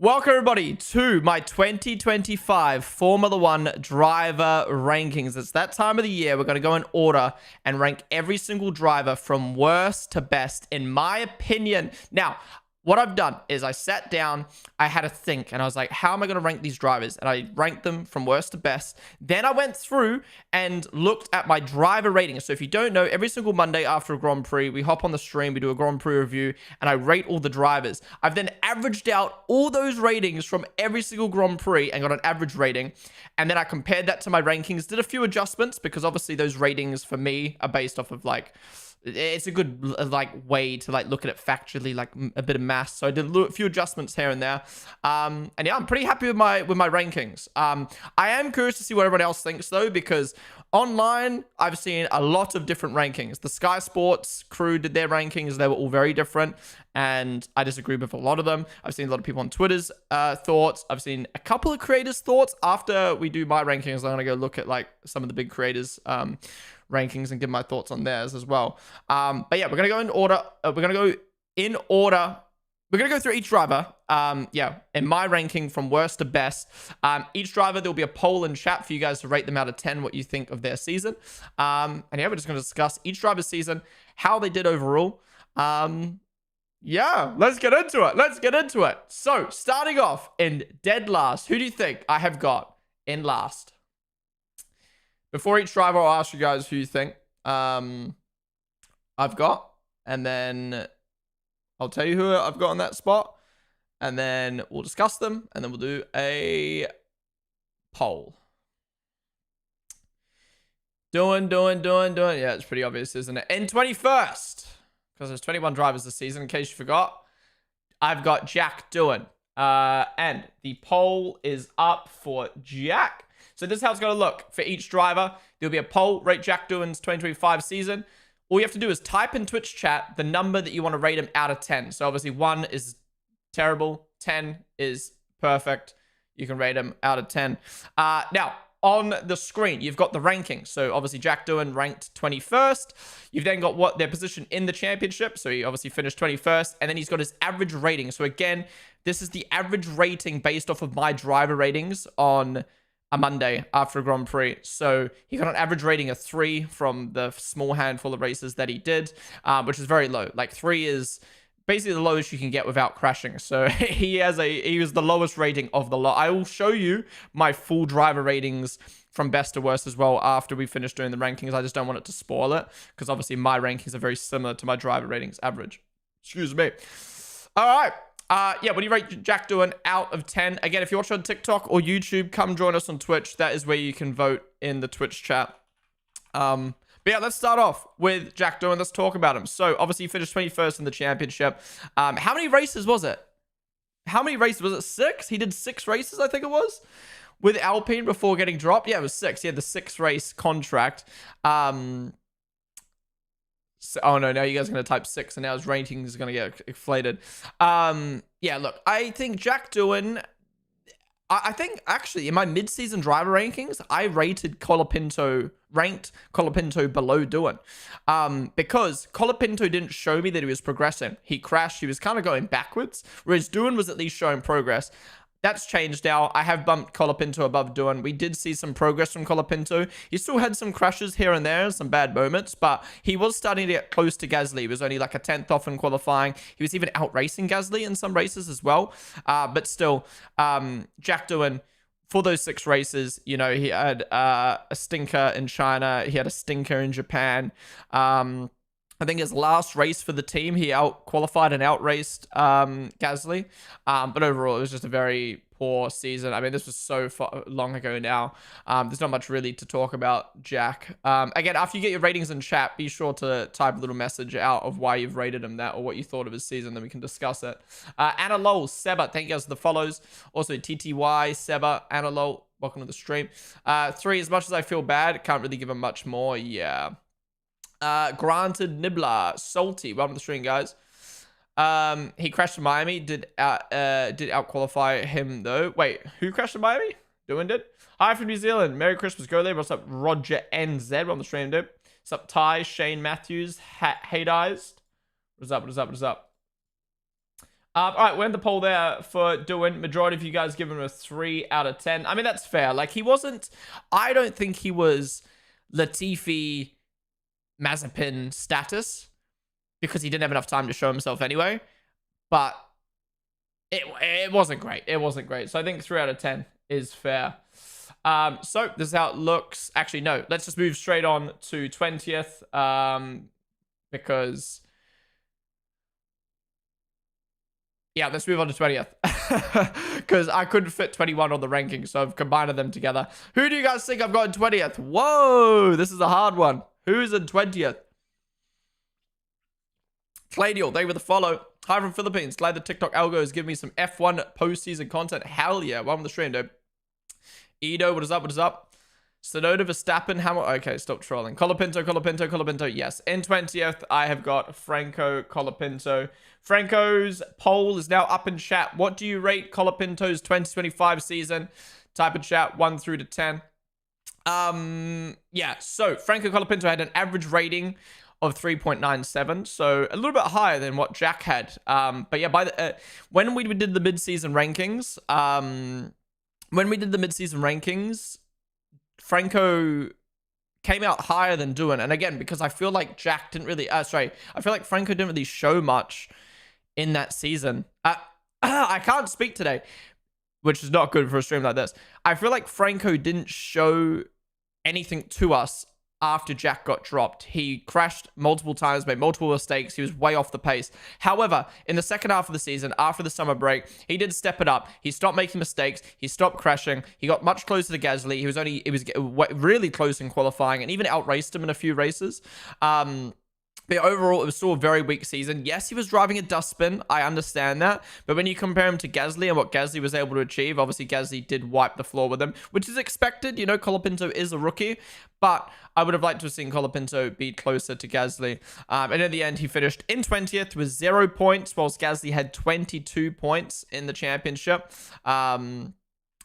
Welcome, everybody, to my 2025 Formula One driver rankings. It's that time of the year. We're going to go in order and rank every single driver from worst to best, in my opinion. Now, what I've done is I sat down, I had to think, and I was like, how am I going to rank these drivers? And I ranked them from worst to best. Then I went through and looked at my driver ratings. So if you don't know, every single Monday after a Grand Prix, we hop on the stream, we do a Grand Prix review, and I rate all the drivers. I've then averaged out all those ratings from every single Grand Prix and got an average rating. And then I compared that to my rankings, did a few adjustments, because obviously those ratings for me are based off of it's a good way to look at it factually, like a bit of math. So I did a few adjustments here and there, and yeah, I'm pretty happy with my rankings. I am curious to see what everyone else thinks though, because online I've seen a lot of different rankings. The Sky Sports crew did their rankings; they were all very different, and I disagree with a lot of them. I've seen a lot of people on Twitter's thoughts. I've seen a couple of creators' thoughts. After we do my rankings, I'm gonna go look at some of the big creators' rankings and give my thoughts on theirs as well. But yeah, we're gonna go in order. We're gonna go through each driver. In my ranking from worst to best. Each driver, there'll be a poll in chat for you guys to rate them out of 10, what you think of their season. And yeah, we're just gonna discuss each driver's season, how they did overall. Yeah, let's get into it. So, starting off in dead last, who do you think I have got in last? Before each driver, I'll ask you guys who you think I've got. And then I'll tell you who I've got on that spot. And then we'll discuss them. And then we'll do a poll. Doing. Yeah, it's pretty obvious, isn't it? In 21st, because there's 21 drivers this season, in case you forgot, I've got Jack doing. And the poll is up for Jack. So this is how it's going to look for each driver. There'll be a poll, rate Jack Doohan's 2025 season. All you have to do is type in Twitch chat the number that you want to rate him out of 10. So obviously 1 is terrible, 10 is perfect. You can rate him out of 10. Now, on the screen, you've got the rankings. So obviously Jack Doohan ranked 21st. You've then got their position in the championship. So he obviously finished 21st. And then he's got his average rating. So again, this is the average rating based off of my driver ratings on a Monday after a Grand Prix. So he got an average rating of 3 from the small handful of races that he did, which is very low. 3 is basically the lowest you can get without crashing. So he was the lowest rating of the lot. I will show you my full driver ratings from best to worst as well after we finish doing the rankings. I just don't want it to spoil it, because obviously my rankings are very similar to my driver ratings average. Excuse me. All right. Yeah, what do you rate Jack Doohan out of 10? Again, if you're watching on TikTok or YouTube, come join us on Twitch. That is where you can vote in the Twitch chat. But yeah, let's start off with Jack Doohan. Let's talk about him. So, obviously, he finished 21st in the championship. How many races was it? Was it 6? He did 6 races, I think it was, with Alpine before getting dropped. Yeah, it was 6. He had the 6-race contract. So, oh no, now you guys are going to type 6 and now his rating is going to get inflated. Yeah, look, I think Jack Doohan, I think actually in my mid-season driver rankings, I ranked Colapinto below Doohan. Because Colapinto didn't show me that he was progressing. He crashed, he was kind of going backwards, whereas Doohan was at least showing progress. That's changed now. I have bumped Colapinto above Doohan. We did see some progress from Colapinto. He still had some crashes here and there, some bad moments, but he was starting to get close to Gasly. He was only like a 10th off in qualifying. He was even outracing Gasly in some races as well. But still, Jack Doohan, for those 6 races, you know, he had a stinker in China. He had a stinker in Japan. I think his last race for the team, he out-qualified and outraced Gasly. But overall, it was just a very poor season. I mean, this was so long ago now. There's not much really to talk about Jack. Again, after you get your ratings in chat, be sure to type a little message out of why you've rated him that or what you thought of his season, then we can discuss it. Anna Lowell, Seba, thank you guys for the follows. Also, TTY, Seba, Anna Lowell, welcome to the stream. 3, as much as I feel bad, can't really give him much more. Yeah. Granted Nibbler, Salty, welcome to the stream, guys. He crashed in Miami, did out-qualify him, though. Wait, who crashed in Miami? Doohan did? Hi from New Zealand, Merry Christmas, go there. What's up, Roger NZ, welcome to the stream, dude. What's up, Ty, Shane Matthews, Hate Eyes. What is up? All right, we're in the poll there for doing. Majority of you guys giving him a 3 out of 10. I mean, that's fair. Like, he wasn't... I don't think he was Latifi Mazepin status because he didn't have enough time to show himself anyway. But it wasn't great. It wasn't great. So I think 3 out of 10 is fair. So this is how it looks. Actually, no. Let's just move straight on to 20th. Because... Yeah, let's move on to 20th. Because I couldn't fit 21 on the rankings, so I've combined them together. Who do you guys think I've got in 20th? Whoa, this is a hard one. Who's in 20th? Cladial, thank you for the follow. Hi from Philippines. Glad the TikTok algo is giving me some F1 postseason content. Hell yeah. Welcome to the stream, dude. Edo, what is up? What is up? Sonoda, Verstappen, Hamilton. Okay, stop trolling. Colapinto. Yes. In 20th, I have got Franco Colapinto. Franco's poll is now up in chat. What do you rate Colapinto's 2025 season? Type in chat 1 through to 10. Yeah, so Franco Colapinto had an average rating of 3.97, so a little bit higher than what Jack had. But yeah, by the when we did the mid-season rankings, Franco came out higher than Doohan. And again, because I feel like Jack didn't really... I feel like Franco didn't really show much in that season. I can't speak today, which is not good for a stream like this. I feel like Franco didn't show anything to us after Jack got dropped. He crashed multiple times, made multiple mistakes. He was way off the pace. However, in the second half of the season, after the summer break, he did step it up. He stopped making mistakes. He stopped crashing. He got much closer to Gasly. He was really close in qualifying and even outraced him in a few races. But overall, it was still a very weak season. Yes, he was driving a dustbin. I understand that. But when you compare him to Gasly and what Gasly was able to achieve, obviously Gasly did wipe the floor with him, which is expected. You know, Colapinto is a rookie. But I would have liked to have seen Colapinto be closer to Gasly. And in the end, he finished in 20th with 0 points, whilst Gasly had 22 points in the championship. And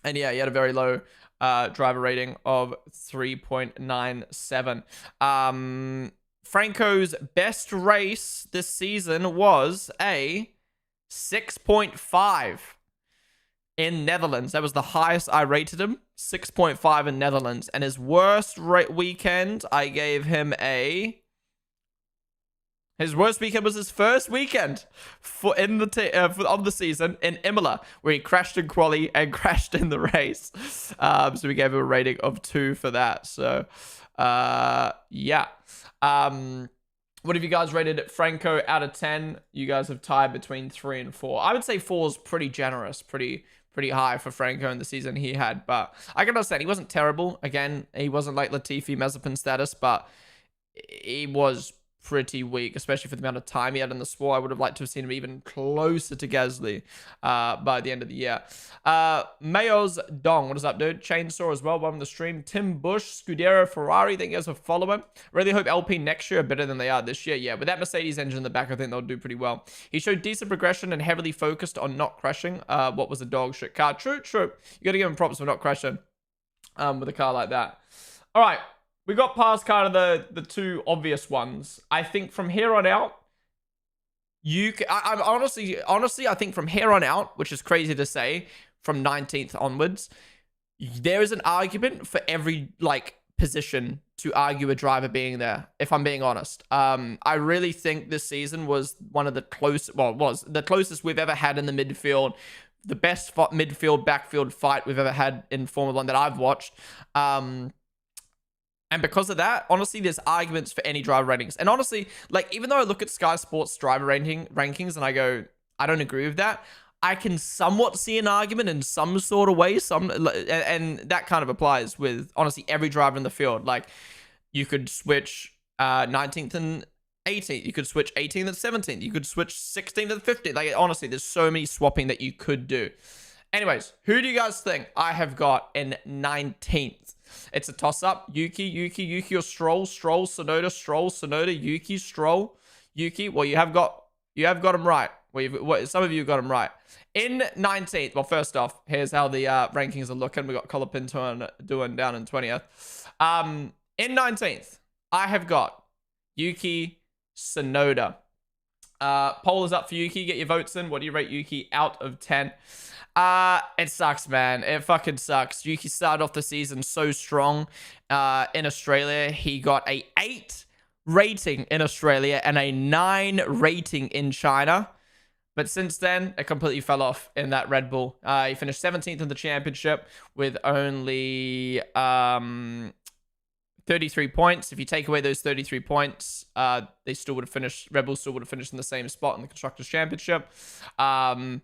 yeah, he had a very low driver rating of 3.97. Franco's best race this season was a 6.5 in Netherlands. That was the highest I rated him. 6.5 in Netherlands. And his worst weekend, I gave him a... His worst weekend was his first weekend of the season in Imola, where he crashed in quali and crashed in the race. So we gave him a rating of 2 for that. So, yeah. What have you guys rated Franco out of 10? You guys have tied between 3 and 4. I would say 4 is pretty generous, pretty high for Franco in the season he had. But I can understand he wasn't terrible. Again, he wasn't like Latifi Mazepin status, but he was pretty weak, especially for the amount of time he had in the sport. I would have liked to have seen him even closer to Gasly by the end of the year. Mayos Dong, what is up, dude? Chainsaw as well, welcome to the stream. Tim Bush, Scudero, Ferrari, thank you guys for following. Really hope LP next year are better than they are this year. Yeah, with that Mercedes engine in the back, I think they'll do pretty well. He showed decent progression and heavily focused on not crashing. What was a dog shit car? True. You gotta give him props for not crashing with a car like that. All right. We got past kind of the 2 obvious ones. I think from here on out, honestly, I think from here on out, which is crazy to say, from 19th onwards, there is an argument for every position to argue a driver being there, if I'm being honest. I really think this season was one of the was the closest we've ever had in the midfield. The best midfield, backfield fight we've ever had in Formula 1 that I've watched. And because of that, honestly, there's arguments for any driver ratings. And honestly, even though I look at Sky Sports driver rankings and I go, I don't agree with that, I can somewhat see an argument in some sort of way. And that kind of applies with, honestly, every driver in the field. You could switch 19th and 18th. You could switch 18th and 17th. You could switch 16th and 15th. Honestly, there's so many swapping that you could do. Anyways, who do you guys think I have got in 19th? It's a toss-up. Yuki or Stroll, Sonoda, Sonoda, Yuki, Stroll, Yuki. Well, you have got them right. Some of you got them right. In 19th, well, first off, here's how the rankings are looking. We got Colapinto and Doohan down in 20th. In 19th, I have got Yuki Tsunoda. Poll is up for Yuki. Get your votes in. What do you rate Yuki out of 10? It sucks, man. It fucking sucks. Yuki started off the season so strong in Australia. He got a 8 rating in Australia and a 9 rating in China. But since then, it completely fell off in that Red Bull. He finished 17th in the championship with only 33 points. If you take away those 33 points, they still would have finished. Red Bull still would have finished in the same spot in the Constructors' Championship. And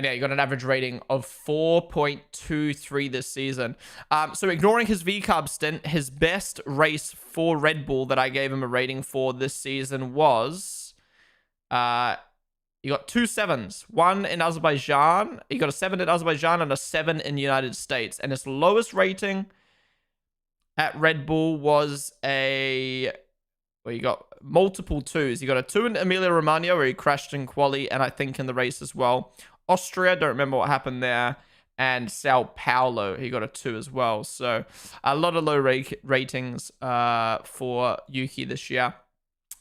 yeah, he got an average rating of 4.23 this season. So ignoring his VCARB stint, his best race for Red Bull that I gave him a rating for this season was... he got 2 7s. 1 in Azerbaijan. He got a 7 in Azerbaijan and a 7 in the United States. And his lowest rating at Red Bull was a... Well, he got multiple 2s. He got a 2 in Emilia-Romagna where he crashed in quali and I think in the race as well. Austria, don't remember what happened there. And Sao Paulo, he got a 2 as well. So a lot of low ratings for Yuki this year.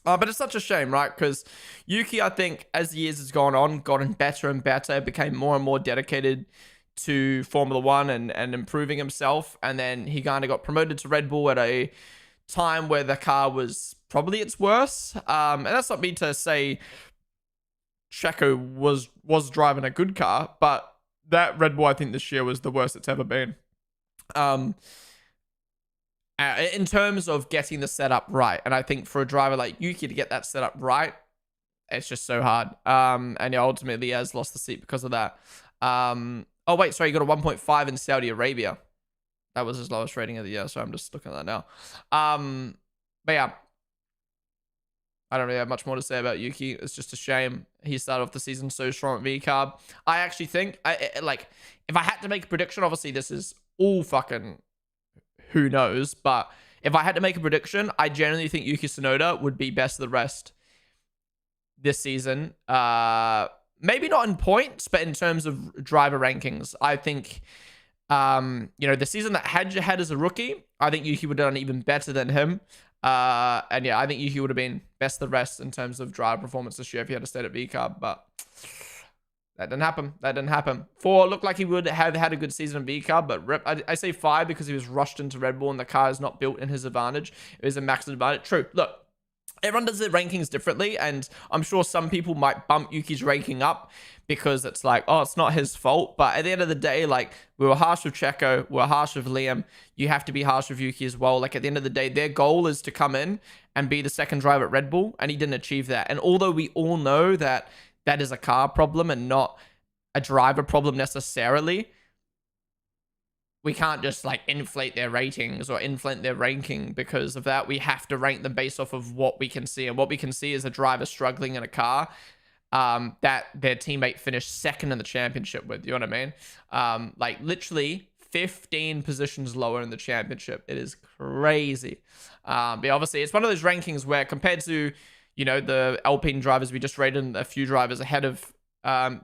But it's such a shame, right? Because Yuki, I think, as the years has gone on, gotten better and better, became more and more dedicated to Formula One and improving himself. And then he kind of got promoted to Red Bull at a time where the car was probably its worst. And that's not me to say Checo was driving a good car, but that Red Bull, I think, this year was the worst it's ever been. In terms of getting the setup right. And I think for a driver like Yuki to get that setup right, it's just so hard. And yeah, ultimately he has lost the seat because of that. Oh, wait, sorry, he got a 1.5 in Saudi Arabia. That was his lowest rating of the year, so I'm just looking at that now. But yeah, I don't really have much more to say about Yuki. It's just a shame he started off the season so strong at VCARB. I actually think, like, if I had to make a prediction, obviously this is all fucking... who knows? But if I had to make a prediction, I genuinely think Yuki Tsunoda would be best of the rest this season. Maybe not in points, but in terms of driver rankings. I think, the season that Hadja had as a rookie, I think Yuki would have done even better than him. And yeah, I think Yuki would have been best of the rest in terms of driver performance this year if he had to stay at VCARB, but... that didn't happen. That didn't happen. 4 looked like he would have had a good season in VCARB, but I say 5 because he was rushed into Red Bull and the car is not built in his advantage. It was a max advantage. True. Look, everyone does their rankings differently, and I'm sure some people might bump Yuki's ranking up because it's like, oh, it's not his fault. But at the end of the day, like, we were harsh with Checo, we were harsh with Liam. You have to be harsh with Yuki as well. Like, at the end of the day, their goal is to come in and be the second driver at Red Bull, and he didn't achieve that. And although we all know that that is a car problem and not a driver problem necessarily, we can't just like inflate their ratings or inflate their ranking because of that. We have to rank them based off of what we can see. And what we can see is a driver struggling in a car that their teammate finished second in the championship with. You know what I mean? Like literally 15 positions lower in the championship. It is crazy. But obviously it's one of those rankings where compared to, the Alpine drivers, we just rated a few drivers ahead of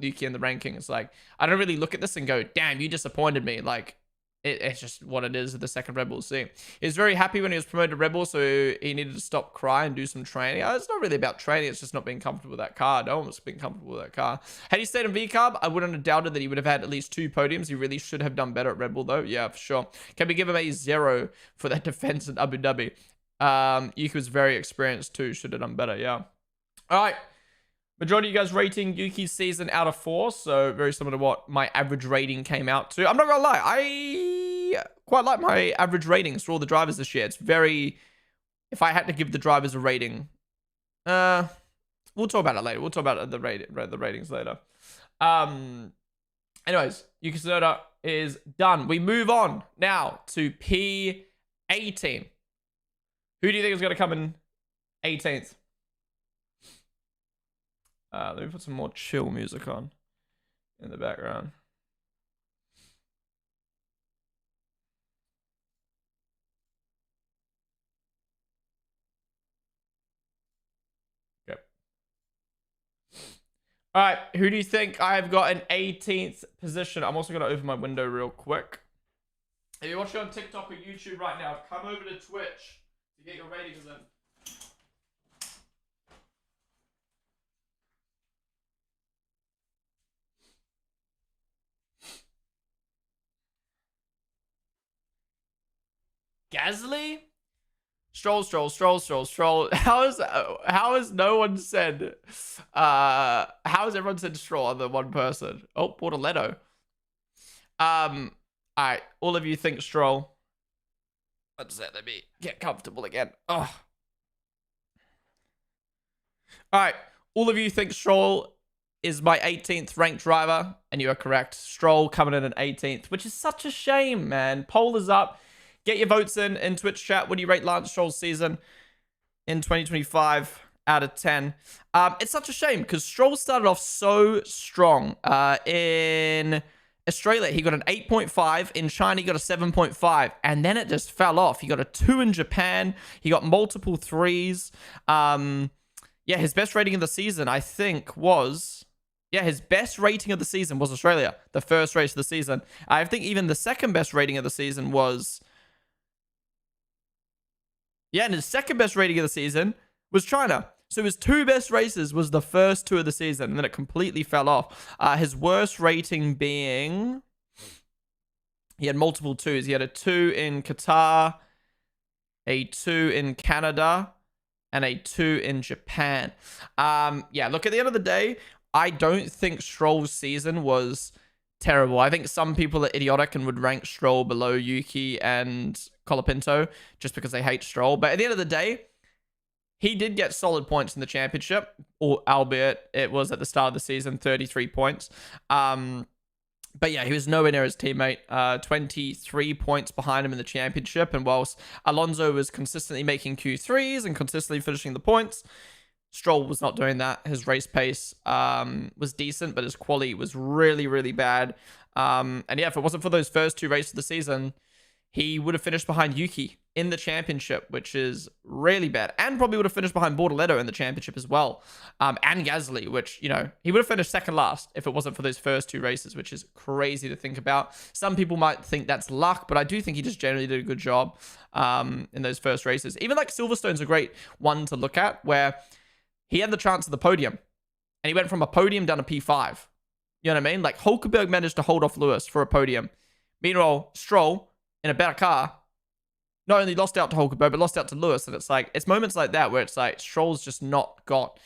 Yuki in the ranking. It's like, I don't really look at this and go, damn, you disappointed me. Like, it's just what it is at the second Red Bull scene. He was very happy when he was promoted to Red Bull, so he needed to stop crying and do some training. It's not really about training, it's just not being comfortable with that car. No one was being comfortable with that car. Had he stayed in VCARB, I wouldn't have doubted that he would have had at least 2 podiums. He really should have done better at Red Bull, though. Yeah, for sure. Can we give him a 0 for that defense in Abu Dhabi? Yuki was very experienced too. Should have done better, yeah. All right. Majority of you guys rating Yuki's season out of 4, so very similar to what my average rating came out to. I'm not gonna lie, I quite like my average ratings for all the drivers this year. It's very... If I had to give the drivers a rating... we'll talk about it later. We'll talk about the ratings later. Anyways, Yuki Tsunoda is done. We move on now to P18. Who do you think is going to come in 18th? Let me put some more chill music on in the background. Okay. All right. Who do you think I've got in 18th position? I'm also going to open my window real quick. If you're watching on TikTok or YouTube right now, come over to Twitch to get your ratings in. Gasly? Stroll, Stroll, Stroll, Stroll, Stroll. How has no one said how has everyone said Stroll other than one person? Oh, Bortoletto. Alright, all of you think Stroll. Let me get comfortable again. Oh. Alright, all of you think Stroll is my 18th ranked driver, and you are correct. Stroll coming in at 18th, which is such a shame, man. Poll is up. Get your votes in Twitch chat. What do you rate Lance Stroll's season in 2025 out of 10? It's such a shame because Stroll started off so strong. In Australia, he got an 8.5. In China, he got a 7.5. And then it just fell off. He got a 2 in Japan. He got multiple 3s. Yeah, his best rating of the season, I think, was... Yeah, his best rating of the season was Australia. The first race of the season. I think even the second best rating of the season was... Yeah, and his second best rating of the season was China. So his 2 best races was the first 2 of the season, and then it completely fell off. His worst rating being... He had multiple 2s. He had a 2 in Qatar, a 2 in Canada, and a 2 in Japan. Yeah, look, at the end of the day, I don't think Stroll's season was terrible. I think some people are idiotic and would rank Stroll below Yuki and Colapinto just because they hate Stroll. But at the end of the day, he did get solid points in the championship, albeit it was at the start of the season, 33 points. But yeah, he was nowhere near his teammate. 23 points behind him in the championship. And whilst Alonso was consistently making Q3s and consistently finishing the points, Stroll was not doing that. His race pace was decent, but his quality was really, really bad. And yeah, if it wasn't for those first 2 races of the season, he would have finished behind Yuki in the championship, which is really bad. And probably would have finished behind Bortoletto in the championship as well. And Gasly, which, you know, he would have finished second last if it wasn't for those first 2 races, which is crazy to think about. Some people might think that's luck, but I do think he just generally did a good job in those first races. Even like Silverstone's a great one to look at, where he had the chance of the podium, and he went from a podium down to P5. You know what I mean? Like, Hulkenberg managed to hold off Lewis for a podium. Meanwhile, Stroll, in a better car, not only lost out to Hulkenberg, but lost out to Lewis. And it's like, it's moments like that where it's like, Stroll's just not got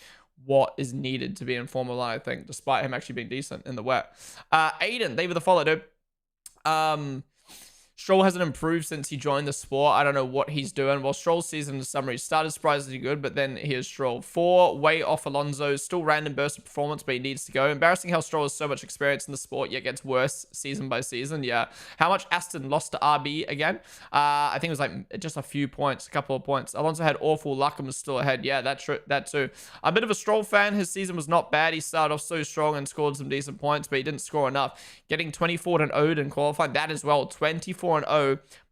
what is needed to be in Formula 1, I think, despite him actually being decent in the wet. Aiden, they were the follow, dude. Stroll hasn't improved since he joined the sport. I don't know what he's doing. Well, Stroll's season in summary started surprisingly good, but then here's Stroll. 4, way off Alonso. Still random burst of performance, but he needs to go. Embarrassing how Stroll has so much experience in the sport, yet gets worse season by season. Yeah. How much Aston lost to RB again? I think it was like just a few points, a couple of points. Alonso had awful luck and was still ahead. Yeah, that too. I'm a bit of a Stroll fan. His season was not bad. He started off so strong and scored some decent points, but he didn't score enough. Getting 24-0 in qualifying, that as well. 24-0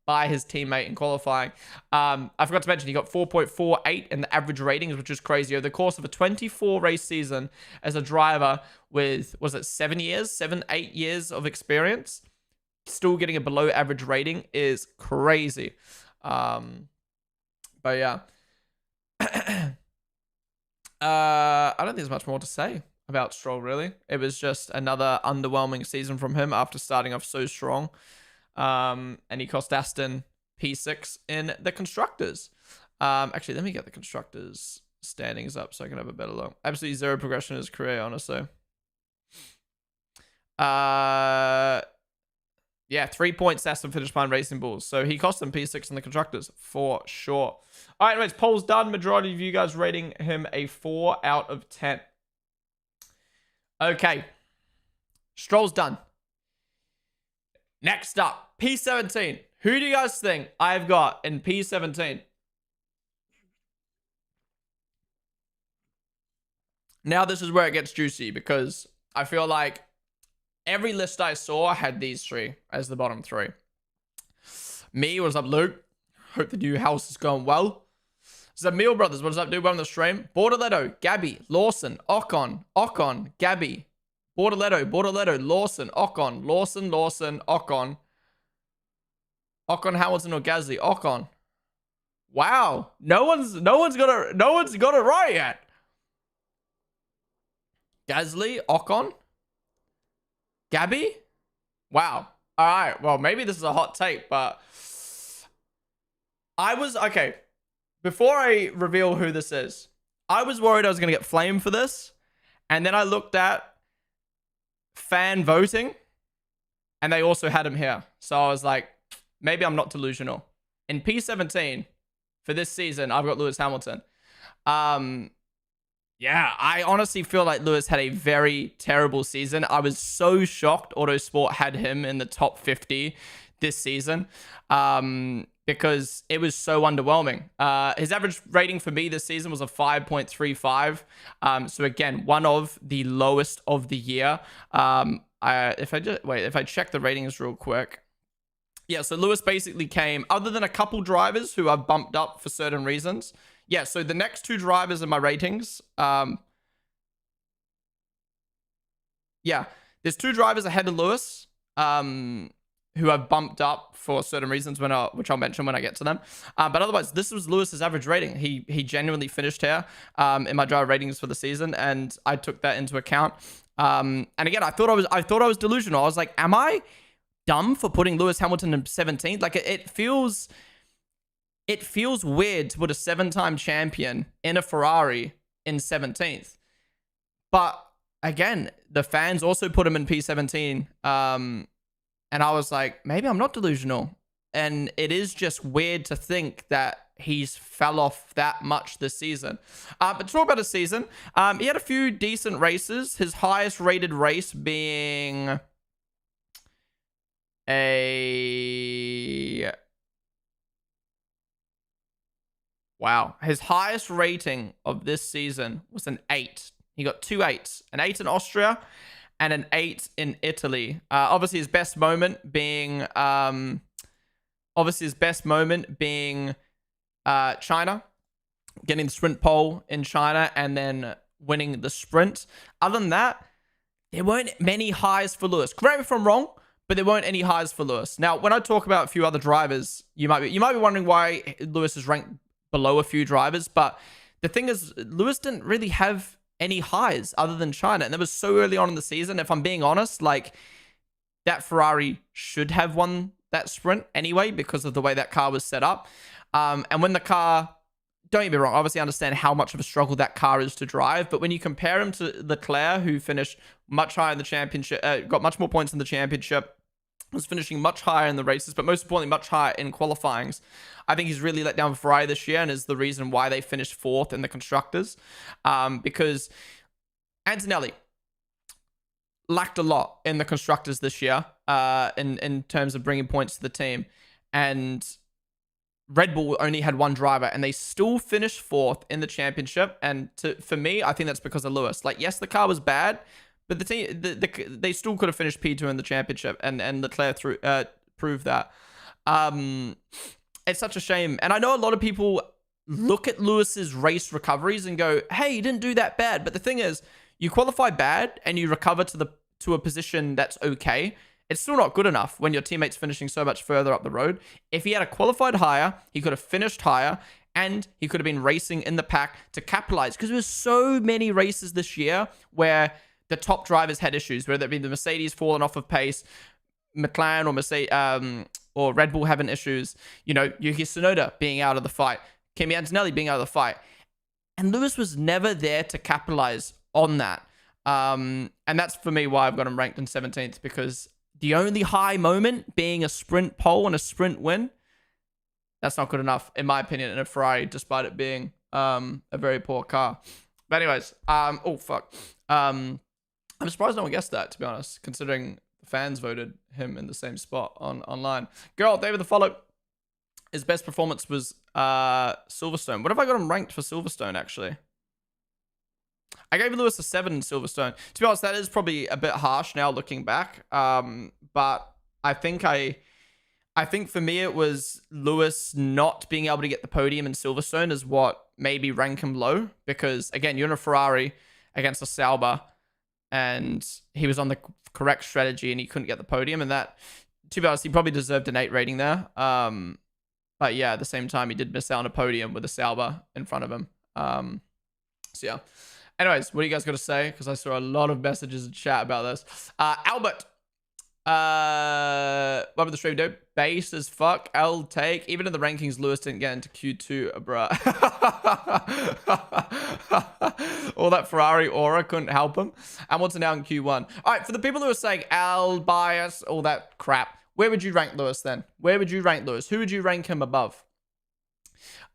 by his teammate in qualifying. I forgot to mention he got 4.48 in the average ratings, which is crazy. Over the course of a 24 race season as a driver with, was it 7 years, 8 years of experience, still getting a below average rating is crazy. But yeah. I don't think there's much more to say about Stroll, really. It was just another underwhelming season from him after starting off so strong. And he cost Aston P6 in the Constructors. Actually, let me get the Constructors standings up so I can have a better look. Absolutely zero progression in his career, honestly. Yeah, 3 points Aston finished behind Racing Bulls. So he cost them P6 in the Constructors, for sure. All right, anyways, poll's done. Majority of you guys rating him a 4 out of 10. Okay. Stroll's done. Next up, P17. Who do you guys think I've got in P17? Now this is where it gets juicy because I feel like every list I saw had these 3 as the bottom 3. Me, what's up, Luke? Hope the new house is going well. Zamil Brothers, what's up, dude? Welcome to the stream. Bortoletto, Gabby, Lawson, Ocon, Gabby. Bortoletto, Lawson, Ocon, Ocon, Hamilton or Gasly, Ocon. Wow, no one's got it right yet. Gasly, Ocon, Gabby. Wow. All right. Well, maybe this is a hot take, but I was, okay, before I reveal who this is, I was worried I was going to get flamed for this. And then I looked at fan voting and they also had him here. So I was like, maybe I'm not delusional. In P17 for this season, I've got Lewis Hamilton. Yeah, I honestly feel like Lewis had a very terrible season. I was so shocked Autosport had him in the top 50 this season because it was so underwhelming. His average rating for me this season was a 5.35. So again, one of the lowest of the year. If I check the ratings real quick. Yeah, so Lewis basically came, other than a couple drivers who I've bumped up for certain reasons. Yeah, so the next two drivers in my ratings, yeah, there's two drivers ahead of Lewis, who I've bumped up for certain reasons, which I'll mention when I get to them. But otherwise, this was Lewis's average rating. He genuinely finished here in my driver ratings for the season, and I took that into account. And again, I thought I was delusional. I was like, am I dumb for putting Lewis Hamilton in 17th? Like it feels weird to put a 7-time champion in a Ferrari in 17th. But again, the fans also put him in P17. And I was like, maybe I'm not delusional. And it is just weird to think that he's fell off that much this season. But to talk about his season, he had a few decent races. His highest rated race being wow. His highest rating of this season was an 8. He got 2 8s. An 8 in Austria and an 8 in Italy. Obviously, his best moment being China. Getting the sprint pole in China and then winning the sprint. Other than that, there weren't many highs for Lewis. Correct me if I'm wrong, but there weren't any highs for Lewis. Now, when I talk about a few other drivers, you might be wondering why Lewis is ranked below a few drivers. But the thing is, Lewis didn't really have any highs other than China. And that was so early on in the season. If I'm being honest, like that Ferrari should have won that sprint anyway because of the way that car was set up. And when the car, don't get me wrong, obviously I understand how much of a struggle that car is to drive. But when you compare him to Leclerc, who finished much higher in the championship, got much more points in the championship, was finishing much higher in the races, but most importantly, much higher in qualifyings. I think he's really let down Ferrari this year and is the reason why they finished 4th in the Constructors. Because Antonelli lacked a lot in the Constructors this year in terms of bringing points to the team. And Red Bull only had one driver and they still finished 4th in the championship. And for me, I think that's because of Lewis. Like, yes, the car was bad, but the team, they still could have finished P2 in the championship, and Leclerc proved that. It's such a shame. And I know a lot of people look at Lewis's race recoveries and go, hey, he didn't do that bad. But the thing is, you qualify bad and you recover to a position that's okay. It's still not good enough when your teammate's finishing so much further up the road. If he had qualified higher, he could have finished higher, and he could have been racing in the pack to capitalize. Because there was so many races this year where the top drivers had issues, whether it be the Mercedes falling off of pace, McLaren or Mercedes, or Red Bull having issues. You know, Yuki Tsunoda being out of the fight, Kimi Antonelli being out of the fight, and Lewis was never there to capitalize on that. And that's for me why I've got him ranked in 17th, because the only high moment being a sprint pole and a sprint win, that's not good enough, in my opinion, in a Ferrari, despite it being a very poor car. But anyways, oh, fuck. I'm surprised no one guessed that, to be honest, considering the fans voted him in the same spot online. Girl, David the follow. His best performance was Silverstone. What have I got him ranked for Silverstone, actually? I gave Lewis a 7 in Silverstone. To be honest, that is probably a bit harsh now looking back. But I think for me it was Lewis not being able to get the podium in Silverstone is what maybe rank him low. Because again, you're in a Ferrari against a Sauber, and he was on the correct strategy and he couldn't get the podium. And that, to be honest, he probably deserved an 8 rating there. But yeah, at the same time, he did miss out on a podium with a Sauber in front of him. So yeah. Anyways, what do you guys got to say? Because I saw a lot of messages in chat about this. Albert. Love the stream, dude. Base as fuck. I'll take. Even in the rankings, Lewis didn't get into Q2, bruh. All that Ferrari aura couldn't help him. Hamilton now in Q1. All right, for the people who are saying Al bias, all that crap, where would you rank Lewis then? Where would you rank Lewis? Who would you rank him above?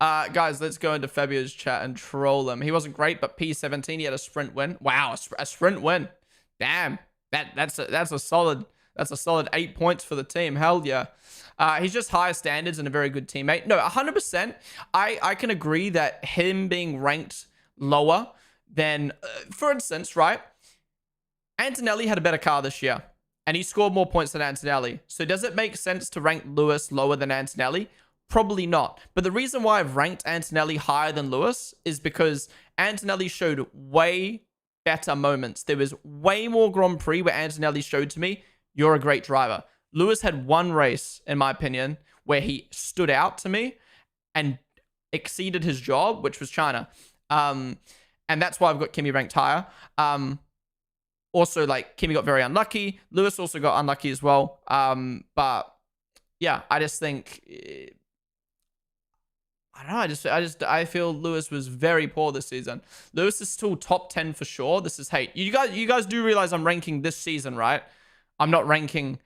Guys, let's go into Fabio's chat and troll him. He wasn't great, but P17, he had a sprint win. Wow, a sprint win. Damn, that's a solid 8 points for the team. Hell yeah. He's just higher standards and a very good teammate. No, 100%. I can agree that him being ranked lower than, for instance, right? Antonelli had a better car this year, and he scored more points than Antonelli. So does it make sense to rank Lewis lower than Antonelli? Probably not. But the reason why I've ranked Antonelli higher than Lewis is because Antonelli showed way better moments. There was way more Grand Prix where Antonelli showed to me, you're a great driver. Lewis had one race, in my opinion, where he stood out to me and exceeded his job, which was China. And that's why I've got Kimi ranked higher. Also, like, Kimi got very unlucky. Lewis also got unlucky as well. But yeah, I just think... I don't know. I feel Lewis was very poor this season. Lewis is still top 10 for sure. This is hate. You guys do realize I'm ranking this season, right? I'm not ranking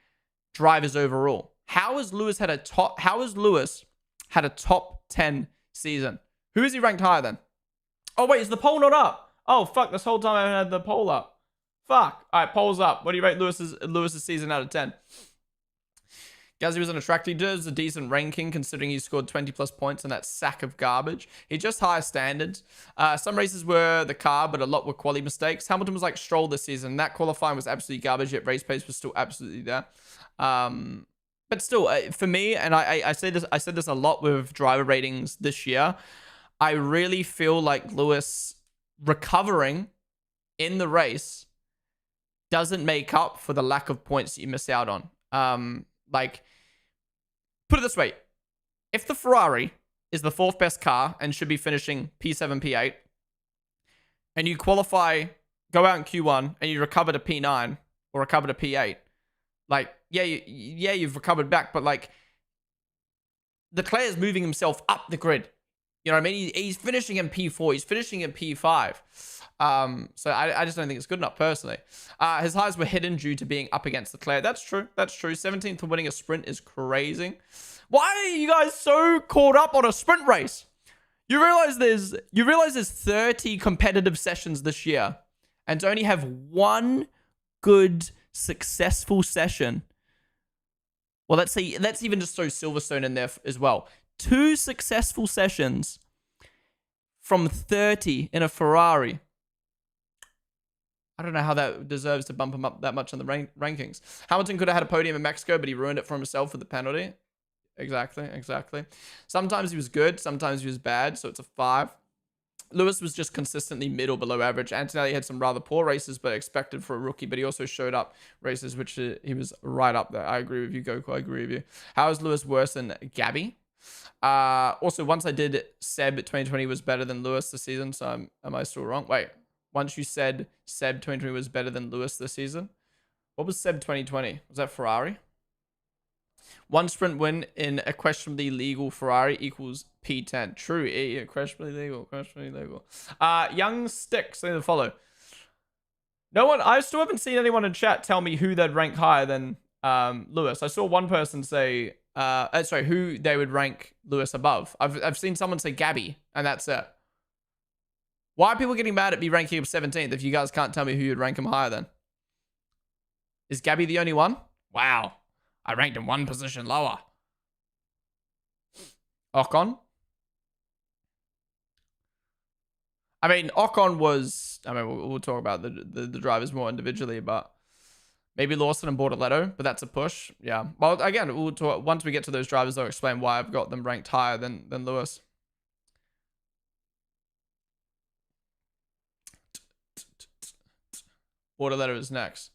drivers overall. How has Lewis had a top 10 season? Who is he ranked higher than? Oh wait, is the poll not up? Oh fuck, this whole time I haven't had the poll up. Fuck. Alright, poll's up. What do you rate Lewis's season out of 10? Gazzy was on a track. He does a decent ranking considering he scored 20 plus points on that sack of garbage. He just higher standards. Some races were the car, but a lot were quality mistakes. Hamilton was like Stroll this season. That qualifying was absolutely garbage, yet race pace was still absolutely there. But still, for me, and I said this a lot with driver ratings this year, I really feel like Lewis recovering in the race doesn't make up for the lack of points that you miss out on. Like, put it this way. If the Ferrari is the 4th best car and should be finishing P7, P8, and you qualify, go out in Q1, and you recover to P9 or recover to P8, like, yeah, you've recovered back, but like, Leclerc's moving himself up the grid. You know what I mean? He's finishing in P4. He's finishing in P5. So I just don't think it's good enough, personally. His highs were hidden due to being up against Leclerc. That's true. That's true. 17th for winning a sprint is crazy. Why are you guys so caught up on a sprint race? You realize there's 30 competitive sessions this year, and to only have one good, successful session. Well, let's even just throw Silverstone in there as well. 2 successful sessions from 30 in a Ferrari. I don't know how that deserves to bump him up that much on the rankings. Hamilton could have had a podium in Mexico, but he ruined it for himself with the penalty. Exactly. Sometimes he was good, sometimes he was bad, so it's a 5. Lewis was just consistently mid or below average. Antonelli had some rather poor races, but expected for a rookie, but he also showed up races which he was right up there. I agree with you, Goku. I agree with you. How is Lewis worse than Gabby? Also, once I did Seb 2020 was better than Lewis this season, so am I still wrong? Wait, once you said Seb 2020 was better than Lewis this season? What was Seb 2020? Was that Ferrari? 1 sprint win in a questionably legal Ferrari equals P10. True. Yeah, questionably legal. Young Sticks, need to follow. No one, I still haven't seen anyone in chat tell me who they'd rank higher than Lewis. I saw one person say, who they would rank Lewis above. I've seen someone say Gabby, and that's it. Why are people getting mad at me ranking him 17th if you guys can't tell me who you'd rank him higher than? Is Gabby the only one? Wow. I ranked him 1 position lower. Ocon? I mean, Ocon was... I mean, we'll talk about the drivers more individually, but... Maybe Lawson and Bortoletto, but that's a push. Yeah. Well, again, we'll talk, once we get to those drivers, I'll explain why I've got them ranked higher than Lewis. Bortoletto is next.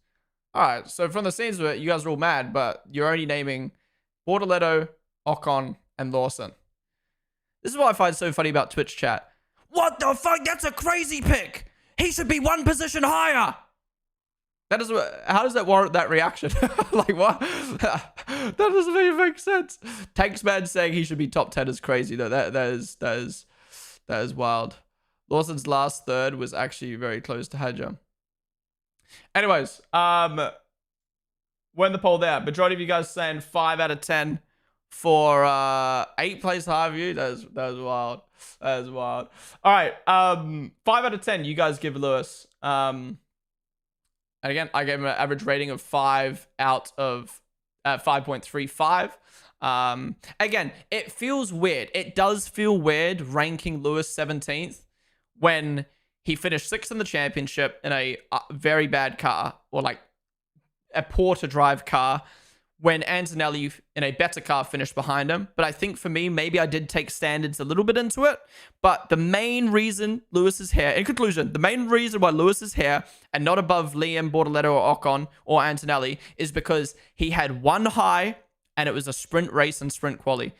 All right, so from the scenes of it, you guys are all mad, but you're only naming Bortoletto, Ocon, and Lawson. This is what I find so funny about Twitch chat. What the fuck? That's a crazy pick. He should be 1 position higher. That is how does that warrant that reaction? Like what? That doesn't even make sense. Tanksman saying he should be top 10 is crazy though. That is wild. Lawson's last third was actually very close to Hadja. Anyways, when the poll there, majority of you guys saying 5 out of 10 for 8 plays high view. That was wild. That is wild. All right, 5 out of 10 you guys give Lewis. And again, I gave him an average rating of 5 out of 5.35. Again, it feels weird. It does feel weird ranking Lewis 17th when he finished 6th in the championship in a very bad car, or like a poor to drive car, when Antonelli in a better car finished behind him. But I think for me, maybe I did take standards a little bit into it. But the main reason Lewis is here, in conclusion, the main reason why Lewis is here and not above Liam, Bortoletto, or Ocon, or Antonelli is because he had one high and it was a sprint race and sprint quali.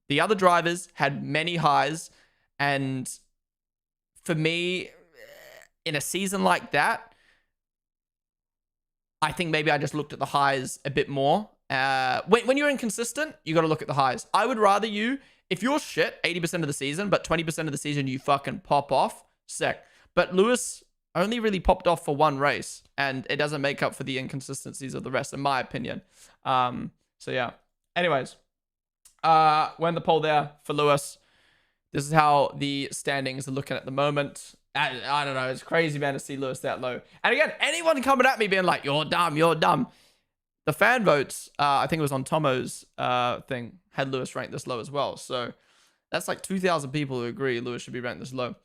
The other drivers had many highs. And for me, in a season like that, I think maybe I just looked at the highs a bit more. When you're inconsistent, you got to look at the highs. I would rather you, if you're shit 80% of the season, but 20% of the season you fucking pop off, sick. But Lewis only really popped off for one race, and it doesn't make up for the inconsistencies of the rest, in my opinion. So yeah. Anyways, when the poll there for Lewis, this is how the standings are looking at the moment. I don't know. It's crazy, man, to see Lewis that low. And again, anyone coming at me being like, you're dumb, you're dumb. The fan votes, I think it was on Tomo's thing, had Lewis ranked this low as well. So that's like 2,000 people who agree Lewis should be ranked this low.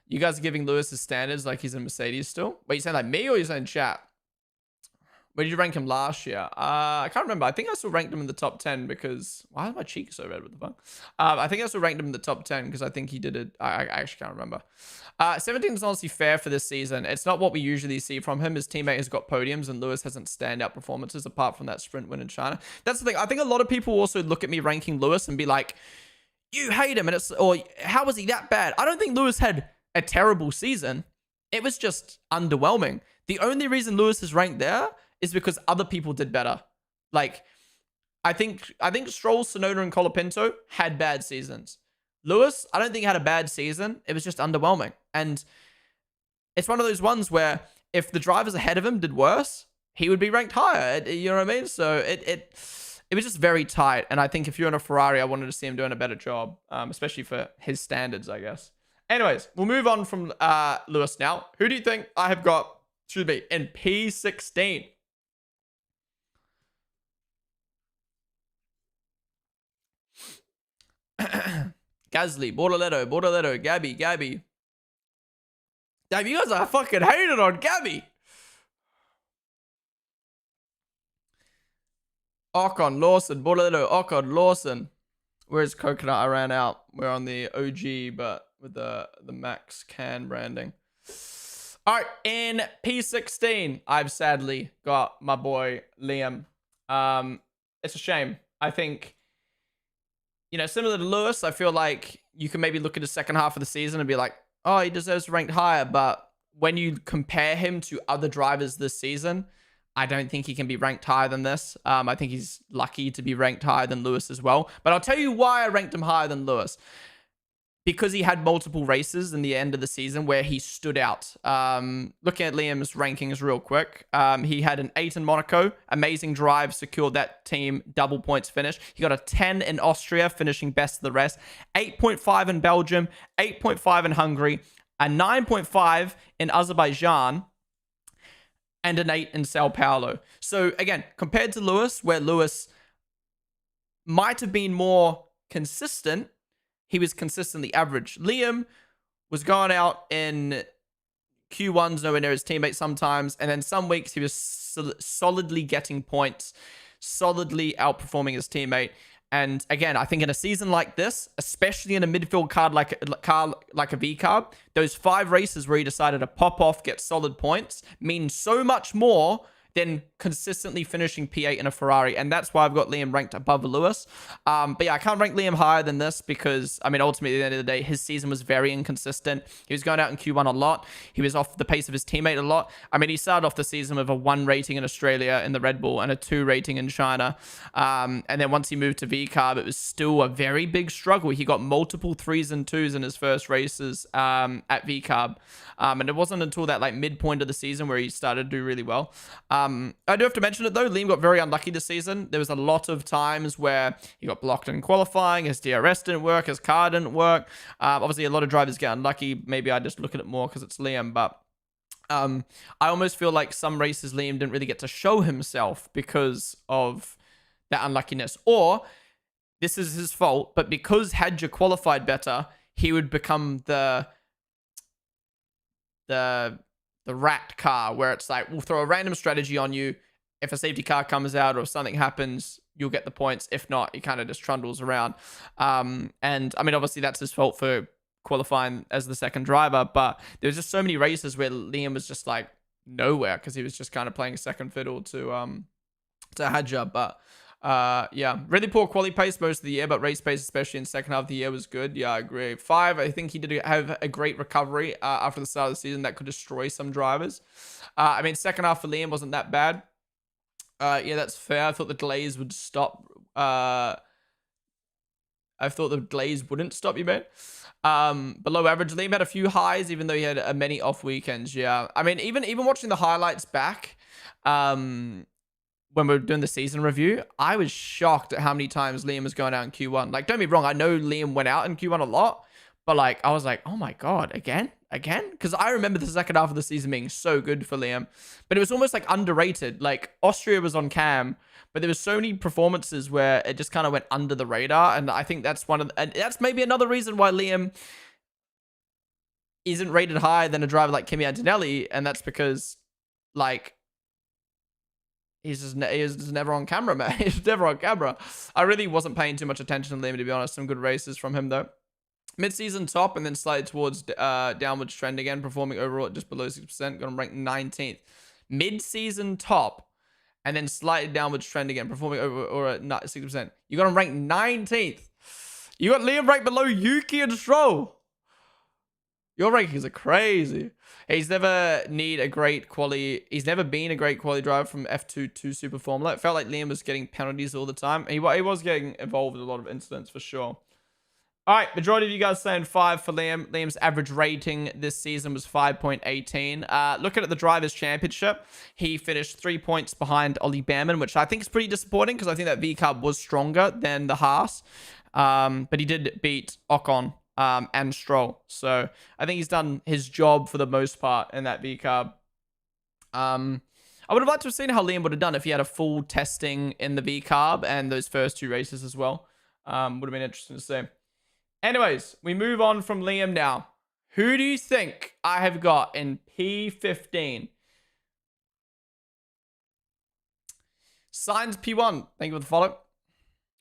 You guys are giving Lewis his standards like he's in Mercedes still? Wait, you saying like me or you saying chat? Where did you rank him last year? I can't remember. I think I still ranked him in the top 10 because... Why is my cheek so red? What the fuck? I think I still ranked him in the top 10 because I think he did it. I actually can't remember. 17 is honestly fair for this season. It's not what we usually see from him. His teammate has got podiums and Lewis hasn't standout performances apart from that sprint win in China. That's the thing. I think a lot of people also look at me ranking Lewis and be like, you hate him. Or how was he that bad? I don't think Lewis had a terrible season. It was just underwhelming. The only reason Lewis is ranked there is because other people did better. Like, I think Stroll, Tsunoda, and Colapinto had bad seasons. Lewis, I don't think had a bad season. It was just underwhelming. And it's one of those ones where if the drivers ahead of him did worse, he would be ranked higher. You know what I mean? So it was just very tight. And I think if you're in a Ferrari, I wanted to see him doing a better job, especially for his standards, I guess. Anyways, we'll move on from Lewis now. Who do you think I have got, should be, in P16? Gasly, Bortoletto, Gabby. Damn, you guys are fucking hating on Gabby. Ocon, Lawson, Bortoletto, Ocon, Lawson. Where's Coconut? I ran out. We're on the OG, but with the Max Can branding. All right, in P16, I've sadly got my boy Liam. It's a shame. I think, you know, similar to Lewis, I feel like you can maybe look at the second half of the season and be like, oh, he deserves ranked higher. But when you compare him to other drivers this season, I don't think he can be ranked higher than this. I think he's lucky to be ranked higher than Lewis as well. But I'll tell you why I ranked him higher than Lewis. Because he had multiple races in the end of the season where he stood out. Looking at Liam's rankings real quick. He had an 8 in Monaco. Amazing drive, secured that team double points finish. He got a 10 in Austria, finishing best of the rest. 8.5 in Belgium. 8.5 in Hungary. A 9.5 in Azerbaijan. And an 8 in Sao Paulo. So again, compared to Lewis, where Lewis might have been more consistent, he was consistently average. Liam was going out in Q1s nowhere near his teammates sometimes. And then some weeks he was solidly getting points, solidly outperforming his teammate. And again, I think in a season like this, especially in a midfield car like a V car, those 5 races where he decided to pop off, get solid points, mean so much more than consistently finishing P8 in a Ferrari. And that's why I've got Liam ranked above Lewis. But yeah, I can't rank Liam higher than this because, I mean, ultimately, at the end of the day, his season was very inconsistent. He was going out in Q1 a lot. He was off the pace of his teammate a lot. I mean, he started off the season with a 1 rating in Australia in the Red Bull and a 2 rating in China. And then once he moved to VCarb, it was still a very big struggle. He got multiple 3s and 2s in his first races at VCarb. And it wasn't until that like midpoint of the season where he started to do really well. I do have to mention it though. Liam got very unlucky this season. There was a lot of times where he got blocked in qualifying. His DRS didn't work. His car didn't work. Obviously, a lot of drivers get unlucky. Maybe I just look at it more because it's Liam. But I almost feel like some races Liam didn't really get to show himself because of that unluckiness. Or this is his fault. But because Hadja qualified better, he would become the rat car where it's like, we'll throw a random strategy on you. If a safety car comes out or something happens, you'll get the points. If not, he kind of just trundles around. And I mean, obviously that's his fault for qualifying as the second driver, but there's just so many races where Liam was just like nowhere because he was just kind of playing second fiddle to Hadja. But yeah, really poor quali pace most of the year, but race pace, especially in the second half of the year, was good. Yeah, I agree. 5, I think he did have a great recovery after the start of the season that could destroy some drivers. I mean, second half for Liam wasn't that bad. Yeah, that's fair. I thought the delays would stop. I thought the delays wouldn't stop you, man. Below average. Liam had a few highs, even though he had many off weekends. Yeah, I mean, even watching the highlights back, when we were doing the season review, I was shocked at how many times Liam was going out in Q1. Like, don't be wrong, I know Liam went out in Q1 a lot, but like, I was like, oh my God, again? Because I remember the second half of the season being so good for Liam, but it was almost like underrated. Like, Austria was on cam, but there was so many performances where it just kind of went under the radar, and I think that's and that's maybe another reason why Liam isn't rated higher than a driver like Kimi Antonelli, and that's because, like, he's just never on camera, man. He's never on camera. I really wasn't paying too much attention to Liam, to be honest. Some good races from him, though. Mid-season top and then slightly towards downwards trend again, performing overall at just below 6%. Got him ranked 19th. Mid-season top and then slightly downwards trend again, performing over or at 6%. You got him ranked 19th. You got Liam ranked below Yuki and Stroll. Your rankings are crazy. He's never been a great quality driver from F2 to Super Formula. It felt like Liam was getting penalties all the time. He was getting involved in a lot of incidents for sure. All right, majority of you guys saying 5 for Liam. Liam's average rating this season was 5.18. Looking at the Drivers' Championship, he finished 3 points behind Ollie Behrman, which I think is pretty disappointing because I think that VCarb was stronger than the Haas. But he did beat Ocon and Stroll. So I think he's done his job for the most part in that VCarb. I would have liked to have seen how Liam would have done if he had a full testing in the VCarb and those first 2 races as well. Would have been interesting to see. Anyways, we move on from Liam now. Who do you think I have got in P15? Sainz P1. Thank you for the follow.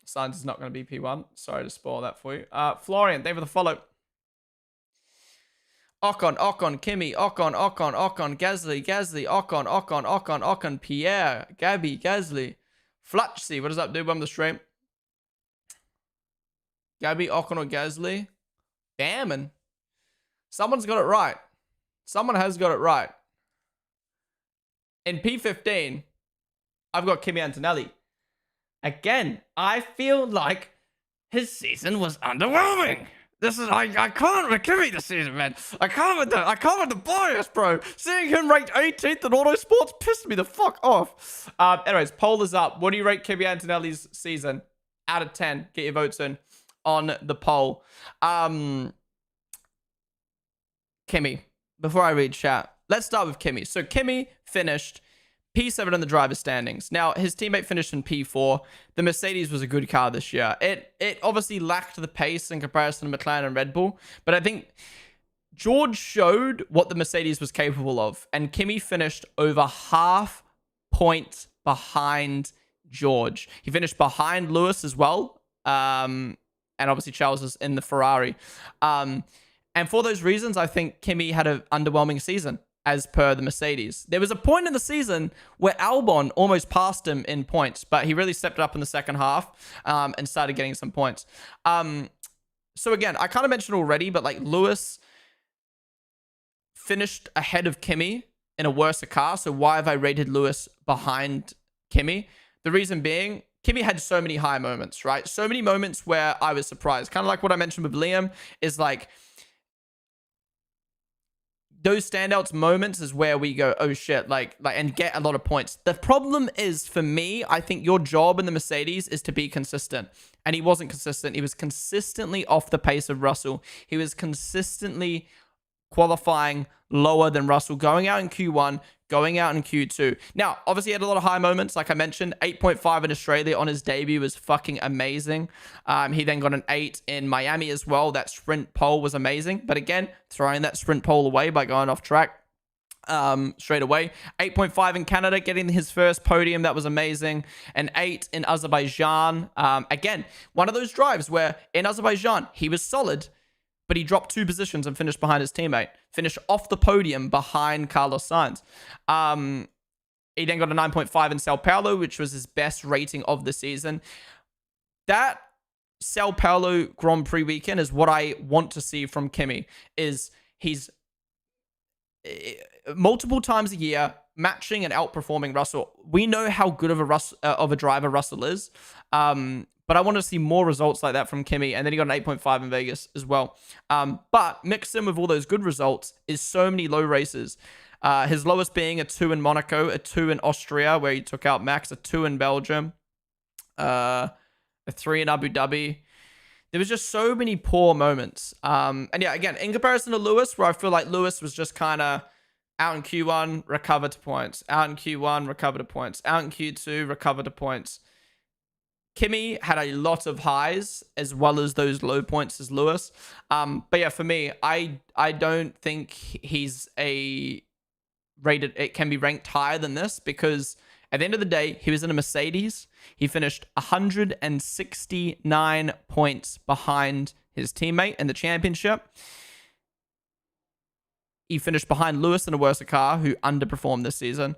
Sainz is not going to be P1. Sorry to spoil that for you. Florian, thank you for the follow. Ocon, Kimi, Ocon, Gasly, Ocon, Pierre, Gabby, Gasly. Flatchsy, what does that do on the stream? Gabby, Ocon, or Gasly? Behrman. Someone's got it right. Someone has got it right. In P15, I've got Kimi Antonelli. Again, I feel like his season was underwhelming. I can't with Kimi this season, man. I can't with the bias, bro. Seeing him ranked 18th in Autosports pissed me the fuck off. Anyways, poll is up. What do you rate Kimi Antonelli's season? Out of 10. Get your votes in on the poll. Kimi, before I read chat, let's start with Kimi. So Kimi finished P7 in the driver's standings. Now, his teammate finished in P4. The Mercedes was a good car this year. It obviously lacked the pace in comparison to McLaren and Red Bull, but I think George showed what the Mercedes was capable of, and Kimi finished over half points behind George. He finished behind Lewis as well, and obviously Charles was in the Ferrari. And for those reasons, I think Kimi had an underwhelming season. as per the Mercedes. There was a point in the season where Albon almost passed him in points, but he really stepped up in the second half and started getting some points. So again, I kind of mentioned already, but like Lewis finished ahead of Kimi in a worse car. So why have I rated Lewis behind Kimi? The reason being, Kimi had so many high moments, right? So many moments where I was surprised. Kind of like what I mentioned with Liam is like, those standouts moments is where we go, oh shit, like, and get a lot of points. The problem is, for me, I think your job in the Mercedes is to be consistent. And he wasn't consistent. He was consistently off the pace of Russell. He was consistently qualifying lower than Russell, going out in Q1, going out in Q2. Now, obviously, he had a lot of high moments. Like I mentioned, 8.5 in Australia on his debut was fucking amazing. He then got an 8 in Miami as well. That sprint pole was amazing. But again, throwing that sprint pole away by going off track straight away. 8.5 in Canada, getting his first podium. That was amazing. An 8 in Azerbaijan. Again, one of those drives where in Azerbaijan, he was solid, but he dropped 2 positions and finished behind his teammate. Finished off the podium behind Carlos Sainz. He then got a 9.5 in Sao Paulo, which was his best rating of the season. That Sao Paulo Grand Prix weekend is what I want to see from Kimi. Is he's multiple times a year matching and outperforming Russell. We know how good of a driver Russell is. But I want to see more results like that from Kimi. And then he got an 8.5 in Vegas as well. But mixed in with all those good results is so many low races. His lowest being a 2 in Monaco, a 2 in Austria, where he took out Max, a 2 in Belgium, a 3 in Abu Dhabi. There was just so many poor moments. And yeah, again, in comparison to Lewis, where I feel like Lewis was just kind of out in Q1, recover to points. Out in Q1, recover to points. Out in Q2, recover to points. Kimi had a lot of highs as well as those low points as Lewis. But yeah, for me, I don't think he's it can be ranked higher than this, because at the end of the day, he was in a Mercedes. He finished 169 points behind his teammate in the championship. He finished behind Lewis in a worse car, who underperformed this season.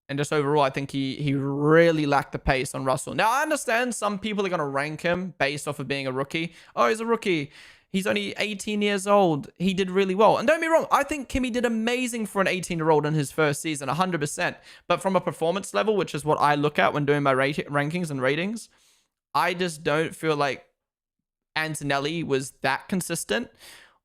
And just overall, I think he really lacked the pace on Russell. Now, I understand some people are going to rank him based off of being a rookie. Oh, he's a rookie. He's only 18 years old. He did really well. And don't be wrong, I think Kimi did amazing for an 18-year-old in his first season, 100%. But from a performance level, which is what I look at when doing my rankings and ratings, I just don't feel like Antonelli was that consistent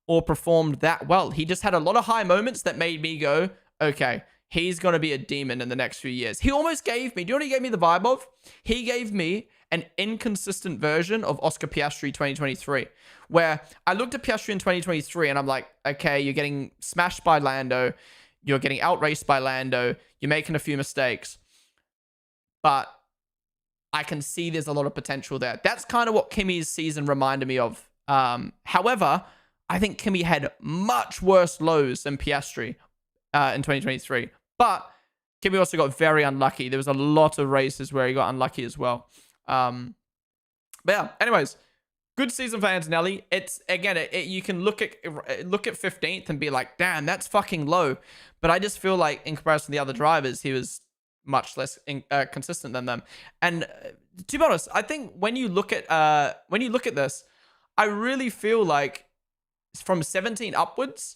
or performed that well. He just had a lot of high moments that made me go, okay, he's going to be a demon in the next few years. He almost gave me, do you know what he gave me the vibe of? He gave me an inconsistent version of Oscar Piastri 2023, where I looked at Piastri in 2023 and I'm like, okay, you're getting smashed by Lando. You're getting outraced by Lando. You're making a few mistakes. But I can see there's a lot of potential there. That's kind of what Kimi's season reminded me of. However, I think Kimi had much worse lows than Piastri in 2023. But Kimi also got very unlucky. There was a lot of races where he got unlucky as well. But yeah, anyways, good season for Antonelli. It's, again, you can look at 15th and be like, damn, that's fucking low. But I just feel like in comparison to the other drivers, he was much less consistent than them. And to be honest, I think when you look at this, I really feel like from 17 upwards,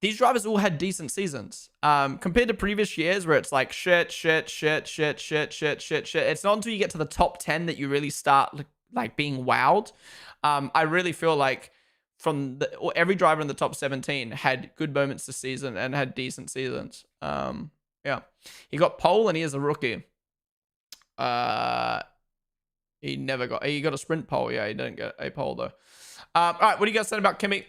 these drivers all had decent seasons. Compared to previous years where it's like shit. It's not until you get to the top 10 that you really start like being wowed. I really feel like every driver in the top 17 had good moments this season and had decent seasons. Yeah. He got pole and he is a rookie. He got a sprint pole. Yeah, he didn't get a pole though. All right, what do you guys say about Kimi?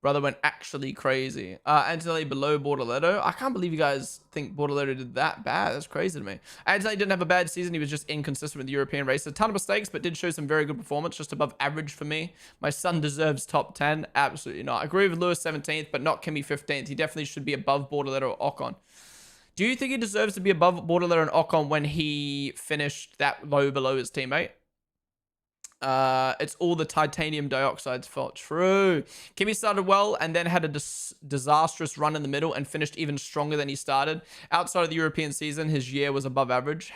Brother went actually crazy. Antonelli below Bortoleto. I can't believe you guys think Bortoleto did that bad. That's crazy to me. Antonelli didn't have a bad season. He was just inconsistent with the European race. A ton of mistakes, but did show some very good performance, just above average for me. My son deserves top 10. Absolutely not. I agree with Lewis 17th, but not Kimi 15th. He definitely should be above Bortoleto or Ocon. Do you think he deserves to be above Bortoleto and Ocon when he finished that low below his teammate? It's all the titanium dioxide's fault. True. Kimi started well and then had a disastrous run in the middle and finished even stronger than he started. Outside of the European season, his year was above average.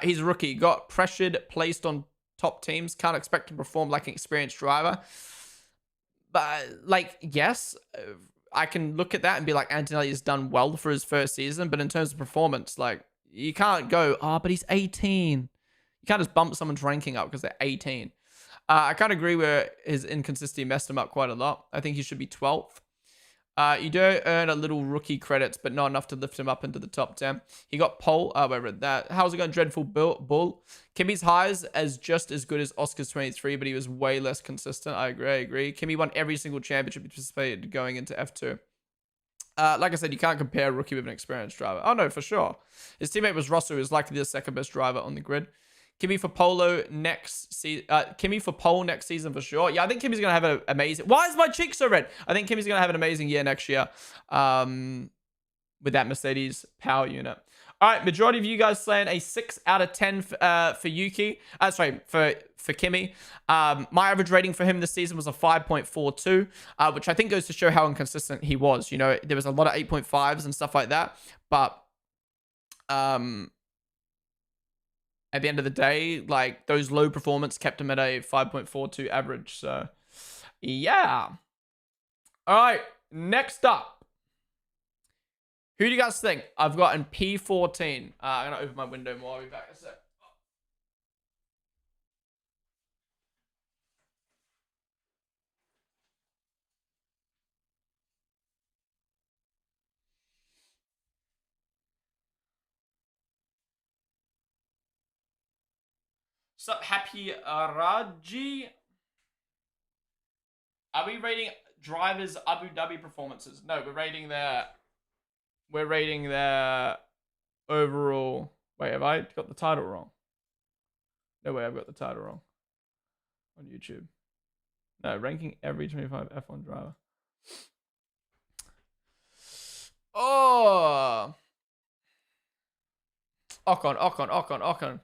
He's a rookie. Got pressured, placed on top teams. Can't expect to perform like an experienced driver. But, like, yes, I can look at that and be like, Antonelli has done well for his first season. But in terms of performance, like, you can't go, oh, but he's 18. You can't just bump someone's ranking up because they're 18. I kind of agree where his inconsistency messed him up quite a lot. I think he should be 12th. You do earn a little rookie credits, but not enough to lift him up into the top 10. He got pole. I read that. How's it going, Dreadful Bull? Kimmy's highs as just as good as Oscar's 23, but he was way less consistent. I agree. Kimmy won every single championship he participated going into F2. Like I said, you can't compare a rookie with an experienced driver. Oh, no, for sure. His teammate was Russell, who's likely the second best driver on the grid. Kimmy for pole next season for sure. Yeah, I think Kimmy's gonna have an amazing. Why is my cheek so red? I think Kimmy's gonna have an amazing year next year, with that Mercedes power unit. All right, majority of you guys saying a 6 out of 10 for Yuki. For Kimmy. My average rating for him this season was a 5.42, which I think goes to show how inconsistent he was. You know, there was a lot of 8.5s and stuff like that, but at the end of the day, like, those low performance kept him at a 5.42 average. So, yeah. All right, next up. Who do you guys think I've got in P14? I'm going to open my window more. I'll be back in a sec. Sup, Happy Raji? Are we rating drivers' Abu Dhabi performances? No, we're rating their overall. Wait, have I got the title wrong? No way, I've got the title wrong on YouTube. No, ranking every 25 F1 driver. Oh, Ocon.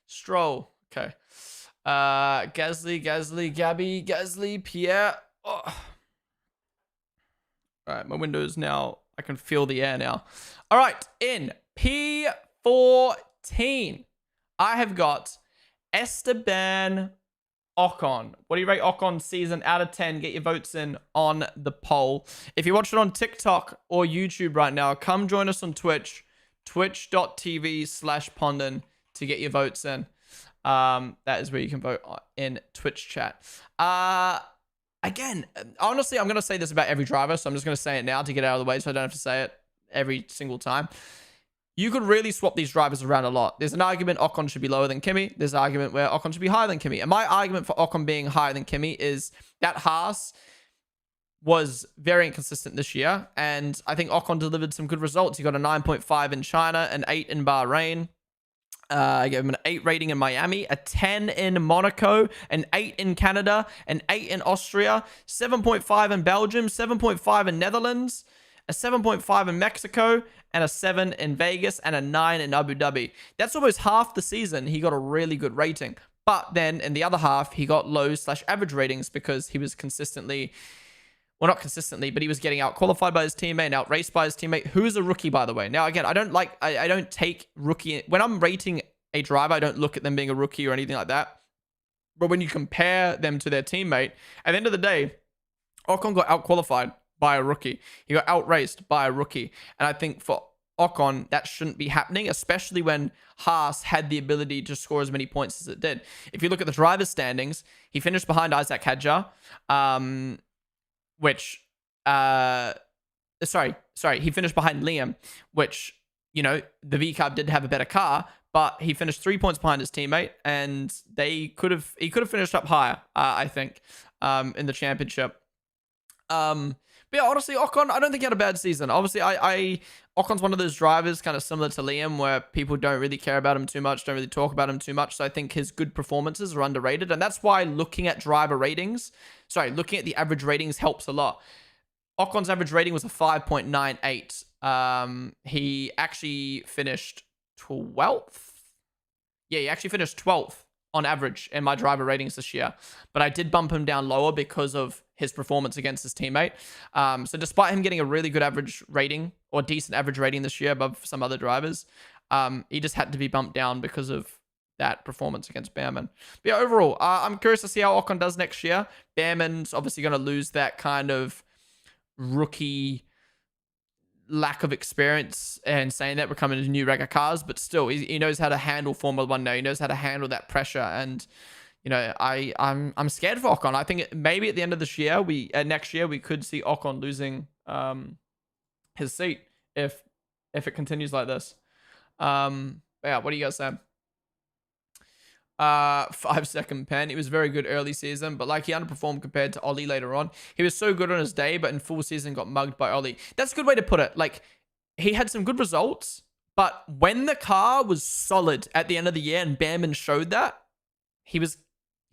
Stroll. Okay. Gasly, Gabby, Gasly, Pierre. Oh. All right, my windows now. I can feel the air now. All right, in P14, I have got Esteban Ocon. What do you rate Ocon's season out of 10? Get your votes in on the poll. If you're watching on TikTok or YouTube right now, come join us on Twitch, twitch.tv/Ponden to get your votes in. That is where you can vote in Twitch chat. Again, honestly, I'm going to say this about every driver, so I'm just going to say it now to get it out of the way so I don't have to say it every single time. You could really swap these drivers around a lot. There's an argument Ocon should be lower than Kimi. There's an argument where Ocon should be higher than Kimi. And my argument for Ocon being higher than Kimi is that Haas was very inconsistent this year. And I think Ocon delivered some good results. He got a 9.5 in China, an 8 in Bahrain. I gave him an 8 rating in Miami, a 10 in Monaco, an 8 in Canada, an 8 in Austria, 7.5 in Belgium, 7.5 in Netherlands, a 7.5 in Mexico, and a 7 in Vegas, and a 9 in Abu Dhabi. That's almost half the season he got a really good rating. But then in the other half, he got low/average ratings because he was consistently... Well, not consistently, but he was getting out-qualified by his teammate and out-raced by his teammate, who is a rookie, by the way. Now, again, I don't take rookie... When I'm rating a driver, I don't look at them being a rookie or anything like that. But when you compare them to their teammate, at the end of the day, Ocon got out-qualified by a rookie. He got out-raced by a rookie. And I think for Ocon, that shouldn't be happening, especially when Haas had the ability to score as many points as it did. If you look at the driver's standings, he finished behind Isaac Hadjar, which, sorry, he finished behind Liam, which, you know, the V-Carb did have a better car, but he finished 3 points behind his teammate, and he could have finished up higher, I think, in the championship. But yeah, honestly, Ocon, I don't think he had a bad season. Obviously, Ocon's one of those drivers kind of similar to Liam where people don't really care about him too much, don't really talk about him too much. So I think his good performances are underrated. And that's why looking at the average ratings helps a lot. Ocon's average rating was a 5.98. He actually finished 12th. Yeah, he actually finished 12th on average in my driver ratings this year, but I did bump him down lower because of his performance against his teammate. So despite him getting a really good average rating or decent average rating this year above some other drivers, he just had to be bumped down because of that performance against Behrman. But yeah, overall, I'm curious to see how Ocon does next year. Behrman's obviously going to lose that kind of rookie lack of experience, and saying that we're coming into new regular cars, but still he knows how to handle Formula One now. He knows how to handle that pressure, and you know, I'm scared for Ocon. I think maybe at the end of this year, next year we could see Ocon losing his seat if it continues like this. Yeah, what do you guys say? 5-second pen. He was very good early season, but like he underperformed compared to Ollie later on. He was so good on his day, but in full season got mugged by Ollie. That's a good way to put it. Like, he had some good results, but when the car was solid at the end of the year and Behrman showed that, he was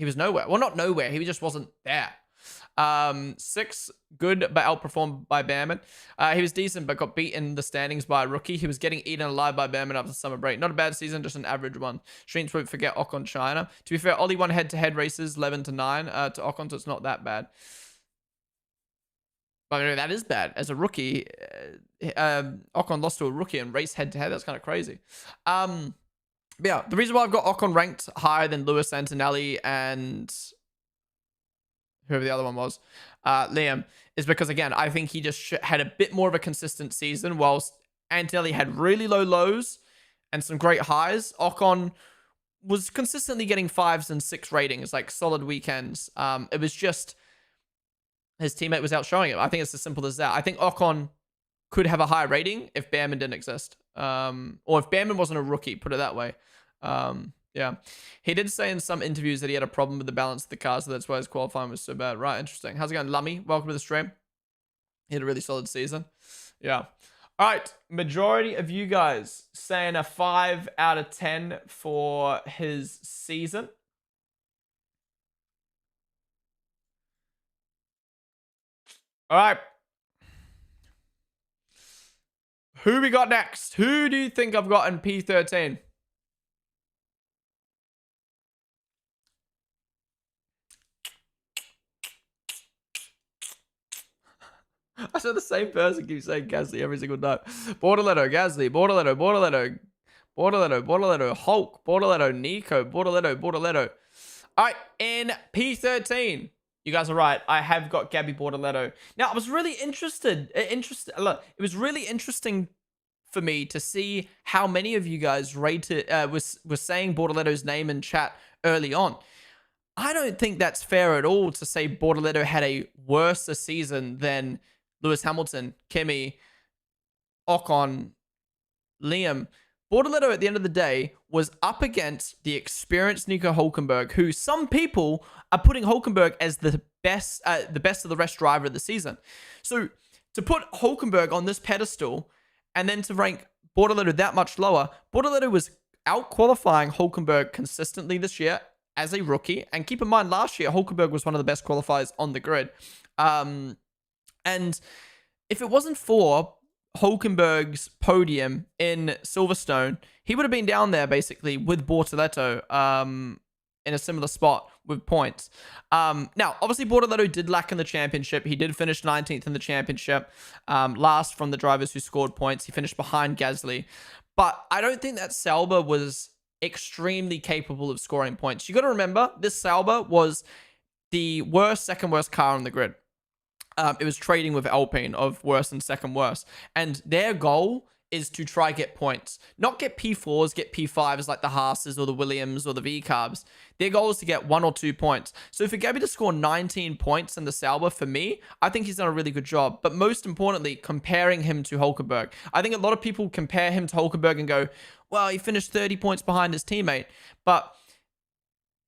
nowhere. Well, not nowhere. He just wasn't there. 6, good, but outperformed by Behrman. He was decent, but got beat in the standings by a rookie. He was getting eaten alive by Behrman after the summer break. Not a bad season, just an average one. Streams won't forget Ocon China. To be fair, Ollie won head-to-head races 11-9 to Ocon, so it's not that bad. But I mean, that is bad. As a rookie, Ocon lost to a rookie and race head-to-head. That's kind of crazy. But yeah, the reason why I've got Ocon ranked higher than Lewis Antonelli and whoever the other one was, Liam, is because, again, I think he just had a bit more of a consistent season, whilst Antonelli had really low lows and some great highs. Ocon was consistently getting 5s and 6 ratings, like solid weekends. It was just his teammate was outshowing him. I think it's as simple as that. I think Ocon could have a higher rating if Behrman didn't exist. Or if Behrman wasn't a rookie, put it that way. Yeah. He did say in some interviews that he had a problem with the balance of the car, so that's why his qualifying was so bad. Right, interesting. How's it going, Lummy? Welcome to the stream. He had a really solid season. Yeah. All right. Majority of you guys saying a 5 out of 10 for his season. All right. Who we got next? Who do you think I've got in P13? I saw the same person keep saying Gasly every single time. Bortoletto, Gasly, Bortoletto, Bortoletto, Bortoletto, Bortoletto, Hulk, Bortoletto, Nico, Bortoletto, Bortoletto. All right, in P13, you guys are right. I have got Gabby Bortoletto. Now, I was really interested. Look, it was really interesting for me to see how many of you guys rated was saying Bortoletto's name in chat early on. I don't think that's fair at all to say Bortoletto had a worse season than Lewis Hamilton, Kimi, Ocon, Liam. Bortoletto, at the end of the day, was up against the experienced Nico Hülkenberg, who some people are putting Hülkenberg as the best of the rest driver of the season. So to put Hülkenberg on this pedestal and then to rank Bortoletto that much lower, Bortoletto was out-qualifying Hülkenberg consistently this year as a rookie. And keep in mind, last year, Hülkenberg was one of the best qualifiers on the grid. And if it wasn't for Hülkenberg's podium in Silverstone, he would have been down there basically with Bortoletto in a similar spot with points. Now, obviously, Bortoletto did lack in the championship. He did finish 19th in the championship, last from the drivers who scored points. He finished behind Gasly. But I don't think that Sauber was extremely capable of scoring points. You got to remember, this Sauber was the second worst car on the grid. It was trading with Alpine of worst and second worst. And their goal is to try get points. Not get P4s, get P5s like the Haases or the Williams or the V-Carbs. Their goal is to get 1 or 2 points. So for Gabby to score 19 points in the Sauber, for me, I think he's done a really good job. But most importantly, comparing him to Hülkenberg. I think a lot of people compare him to Hülkenberg and go, well, he finished 30 points behind his teammate. But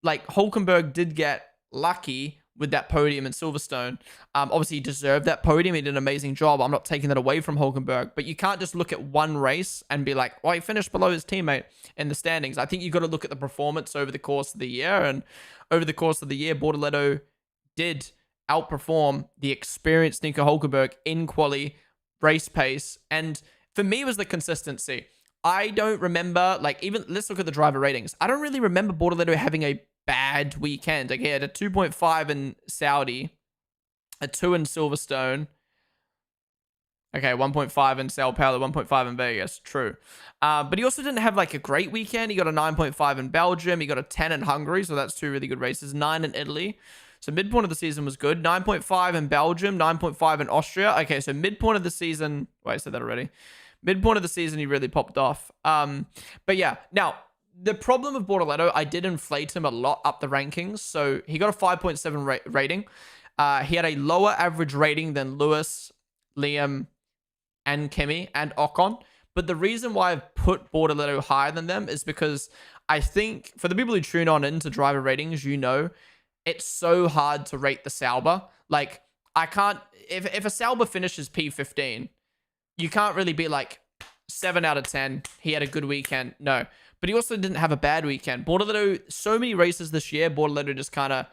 like Hülkenberg did get lucky with that podium in Silverstone. Obviously, he deserved that podium. He did an amazing job. I'm not taking that away from Hülkenberg. But you can't just look at one race and be like, well, he finished below his teammate in the standings. I think you've got to look at the performance over the course of the year. And over the course of the year, Bortoletto did outperform the experienced Nico Hülkenberg in quali, race pace. And for me, it was the consistency. I don't remember, like, even, let's look at the driver ratings. I don't really remember Bortoleto having a bad weekend. Like, he had a 2.5 in Saudi, a 2 in Silverstone. Okay, 1.5 in Sao Paulo, 1.5 in Vegas. True. But he also didn't have, like, a great weekend. He got a 9.5 in Belgium. He got a 10 in Hungary, so that's 2 really good races. 9 in Italy. So midpoint of the season was good. 9.5 in Belgium, 9.5 in Austria. Okay, so midpoint of the season... Wait, I said that already. Midpoint of the season, he really popped off. But yeah, now, the problem with Bortoleto, I did inflate him a lot up the rankings. So he got a 5.7 rating. He had a lower average rating than Lewis, Liam, and Kimi, and Ocon. But the reason why I've put Bortoleto higher than them is because I think, for the people who tune on into driver ratings, you know, it's so hard to rate the Sauber. Like, I can't... If a Sauber finishes P15... You can't really be like 7 out of 10. He had a good weekend. No. But he also didn't have a bad weekend. Bortoleto, so many races this year, Bortoleto just kind of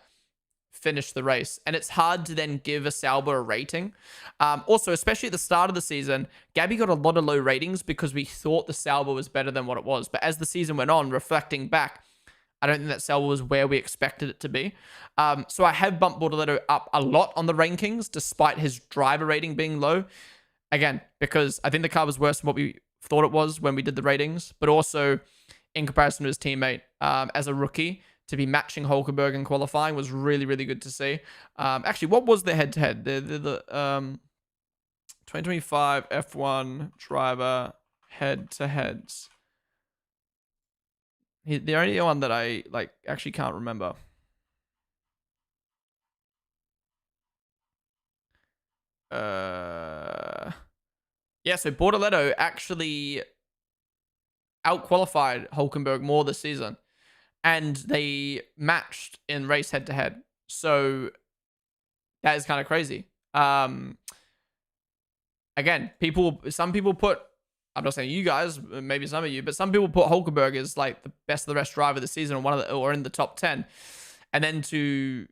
finished the race. And it's hard to then give a Sauber a rating. Also, especially at the start of the season, Gabby got a lot of low ratings because we thought the Sauber was better than what it was. But as the season went on, reflecting back, I don't think that Sauber was where we expected it to be. So I have bumped Bortoleto up a lot on the rankings, despite his driver rating being low. Again, because I think the car was worse than what we thought it was when we did the ratings, but also in comparison to his teammate, as a rookie, to be matching Hulkenberg in qualifying was really, really good to see. Actually, what was the head-to-head? The 2025 F1 driver head-to-heads. The only one that I actually can't remember. Yeah, so Bortoleto actually out-qualified Hulkenberg more this season. And they matched in race head-to-head. So that is kind of crazy. Again, some people put... I'm not saying you guys, maybe some of you, but some people put Hulkenberg as like the best of the rest driver this season, or in the top 10. And then to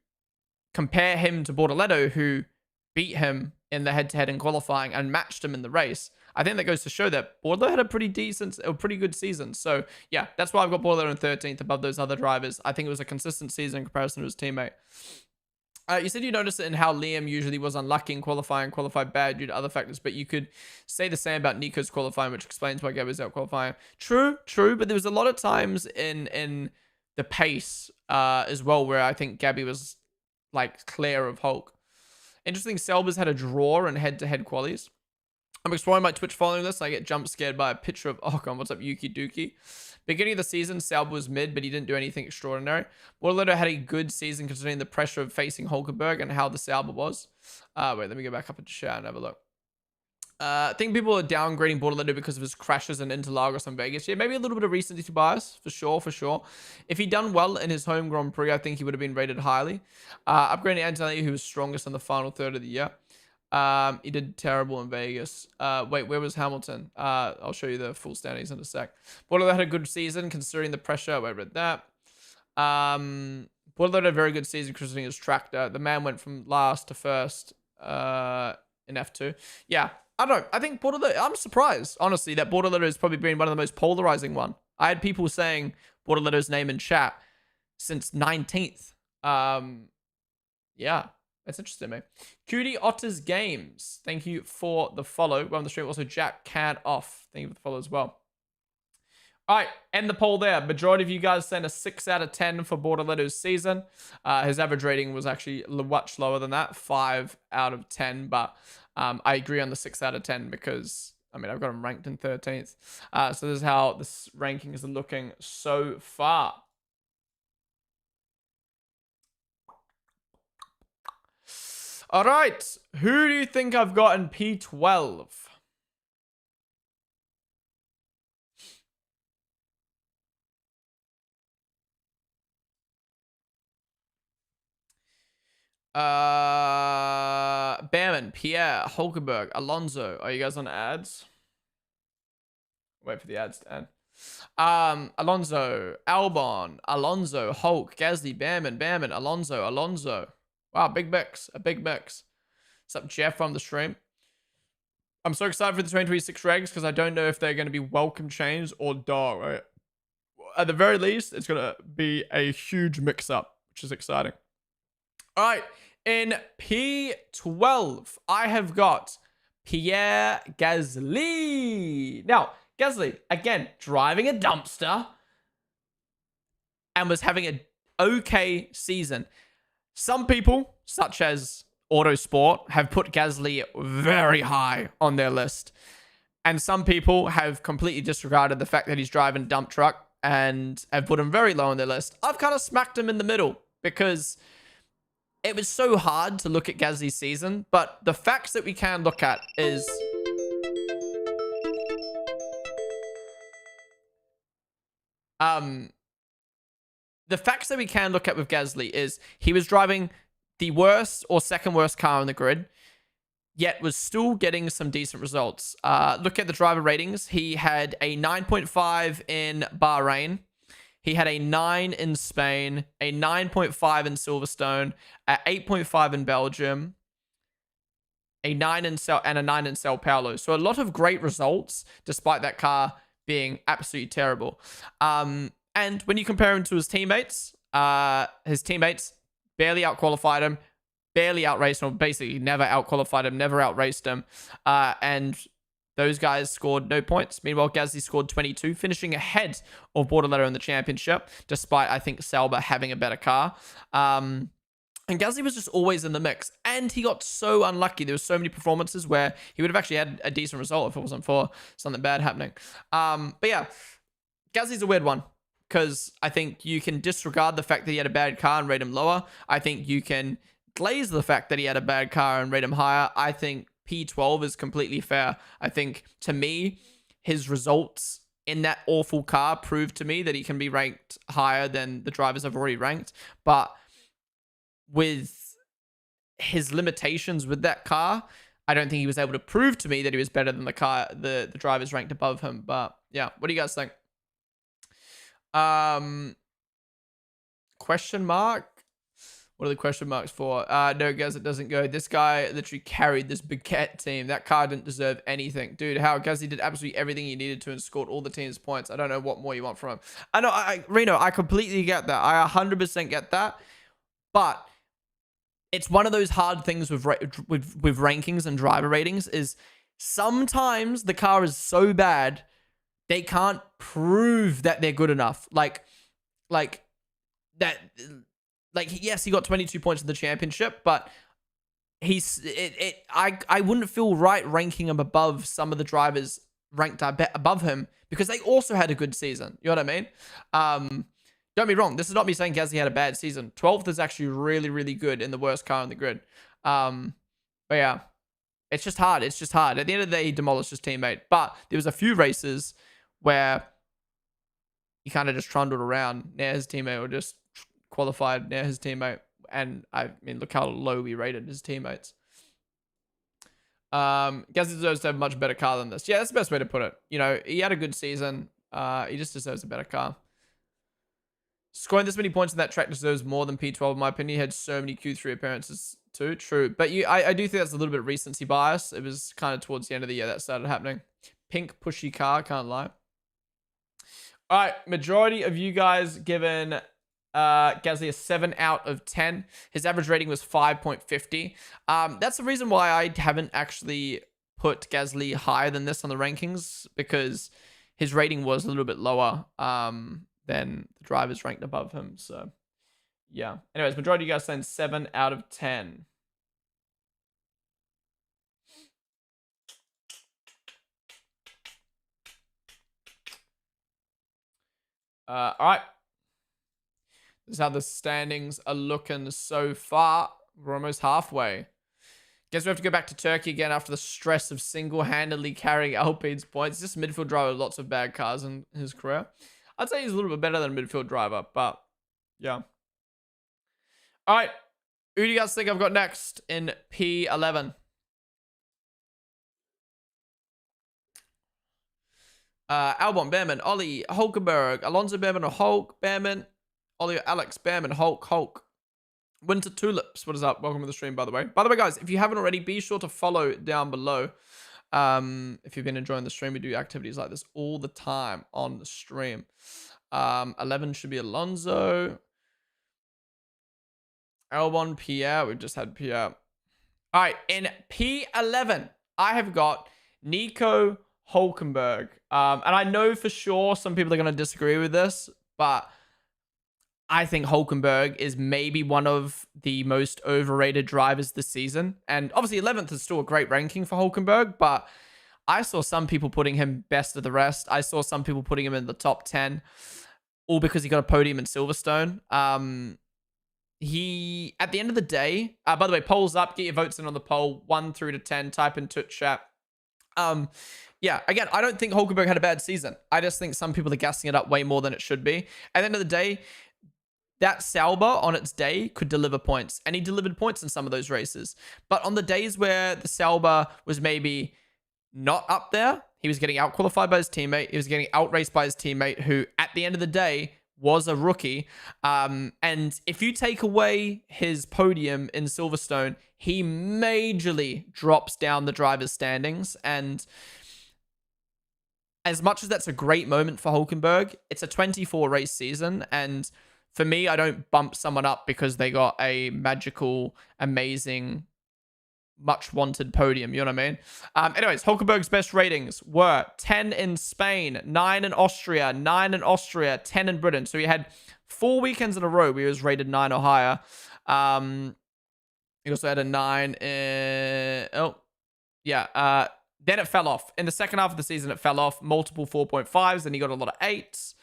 compare him to Bortoleto, who beat him in the head-to-head in qualifying and matched him in the race, I think that goes to show that Bortoleto had a pretty good season. So yeah, that's why I've got Bortoleto in 13th above those other drivers. I think it was a consistent season in comparison to his teammate. You said you noticed it in how Liam usually was unlucky in qualifying, qualified bad due to other factors, but you could say the same about Nico's qualifying, which explains why Gab was out qualifying. True, but there was a lot of times in the pace as well where I think Gabby was like clear of Hulk. Interesting, Selbers had a draw in head-to-head qualies. I'm exploring my Twitch following this. I get jump scared by a picture of Ocon. What's up, Yuki Dookie? Beginning of the season, Sauber was mid, but he didn't do anything extraordinary. Bortoleto had a good season considering the pressure of facing Hulkenberg and how the Sauber was. Wait, let me go back up into chat and have a look. I think people are downgrading Bortoleto because of his crashes in Interlagos and Vegas. Yeah, maybe a little bit of recency bias, for sure. If he'd done well in his home Grand Prix, I think he would have been rated highly. Upgrading Antonelli, who was strongest in the final third of the year. He did terrible in Vegas. Wait, where was Hamilton? I'll show you the full standings in a sec. Bortoleto had a good season considering the pressure. I read that. Bortoleto had a very good season considering his tractor. The man went from last to first in F2. Yeah, I don't know. I think Bortoleto... I'm surprised, honestly, that Bortoleto has probably been one of the most polarizing one. I had people saying Bortoleto's name in chat since 19th. Yeah. That's interesting, mate. Cutie Otters Games. Thank you for the follow. We're on the stream. Also, Jack Cad Off. Thank you for the follow as well. All right, end the poll there. Majority of you guys sent a 6 out of 10 for Bortoleto's season. His average rating was actually much lower than that, 5 out of 10. But I agree on the 6 out of 10 because, I mean, I've got him ranked in 13th. So this is how this ranking is looking so far. All right, who do you think I've got in P12? Behrman, Pierre, Hulkenberg, Alonso. Are you guys on ads? Wait for the ads to end. Alonso, Albon, Alonso, Hulk, Gasly, Behrman, Alonso. Wow, big mix. A big mix. What's up, Jeff, from the stream? I'm so excited for the 2026 regs because I don't know if they're going to be welcome change or dark, right? At the very least, it's going to be a huge mix-up, which is exciting. All right, in P12, I have got Pierre Gasly. Now, Gasly, again, driving a dumpster and was having an okay season. Some people, such as Autosport, have put Gasly very high on their list. And some people have completely disregarded the fact that he's driving a dump truck and have put him very low on their list. I've kind of smacked him in the middle because it was so hard to look at Gasly's season. But the facts that we can look at is... the facts that we can look at with Gasly is he was driving the worst or second worst car on the grid, yet was still getting some decent results. Look at the driver ratings. He had a 9.5 in Bahrain. He had a 9 in Spain, a 9.5 in Silverstone, a 8.5 in Belgium, a 9 in and a 9 in Sao Paulo. So a lot of great results, despite that car being absolutely terrible. And when you compare him to his teammates barely outqualified him, barely outraced him, basically never outqualified him, never outraced him. And those guys scored no points. Meanwhile, Gasly scored 22, finishing ahead of Bortoleto in the championship, despite, I think, Sauber having a better car. And Gasly was just always in the mix. And he got so unlucky. There were so many performances where he would have actually had a decent result if it wasn't for something bad happening. But yeah, Gasly's a weird one, because I think you can disregard the fact that he had a bad car and rate him lower. I think you can glaze the fact that he had a bad car and rate him higher. I think P12 is completely fair. I think, to me, his results in that awful car proved to me that he can be ranked higher than the drivers I've already ranked. But with his limitations with that car, I don't think he was able to prove to me that he was better than the drivers ranked above him. But yeah, what do you guys think? Question mark? What are the question marks for? No, guys, it doesn't go. This guy literally carried this Baguette team. That car didn't deserve anything. Dude, how Gasly did absolutely everything he needed to and scored all the team's points. I don't know what more you want from him. I know, Reno, I completely get that. I 100% get that. But it's one of those hard things with rankings and driver ratings is sometimes the car is so bad they can't prove that they're good enough. Like that. Like, yes, he got 22 points in the championship, but I wouldn't feel right ranking him above some of the drivers ranked above him because they also had a good season. You know what I mean? Don't be wrong. This is not me saying Gasly had a bad season. 12th is actually really, really good in the worst car on the grid. But yeah, it's just hard. It's just hard. At the end of the day, he demolished his teammate. But there was a few races where he kind of just trundled around near his teammate or just qualified near his teammate. And I mean, look how low we rated his teammates. Gasly deserves to have a much better car than this. Yeah, that's the best way to put it. You know, he had a good season. He just deserves a better car. Scoring this many points in that track deserves more than P12, in my opinion. He had so many Q3 appearances too. True. But I do think that's a little bit of recency bias. It was kind of towards the end of the year that started happening. Pink pushy car, can't lie. All right, majority of you guys given Gasly a 7 out of 10. His average rating was 5.50. That's the reason why I haven't actually put Gasly higher than this on the rankings, because his rating was a little bit lower than the drivers ranked above him. So, yeah. Anyways, majority of you guys saying 7 out of 10. All right. This is how the standings are looking so far. We're almost halfway. Guess we have to go back to Turkey again after the stress of single-handedly carrying Alpine's points. Just midfield driver with lots of bad cars in his career. I'd say he's a little bit better than a midfield driver, but yeah. All right. Who do you guys think I've got next in P11? Albon, Behrman, Ollie, Hulkenberg, Alonso, Behrman, or Hulk, Behrman, Ollie, Alex, Behrman, Hulk. Winter Tulips, what is up? Welcome to the stream, by the way. By the way, guys, if you haven't already, be sure to follow down below. If you've been enjoying the stream, we do activities like this all the time on the stream. 11 should be Alonso. L1 Pierre. We've just had Pierre. All right, in P11, I have got Nico Hulkenberg. And I know for sure some people are going to disagree with this, but I think Hulkenberg is maybe one of the most overrated drivers this season. And obviously 11th is still a great ranking for Hulkenberg, but I saw some people putting him best of the rest. I saw some people putting him in the top 10, all because he got a podium in Silverstone. He, at the end of the day, by the way, polls up, get your votes in on the poll, 1 through to 10, type in Twitch chat. Yeah, again, I don't think Hulkenberg had a bad season. I just think some people are gassing it up way more than it should be. At the end of the day, that Sauber on its day could deliver points, and he delivered points in some of those races. But on the days where the Sauber was maybe not up there, he was getting out-qualified by his teammate, he was getting outraced by his teammate, who, at the end of the day, was a rookie. And if you take away his podium in Silverstone, he majorly drops down the driver's standings. And as much as that's a great moment for Hulkenberg, it's a 24 race season. And for me, I don't bump someone up because they got a magical, amazing, much wanted podium. You know what I mean? Anyways, Hulkenberg's best ratings were 10 in Spain, 9 in Austria, 9 in Austria, 10 in Britain. So he had 4 weekends in a row where he was rated 9 or higher. He also had a 9 in... Oh, yeah. Then it fell off. In the second half of the season, it fell off. Multiple 4.5s, and he got a lot of 8s.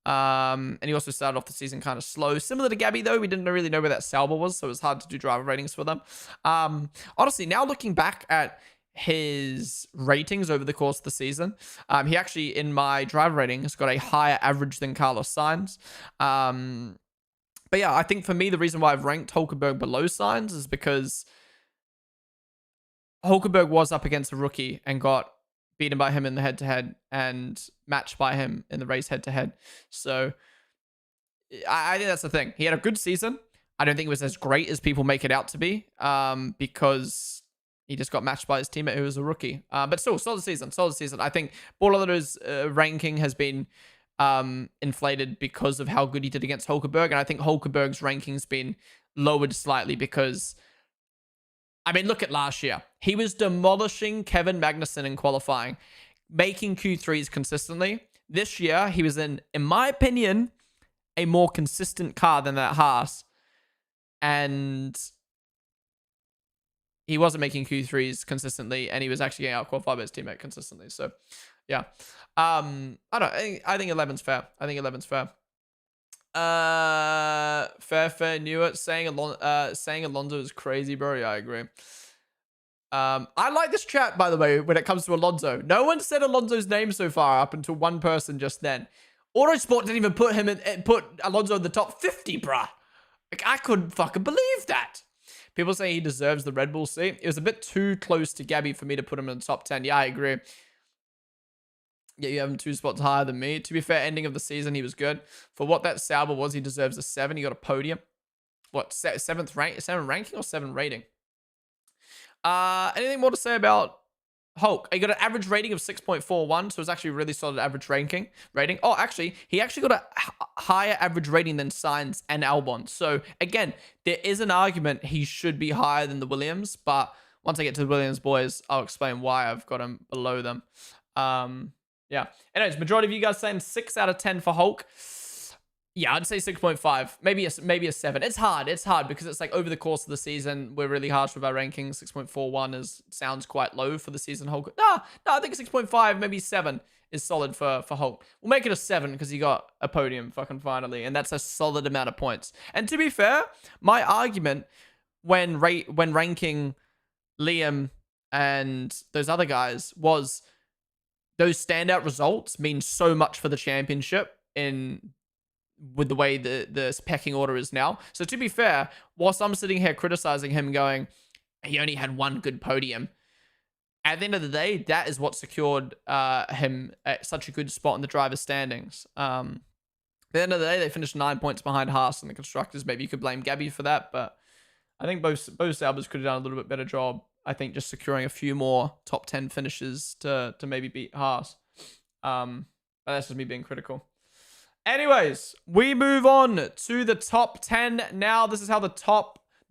And he also started off the season kind of slow. Similar to Gabby, though, we didn't really know where that Sauber was, so it was hard to do driver ratings for them. Honestly, now looking back at his ratings over the course of the season, he actually, in my driver ratings, got a higher average than Carlos Sainz. But yeah, I think for me, the reason why I've ranked Hulkenberg below Sainz is because Hulkenberg was up against a rookie and got beaten by him in the head-to-head and matched by him in the race head-to-head. So I think that's the thing. He had a good season. I don't think it was as great as people make it out to be, because he just got matched by his teammate who was a rookie. But still, solid season. I think Bortolo's ranking has been inflated because of how good he did against Hulkenberg. And I think Hulkenberg's ranking's been lowered slightly because... I mean, look at last year. He was demolishing Kevin Magnussen in qualifying, making Q3s consistently. This year, he was in my opinion, a more consistent car than that Haas. And he wasn't making Q3s consistently, and he was actually getting out-qualified by his teammate consistently. So, yeah. I think 11's fair. Fair knew it. Saying Alonso is crazy, bro. Yeah, I agree. I like this chat, by the way, when it comes to Alonso. No one said Alonso's name so far up until one person just then. Autosport didn't even put Alonso in the top 50, bruh. Like, I couldn't fucking believe that. People say he deserves the Red Bull seat. It was a bit too close to Gabby for me to put him in the top 10. Yeah, I agree. Yeah, you have him 2 spots higher than me. To be fair, ending of the season, he was good. For what that Sauber was, he deserves a 7. He got a podium. What, 7th rank? 7 ranking or 7 rating? Anything more to say about Hulk? He got an average rating of 6.41, so it's actually a really solid average rating. Oh, actually, he actually got a higher average rating than Sainz and Albon. So, again, there is an argument he should be higher than the Williams, but once I get to the Williams boys, I'll explain why I've got him below them. Yeah. Anyways, majority of you guys saying 6 out of 10 for Hulk. Yeah, I'd say 6.5. Maybe a 7. It's hard because it's like over the course of the season, we're really harsh with our rankings. 6.41 sounds quite low for the season Hulk. No, I think 6.5, maybe 7 is solid for Hulk. We'll make it a 7 because he got a podium fucking finally, and that's a solid amount of points. And to be fair, my argument when ranking Liam and those other guys was those standout results mean so much for the championship with the way the pecking order is now. So to be fair, whilst I'm sitting here criticizing him going, he only had 1 good podium, at the end of the day, that is what secured him at such a good spot in the driver's standings. At the end of the day, they finished 9 points behind Haas and the constructors. Maybe you could blame Gabby for that, but I think both Saubers could have done a little bit better job I think just securing a few more top 10 finishes to maybe beat Haas. But that's just me being critical. Anyways, we move on to the top 10 now. This is how the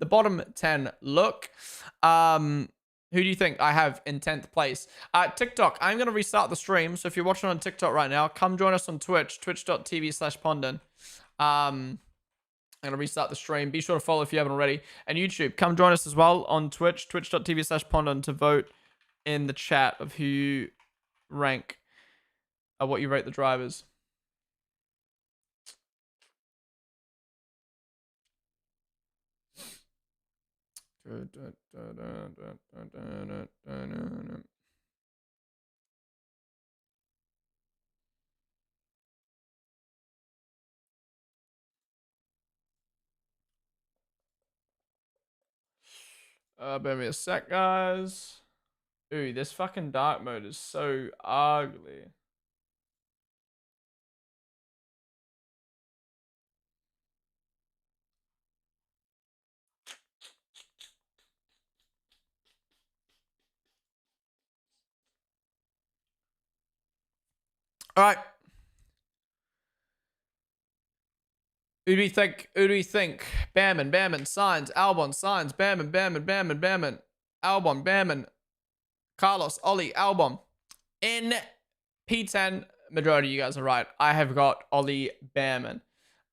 bottom 10 look. Who do you think I have in 10th place? TikTok, I'm going to restart the stream. So if you're watching on TikTok right now, come join us on Twitch, twitch.tv/Ponden. I'm going to restart the stream. Be sure to follow if you haven't already. And YouTube, come join us as well on Twitch, twitch.tv/Ponden to vote in the chat of who you rank, what you rate the drivers. Bear me a sec, guys. Ooh, this fucking dark mode is so ugly. All right. Who do we think? Who do we think? Bamman, Sainz, Albon, Sainz, Bamman, Albon, Bamman, Carlos, Ollie, Albon. In P10, majority of you guys are right. I have got Ollie Bamman.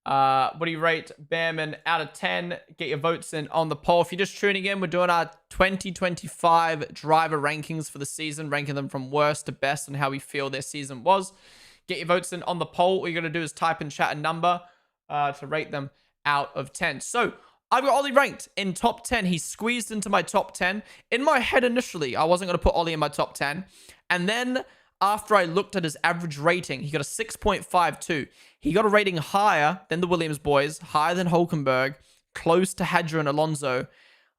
What do you rate Bamman out of 10? Get your votes in on the poll. If you're just tuning in, we're doing our 2025 driver rankings for the season, ranking them from worst to best and how we feel their season was. Get your votes in on the poll. All you're going to do is type in chat a number to rate them out of 10. So I've got Ollie ranked in top 10. He squeezed into my top 10. In my head initially, I wasn't going to put Ollie in my top 10. And then after I looked at his average rating, he got a 6.52. He got a rating higher than the Williams boys, higher than Hulkenberg, close to Hadjar and Alonso.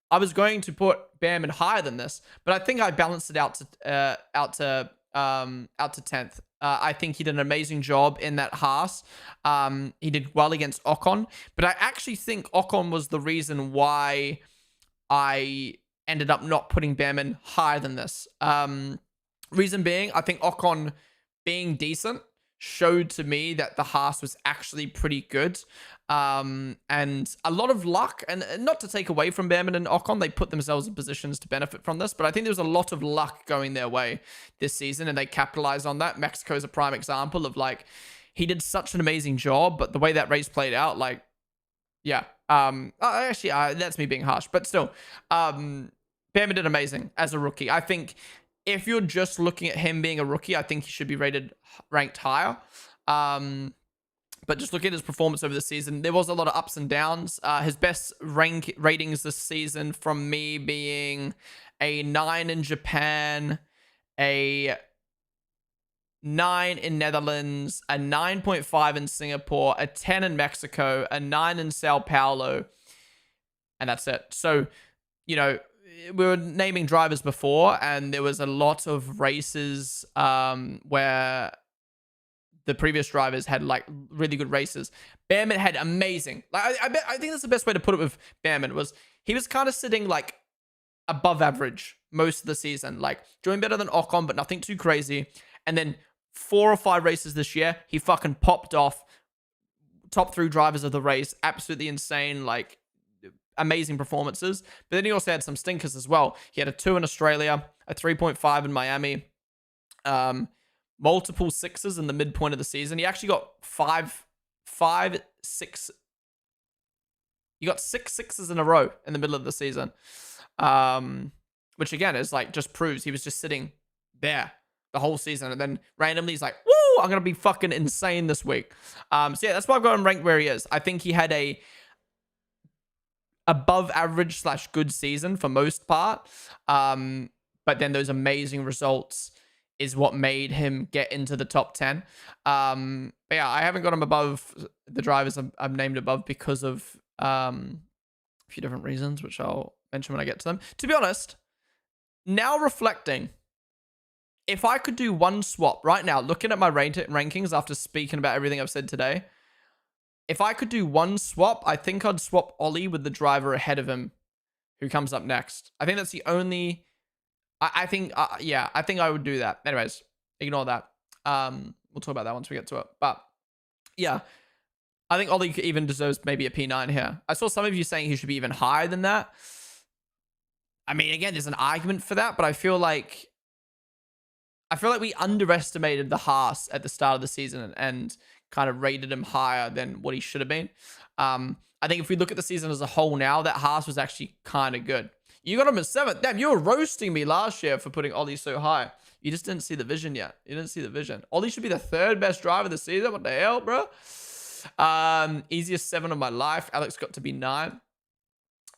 I was going to put Bamman higher than this, but I think I balanced it out to 10th. I think he did an amazing job in that Haas. He did well against Ocon, but I actually think Ocon was the reason why I ended up not putting Bamman higher than this. Reason being, I think Ocon being decent showed to me that the Haas was actually pretty good. And a lot of luck, and not to take away from Bamman and Ocon, they put themselves in positions to benefit from this, but I think there was a lot of luck going their way this season, and they capitalized on that. Mexico is a prime example of, like, he did such an amazing job, but the way that race played out, like, yeah. Actually, that's me being harsh, but still, Bamman did amazing as a rookie. I think if you're just looking at him being a rookie, I think he should be ranked higher. But just look at his performance over the season. There was a lot of ups and downs. His best ratings this season from me being a 9 in Japan, a 9 in Netherlands, a 9.5 in Singapore, a 10 in Mexico, a 9 in Sao Paulo, and that's it. So, you know, we were naming drivers before, and there was a lot of races where the previous drivers had, like, really good races. Bamman had amazing. Like, I think that's the best way to put it with Bamman, was he was kind of sitting, like, above average most of the season, like doing better than Ocon, but nothing too crazy. And then 4 or 5 races this year, he fucking popped off. Top 3 drivers of the race, absolutely insane, like, amazing performances. But then he also had some stinkers as well. He had a 2 in Australia, a 3.5 in Miami, multiple 6s in the midpoint of the season. He actually got 6. You got 6 6s in a row in the middle of the season, which again is like just proves he was just sitting there the whole season, and then randomly he's like, "Woo! I'm gonna be fucking insane this week." So yeah, that's why I've got him ranked where he is. I think he had a above average / good season for most part, but then those amazing results is what made him get into the top 10. But yeah, I haven't got him above the drivers I've named above because of a few different reasons, which I'll mention when I get to them. To be honest, now reflecting, if I could do one swap right now, looking at my rankings after speaking about everything I've said today, if I could do one swap, I think I'd swap Ollie with the driver ahead of him who comes up next. I think that's the only I think, yeah, I think I would do that. Anyways, ignore that. We'll talk about that once we get to it. But yeah, I think Ollie even deserves maybe a P9 here. I saw some of you saying he should be even higher than that. I mean, again, there's an argument for that, but I feel like we underestimated the Haas at the start of the season and kind of rated him higher than what he should have been. I think if we look at the season as a whole now, that Haas was actually kind of good. You got him at 7th. Damn, you were roasting me last year for putting Ollie so high. You just didn't see the vision yet. You didn't see the vision. Ollie should be the 3rd best driver this season. What the hell, bro? Easiest 7 of my life. Alex got to be 9.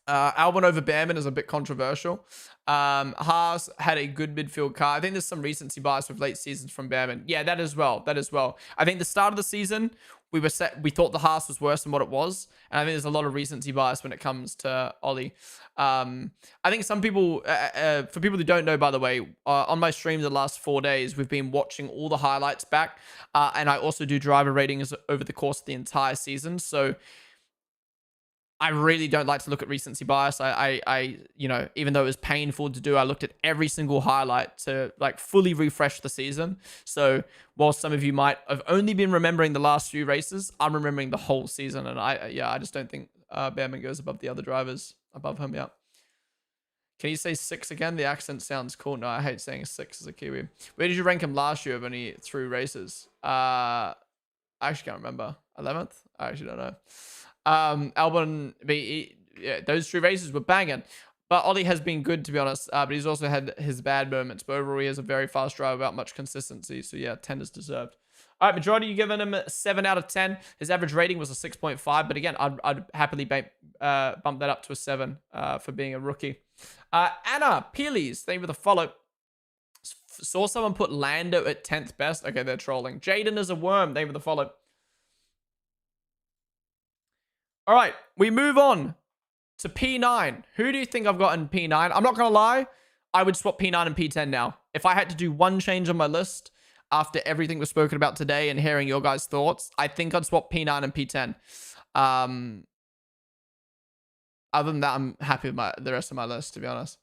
Albon over Behrman is a bit controversial. Haas had a good midfield car. I think there's some recency bias with late seasons from Behrman. Yeah, that as well. I think the start of the season, we thought the Haas was worse than what it was. And I think there's a lot of recency bias when it comes to Ollie. I think some people, for people who don't know, by the way, on my stream the last 4 days, we've been watching all the highlights back. And I also do driver ratings over the course of the entire season. So I really don't like to look at recency bias. I you know, even though it was painful to do, I looked at every single highlight to like fully refresh the season. So while some of you might have only been remembering the last few races, I'm remembering the whole season. And I just don't think Behrman goes above the other drivers above him. Yeah. Can you say 6 again? The accent sounds cool. No, I hate saying 6 as a Kiwi. Where did you rank him last year when he threw races? I actually can't remember. 11th? I actually don't know. Albon, yeah, those 3 races were banging. But Ollie has been good, to be honest. But he's also had his bad moments. But overall, he has a very fast drive without much consistency. So yeah, 10 is deserved. All right, majority, you giving him a 7 out of 10. His average rating was a 6.5. But again, I'd happily bump that up to a 7 for being a rookie. Anna Peelies, thank you for the follow. Saw someone put Lando at 10th best. Okay, they're trolling. Jaden is a worm. Thank you for the follow. All right, we move on to P9. Who do you think I've got in P9? I'm not going to lie. I would swap P9 and P10 now. If I had to do one change on my list after everything we've spoken about today and hearing your guys' thoughts, I think I'd swap P9 and P10. Other than that, I'm happy with the rest of my list, to be honest.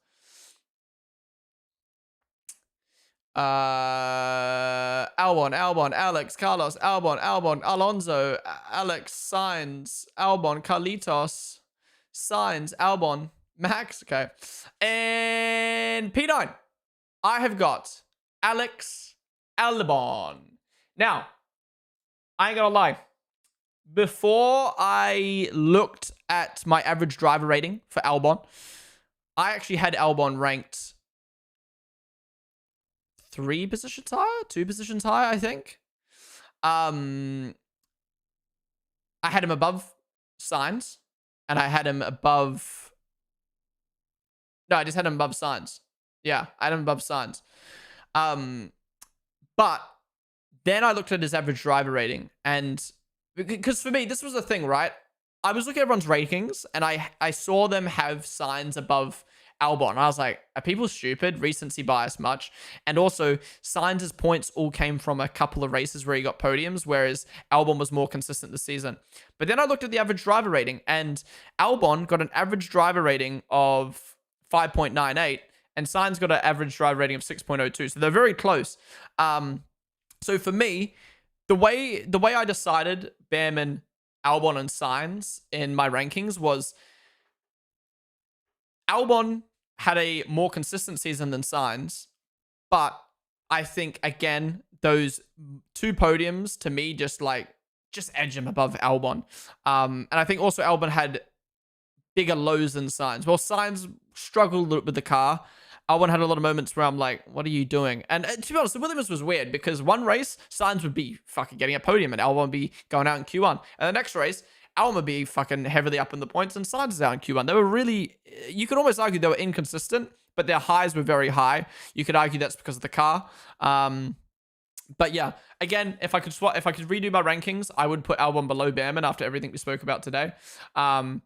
Albon, Alex, Carlos, Albon, Alonso, Alex, Sainz, Albon, Carlitos, Sainz, Albon, Max. Okay. And P9, I have got Alex Albon. Now, I ain't gonna lie. Before I looked at my average driver rating for Albon, I actually had Albon ranked 3 positions higher, 2 positions higher, I think. I had him above Sainz, and I had him above. No, I just had him above Sainz. Yeah, I had him above Sainz. But then I looked at his average driver rating, and because for me, this was the thing, right? I was looking at everyone's rankings, and I saw them have Sainz above Albon. I was like, are people stupid? Recency bias much. And also, Sainz's points all came from a couple of races where he got podiums, whereas Albon was more consistent this season. But then I looked at the average driver rating, and Albon got an average driver rating of 5.98, and Sainz got an average driver rating of 6.02. So they're very close. So for me, the way I decided Behrman, Albon, and Sainz in my rankings was Albon had a more consistent season than Sainz, but I think, again, those 2 podiums to me just edge him above Albon. And I think also Albon had bigger lows than Sainz. Well, Sainz struggled a little with the car. Albon had a lot of moments where I'm like, what are you doing? And to be honest, the Williams was weird because one race, Sainz would be fucking getting a podium and Albon would be going out in Q1. And the next race, Albon would be fucking heavily up in the points and Sainz is out in Q1. They were really, you could almost argue they were inconsistent, but their highs were very high. You could argue that's because of the car. But yeah, again, if I could redo my rankings, I would put Albon below Behrman after everything we spoke about today. But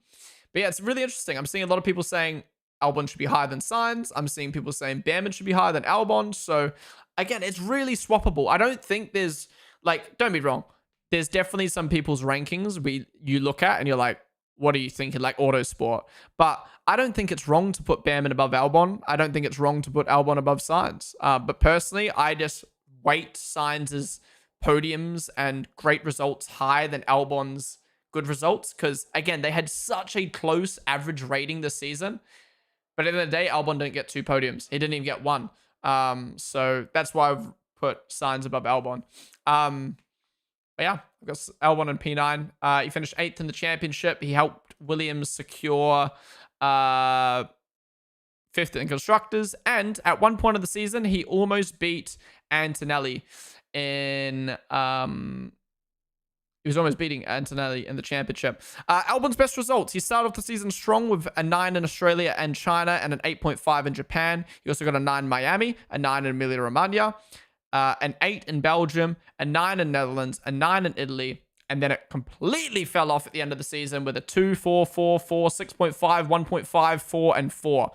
yeah, it's really interesting. I'm seeing a lot of people saying Albon should be higher than Sainz. I'm seeing people saying Behrman should be higher than Albon. So again, it's really swappable. I don't think there's, like, don't be wrong. There's definitely some people's rankings you look at and you're like, what are you thinking? Like Autosport. But I don't think it's wrong to put Bamman above Albon. I don't think it's wrong to put Albon above Sainz. But personally, I just weight Sainz's podiums and great results higher than Albon's good results. Because, again, they had such a close average rating this season. But at the end of the day, Albon didn't get 2 podiums. He didn't even get 1. So that's why I've put Sainz above Albon. But yeah, I've got Albon and P9. He finished 8th in the championship. He helped Williams secure 5th in constructors. And at one point of the season, he almost beat Antonelli in... He was almost beating Antonelli in the championship. Albon's best results. He started off the season strong with a 9 in Australia and China and an 8.5 in Japan. He also got a 9 in Miami, a 9 in Emilia-Romagna, an 8 in Belgium, a 9 in Netherlands, a 9 in Italy. And then it completely fell off at the end of the season with a 2, 4, 4, 4, 6.5, 1.5, 4, and 4.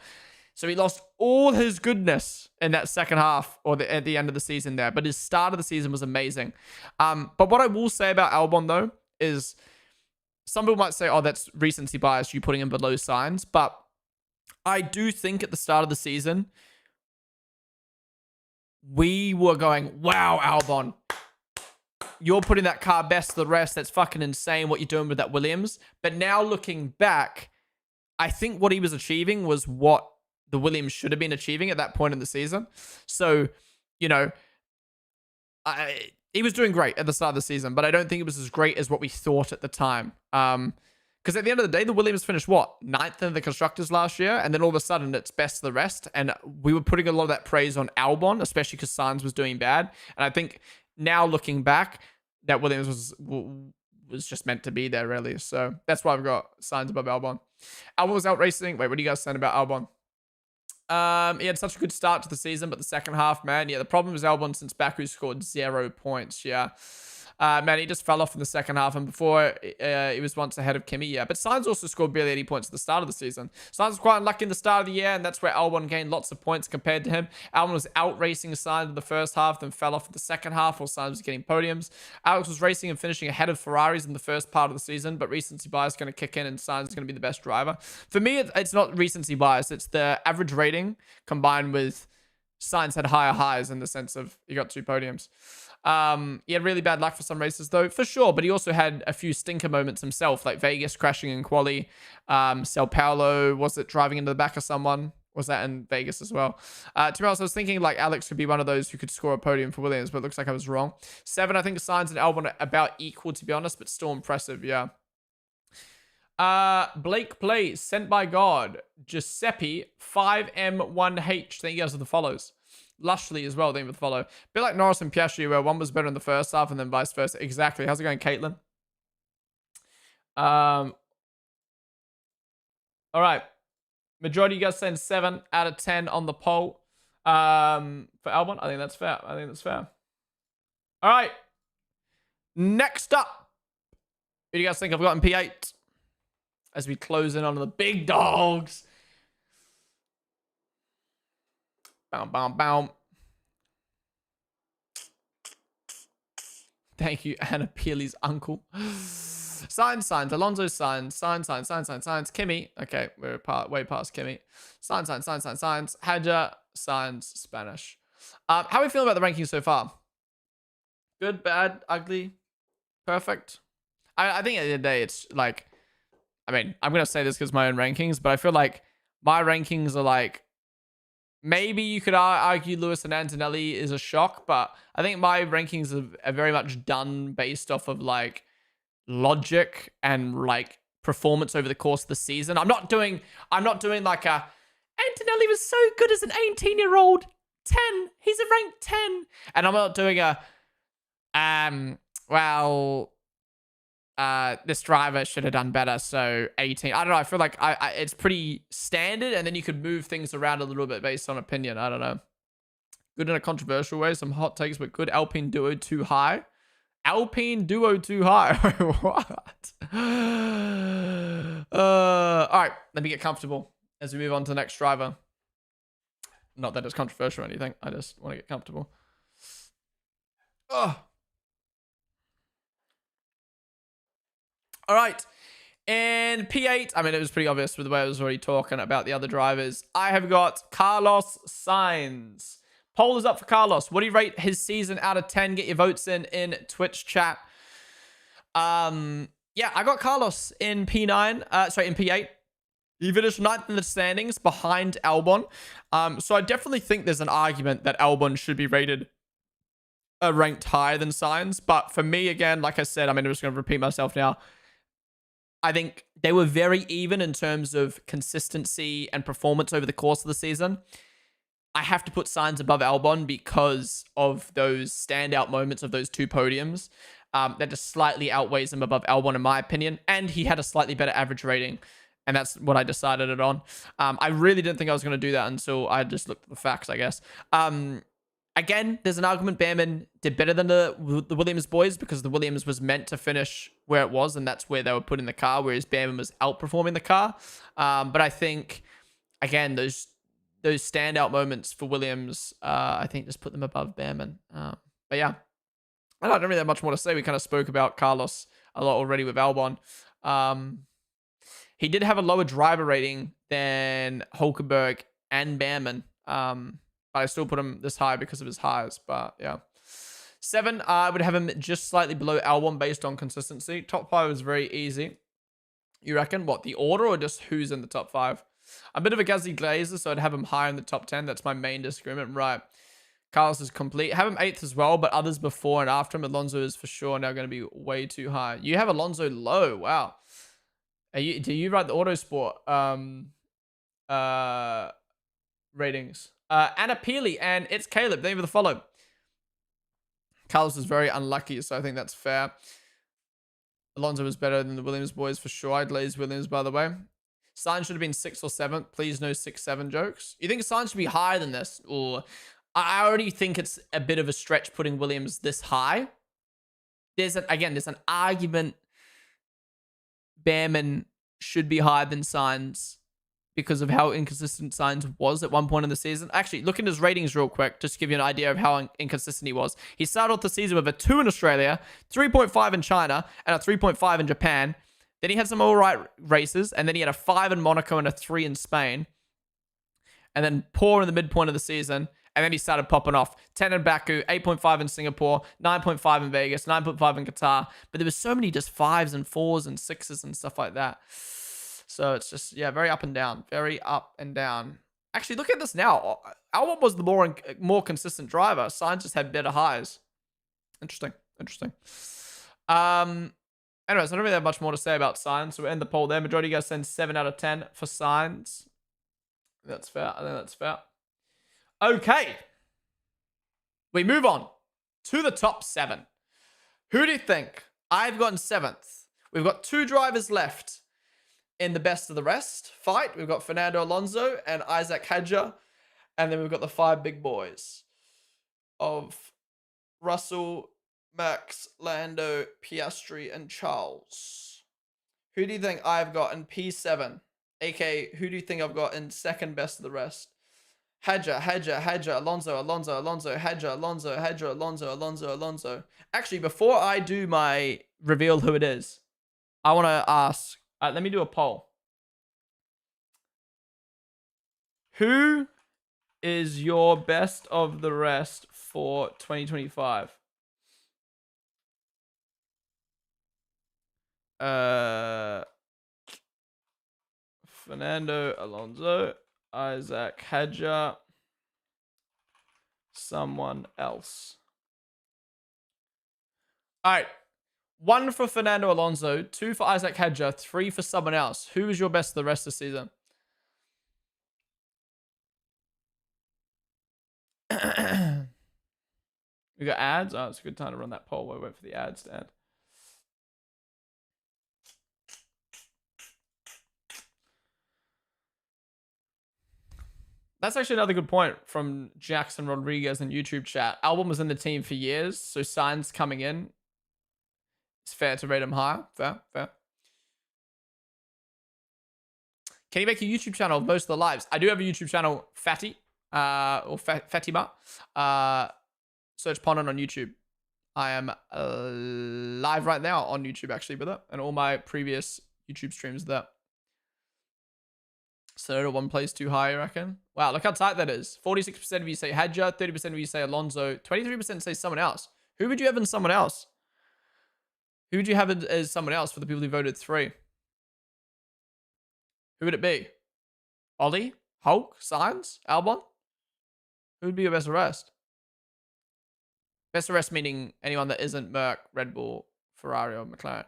So he lost all his goodness in that second half or at the end of the season there. But his start of the season was amazing. But what I will say about Albon, though, is some people might say, oh, that's recency bias, you putting him below Sainz. But I do think at the start of the season, we were going, wow, Albon, you're putting that car best of the rest. That's fucking insane what you're doing with that Williams. But now looking back, I think what he was achieving was what the Williams should have been achieving at that point in the season. So, you know, he was doing great at the start of the season, but I don't think it was as great as what we thought at the time. Because at the end of the day, the Williams finished, what, 9th in the constructors last year? And then all of a sudden, it's best of the rest. And we were putting a lot of that praise on Albon, especially because Sainz was doing bad. And I think now looking back, that Williams was just meant to be there, really. So that's why I've got Sainz above Albon. Albon was out racing. Wait, what are you guys saying about Albon? He had such a good start to the season, but the second half, man, yeah, the problem is Albon since Baku scored 0 points, yeah. Man, he just fell off in the second half, and before he was once ahead of Kimi, yeah. But Sainz also scored barely 80 points at the start of the season. Sainz was quite unlucky in the start of the year, and that's where Albon gained lots of points compared to him. Albon was out-racing Sainz in the first half, then fell off in the second half while Sainz was getting podiums. Alex was racing and finishing ahead of Ferraris in the first part of the season, but recency bias is going to kick in, and Sainz is going to be the best driver. For me, it's not recency bias. It's the average rating combined with Sainz had higher highs in the sense of he got 2 podiums. He had really bad luck for some races though, for sure, but he also had a few stinker moments himself, like Vegas crashing in quali, Sao Paulo, was it driving into the back of someone? Was that in Vegas as well? To be honest, I was thinking like Alex could be one of those who could score a podium for Williams, but it looks like I was wrong. 7, I think Sainz and Albon are about equal, to be honest, but still impressive, yeah. Blake Plays, sent by God, Giuseppe, 5M1H, thank you guys for the follows. Lushly as well, thank you for the follow. A bit like Norris and Piastri, where one was better in the first half and then vice versa. Exactly. How's it going, Caitlin? All right. Majority of you guys saying 7 out of 10 on the poll. For Albon, I think that's fair. I think that's fair. All right. Next up. Who do you guys think I've got in P8? As we close in on the big dogs. Bow, bow, bow. Thank you, Anna Peely's uncle. Sainz, Alonso Sainz, Kimi. Okay, we're way past Kimi. Sainz, Hadja, Sainz, Spanish. How are we feeling about the rankings so far? Good, bad, ugly, perfect? I think at the end of the day, it's like, I mean, I'm going to say this because my own rankings, but I feel like my rankings are like, maybe you could argue Lewis and Antonelli is a shock, but I think my rankings are very much done based off of like logic and like performance over the course of the season. I'm not doing like a Antonelli was so good as an 18-year-old 10. He's a ranked 10. And I'm not doing a this driver should have done better, so 18. I don't know. I feel like it's pretty standard, and then you could move things around a little bit based on opinion. I don't know. Good in a controversial way. Some hot takes, but good. Alpine Duo too high. Alpine Duo too high. What? All right. Let me get comfortable as we move on to the next driver. Not that it's controversial or anything. I just want to get comfortable. Oh. All right. In P8, I mean, it was pretty obvious with the way I was already talking about the other drivers. I have got Carlos Sainz. Poll is up for Carlos. What do you rate his season out of 10? Get your votes in Twitch chat. Yeah, I got Carlos in P9. Sorry, in P8. He finished 9th in the standings behind Albon. So I definitely think there's an argument that Albon should be rated ranked higher than Sainz. But for me, again, like I said, I mean, I'm just going to repeat myself now. I think they were very even in terms of consistency and performance over the course of the season. I have to put Sainz above Albon because of those standout moments of those two podiums. That just slightly outweighs him above Albon, in my opinion. And he had a slightly better average rating. And that's what I decided it on. I really didn't think I was going to do that until I just looked at the facts, I guess. Again, there's an argument Behrman did better than the Williams boys because the Williams was meant to finish where it was, and that's where they were putting the car, whereas Behrman was outperforming the car. But I think, again, those standout moments for Williams, I think just put them above Behrman. But yeah, I don't really have much more to say. We kind of spoke about Carlos a lot already with Albon. He did have a lower driver rating than Hulkenberg and Behrman. But I still put him this high because of his highs. But yeah. 7, I would have him just slightly below Albon based on consistency. Top 5 is very easy. You reckon? What, the order or just who's in the top 5? I'm a bit of a Gasly Glazer, so I'd have him higher in the top 10. That's my main disagreement. Right. Carlos is complete. Have him 8th as well, but others before and after him. Alonso is for sure now going to be way too high. You have Alonso low. Wow. Do you write the Autosport ratings? Anna Peely, and it's Caleb. Thank you for the follow. Carlos is very unlucky, so I think that's fair. Alonso is better than the Williams boys for sure. I'd laze Williams, by the way. Sainz should have been 6th or 7th. Please no 6-7 jokes. You think Sainz should be higher than this? Or I already think it's a bit of a stretch putting Williams this high. There's an argument Behrman should be higher than Sainz because of how inconsistent Sainz was at one point in the season. Actually, look at his ratings real quick, just to give you an idea of how inconsistent he was. He started off the season with a 2 in Australia, 3.5 in China, and a 3.5 in Japan. Then he had some all right races, and then he had a 5 in Monaco and a 3 in Spain. And then poor in the midpoint of the season, and then he started popping off. 10 in Baku, 8.5 in Singapore, 9.5 in Vegas, 9.5 in Qatar. But there was so many just 5s and 4s and 6s and stuff like that. So it's just, yeah, very up and down. Very up and down. Actually, look at this now. Albon was the more consistent driver. Sainz just had better highs. Interesting. Anyways, I don't really have much more to say about Sainz. So we'll end the poll there. Majority of you guys send 7 out of 10 for Sainz. That's fair. I think that's fair. Okay. We move on to the top 7. Who do you think? I've gotten 7th. We've got 2 drivers left in the best of the rest fight. We've got Fernando Alonso and Isaac Hadjar. And then we've got the 5 big boys of Russell, Max, Lando, Piastri, and Charles. Who do you think I've got in P7? aka, who do you think I've got in second best of the rest? Hadjar, Alonso, Hadjar, Alonso. Actually, before I do my reveal who it is, I want to ask, let me do a poll. Who is your best of the rest for 2025? Fernando Alonso, Isaac Hadjar, someone else. All right. 1 for Fernando Alonso, 2 for Isaac Hadjar, 3 for someone else. Who is your best of the rest of the season? We got ads. Oh, it's a good time to run that poll while we wait for the ads to end. That's actually another good point from Jackson Rodriguez in YouTube chat. Albon was in the team for years, so Sainz coming in, it's fair to rate him higher. Fair. Can you make a YouTube channel of most of the lives? I do have a YouTube channel, Fatty, or Fatima. Search Ponden on YouTube. I am live right now on YouTube, actually, with it. And all my previous YouTube streams that. So one plays too high, I reckon. Wow, look how tight that is. 46% of you say Hadja, 30% of you say Alonso, 23% say someone else. Who would you have in someone else? Who would you have as someone else for the people who voted 3? Who would it be? Ollie? Hulk? Sainz? Albon? Who would be your best arrest? Best arrest meaning anyone that isn't Merc, Red Bull, Ferrari, or McLaren.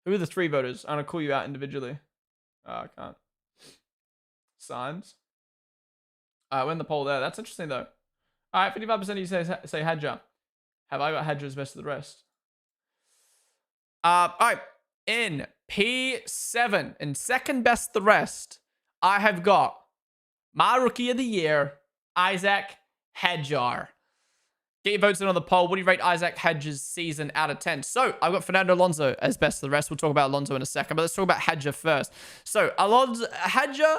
Who are the 3 voters? I'm going to call you out individually. Oh, I can't. Signs. Win the poll there. That's interesting, though. All right, 55% of you say Hadja. Have I got Hadja as best of the rest? All right. In P7, in second best the rest, I have got my rookie of the year, Isaac Hadjar. Get your votes in on the poll. What do you rate Isaac Hadjar's season out of 10? So, I've got Fernando Alonso as best of the rest. We'll talk about Alonso in a second, but let's talk about Hadjar first. So, Hadjar,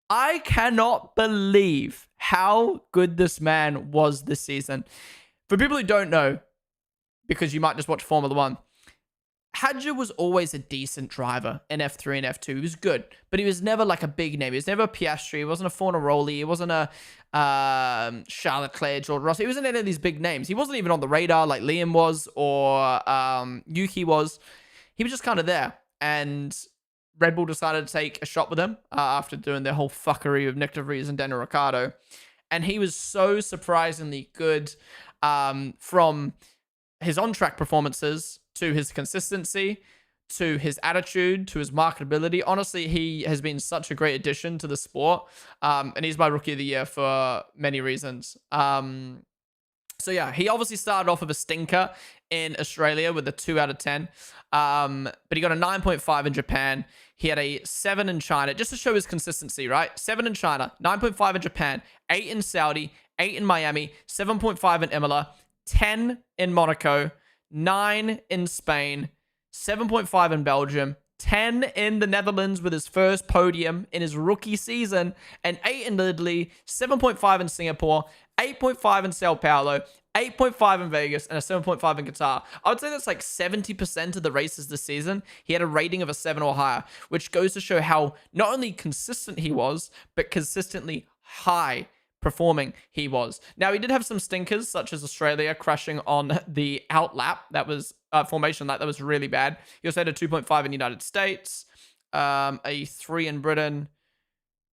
I cannot believe how good this man was this season. For people who don't know, because you might just watch Formula 1, Hadjar was always a decent driver in F3 and F2. He was good, but he was never like a big name. He was never a Piastri. He wasn't a Fornaroli. He wasn't a Charles Leclerc, George Russell. He wasn't any of these big names. He wasn't even on the radar like Liam was or Yuki was. He was just kind of there. And Red Bull decided to take a shot with him after doing their whole fuckery of Nick de Vries and Daniel Ricciardo. And he was so surprisingly good from his on-track performances to his consistency, to his attitude, to his marketability. Honestly, he has been such a great addition to the sport. And he's my rookie of the year for many reasons. So yeah, he obviously started off with a stinker in Australia with a 2 out of 10. But he got a 9.5 in Japan. He had a 7 in China, just to show his consistency, right? 7 in China, 9.5 in Japan, 8 in Saudi, 8 in Miami, 7.5 in Imola, 10 in Monaco, 9 in Spain, 7.5 in Belgium, 10 in the Netherlands with his first podium in his rookie season, and 8 in Italy, 7.5 in Singapore, 8.5 in Sao Paulo, 8.5 in Vegas, and a 7.5 in Qatar. I would say that's like 70% of the races this season. He had a rating of a 7 or higher, which goes to show how not only consistent he was, but consistently high performing he was. Now, he did have some stinkers, such as Australia crashing on the out lap. That was formation lap. That was really bad. He also had a 2.5 in the United States, a 3 in Britain,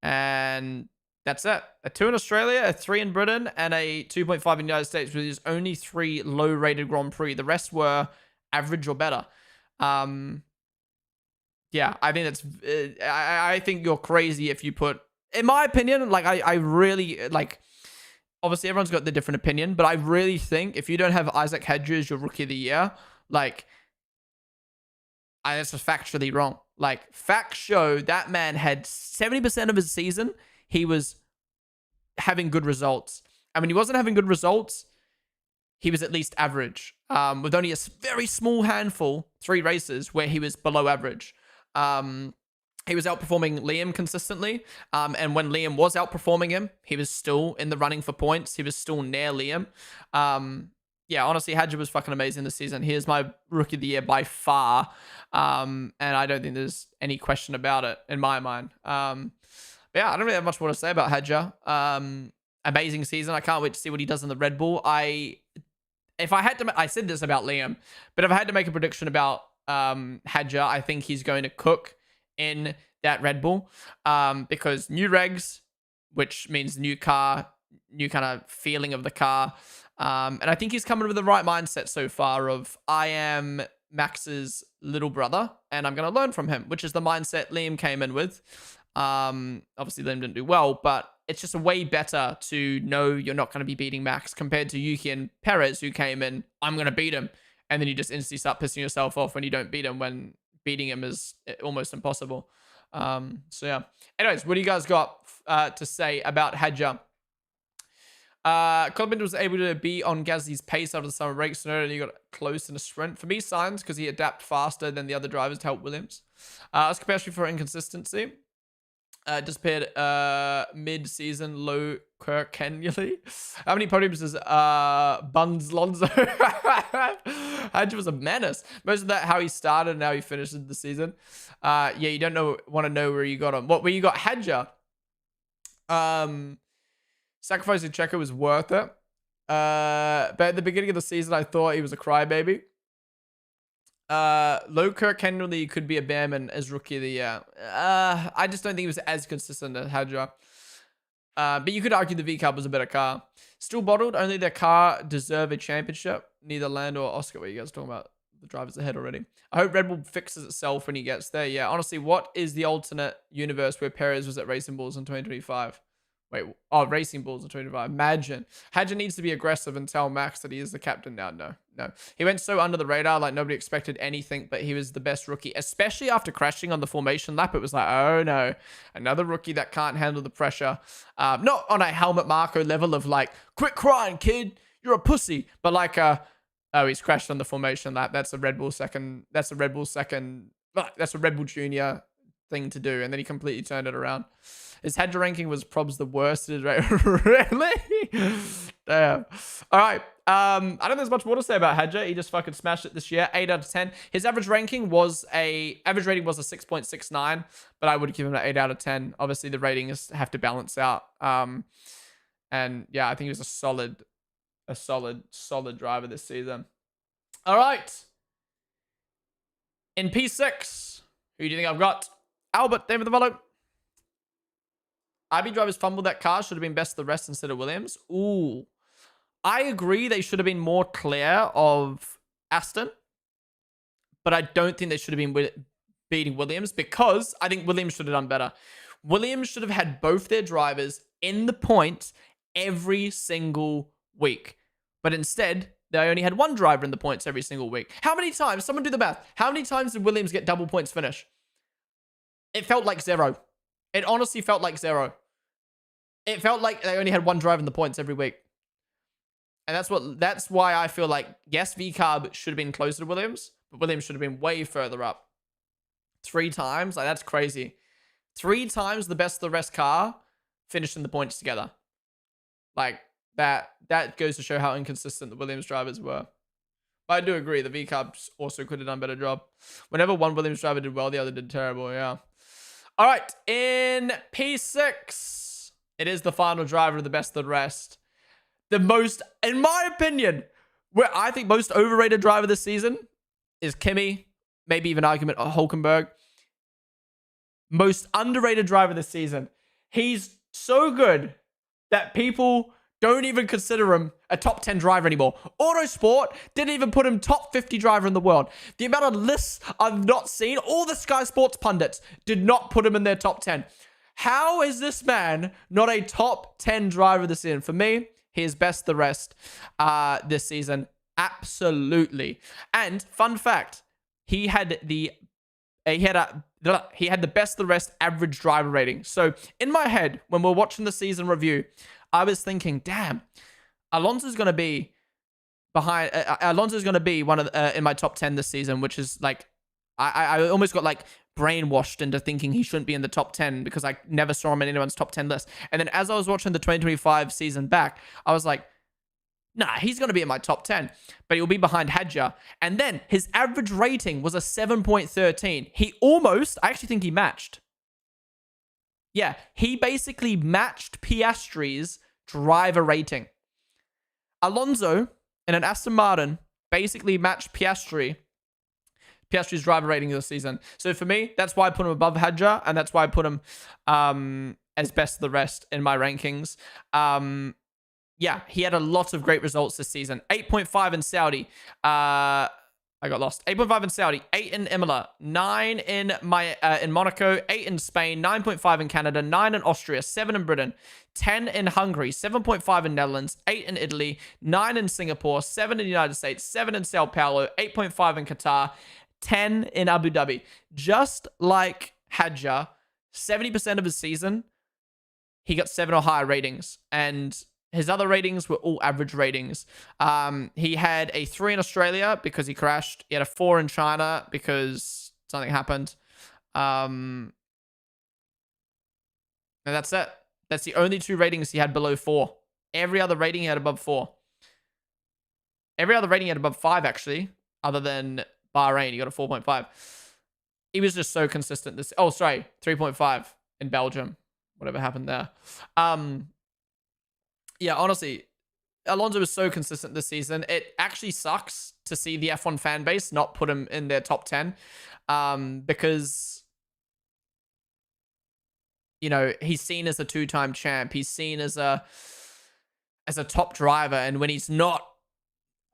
and that's it. A 2 in Australia, a 3 in Britain, and a 2.5 in the United States, with his only 3 low-rated Grand Prix. The rest were average or better. Yeah, I think that's... I think you're crazy if you put... In my opinion, like, I really... Like, obviously, everyone's got their different opinion, but I really think if you don't have Isaac Hadjar as your Rookie of the Year, like... that's just factually wrong. Like, facts show that man had 70% of his season, he was having good results. And when he wasn't having good results, he was at least average. With only a very small handful, 3 races, where he was below average. He was outperforming Liam consistently. And when Liam was outperforming him, he was still in the running for points. He was still near Liam. Yeah, honestly, Hadjar was fucking amazing this season. He is my Rookie of the Year by far. And I don't think there's any question about it in my mind. But yeah, I don't really have much more to say about Hadjar. Amazing season. I can't wait to see what he does in the Red Bull. If I had to, I said this about Liam, but if I had to make a prediction about Hadjar, I think he's going to cook in that Red Bull because new regs, which means new car, new kind of feeling of the car. And I think he's coming with the right mindset so far of I am Max's little brother and I'm going to learn from him, which is the mindset Liam came in with. Obviously Liam didn't do well, but it's just a way better to know you're not going to be beating Max compared to Yuki and Perez, who came in, I'm going to beat him. And then you just instantly start pissing yourself off when you don't beat him, when beating him is almost impossible. So yeah. Anyways, what do you guys got to say about Hadjar? Colin was able to be on Gasly's pace after the summer break, so not only got close in a sprint. For me, Sainz, because he adapted faster than the other drivers to help Williams. As capacity for inconsistency. Disappeared mid-season low Kirk Kenley. How many podiums does Buns Lonzo? Hadja was a menace. Most of that how he started and how he finished the season. Yeah, you don't want to know where you got him. Where you got Hadja? Sacrificing Checo was worth it. But at the beginning of the season, I thought he was a crybaby. Low Kirk Henry could be a Bearman as rookie of the year. I just don't think he was as consistent as Hadja. But you could argue the V-Cub was a better car. Still bottled, only their car deserve a championship. Neither Lando or Oscar. What are you guys talking about? The drivers ahead already. I hope Red Bull fixes itself when he gets there. Yeah, honestly, what is the alternate universe where Perez was at Racing Bulls in 2025? Wait, Racing Bulls in 2025. Imagine. Hadja needs to be aggressive and tell Max that he is the captain now. No. He went so under the radar, like nobody expected anything, but he was the best rookie, especially after crashing on the formation lap. It was like, oh no, another rookie that can't handle the pressure. Not on a Helmut Marko level of like, quit crying, kid, you're a pussy. But like, oh, he's crashed on the formation lap. That's a Red Bull second. That's a Red Bull Junior thing to do. And then he completely turned it around. His Hadja ranking was probs the worst. Really? Damn. All right. I don't think there's much more to say about Hadja. He just fucking smashed it this year. 8 out of 10. His average rating was a 6.69, but I would give him an 8 out of 10. Obviously, the ratings have to balance out. And yeah, I think he was a solid driver this season. All right. In P6, who do you think I've got? Albert, David the follow. IB drivers fumbled that car. Should have been best of the rest instead of Williams. Ooh. I agree they should have been more clear of Aston. But I don't think they should have been beating Williams because I think Williams should have done better. Williams should have had both their drivers in the points every single week. But instead, they only had one driver in the points every single week. How many times? Someone do the math. How many times did Williams get double points finish? It felt like 0. It honestly felt like 0. It felt like they only had one driver in the points every week. And that's why I feel like, yes, V-Carb should have been closer to Williams, but Williams should have been way further up. 3 times? Like, that's crazy. 3 times the best of the rest car finished in the points together. Like, that goes to show how inconsistent the Williams drivers were. But I do agree, the V-Cubs also could have done a better job. Whenever one Williams driver did well, the other did terrible, yeah. All right, in P6, it is the final driver of the best of the rest. The most, in my opinion, where I think most overrated driver this season is Kimi. Maybe even argument of Hulkenberg. Most underrated driver this season. He's so good that people don't even consider him a top 10 driver anymore. Autosport didn't even put him top 50 driver in the world. The amount of lists I've not seen, all the Sky Sports pundits did not put him in their top 10. How is this man not a top 10 driver this season? For me, he is best the rest this season. Absolutely. And fun fact, he had the best the rest average driver rating. So in my head, when we're watching the season review, I was thinking, damn, Alonso's going to be behind. Alonso's going to be one of in my top 10 this season, which is like, I almost got like brainwashed into thinking he shouldn't be in the top 10 because I never saw him in anyone's top 10 list. And then as I was watching the 2025 season back, I was like, nah, he's going to be in my top 10, but he'll be behind Hadja. And then his average rating was a 7.13. He almost, I actually think he matched. Yeah, he basically matched Piastri's driver rating. Alonso in an Aston Martin basically matched Piastri's driver rating of the season. So for me, that's why I put him above Hadja, and that's why I put him as best of the rest in my rankings. Yeah, he had a lot of great results this season. 8.5 in Saudi. I got lost. 8.5 in Saudi, 8 in Imola, 9 in Monaco, 8 in Spain, 9.5 in Canada, 9 in Austria, 7 in Britain, 10 in Hungary, 7.5 in Netherlands, 8 in Italy, 9 in Singapore, 7 in the United States, 7 in Sao Paulo, 8.5 in Qatar, 10 in Abu Dhabi. Just like Hadja, 70% of his season, he got 7 or higher ratings. And his other ratings were all average ratings. He had a 3 in Australia because he crashed. He had a 4 in China because something happened. And that's it. That's the only 2 ratings he had below 4. Every other rating he had above 4. Every other rating he had above 5, actually. other than Bahrain. He got a 4.5. He was just so consistent. 3.5 in Belgium. Whatever happened there. Yeah, honestly, Alonso was so consistent this season. It actually sucks to see the F1 fan base not put him in their top 10 because, you know, he's seen as a two-time champ. He's seen as a top driver. And when he's not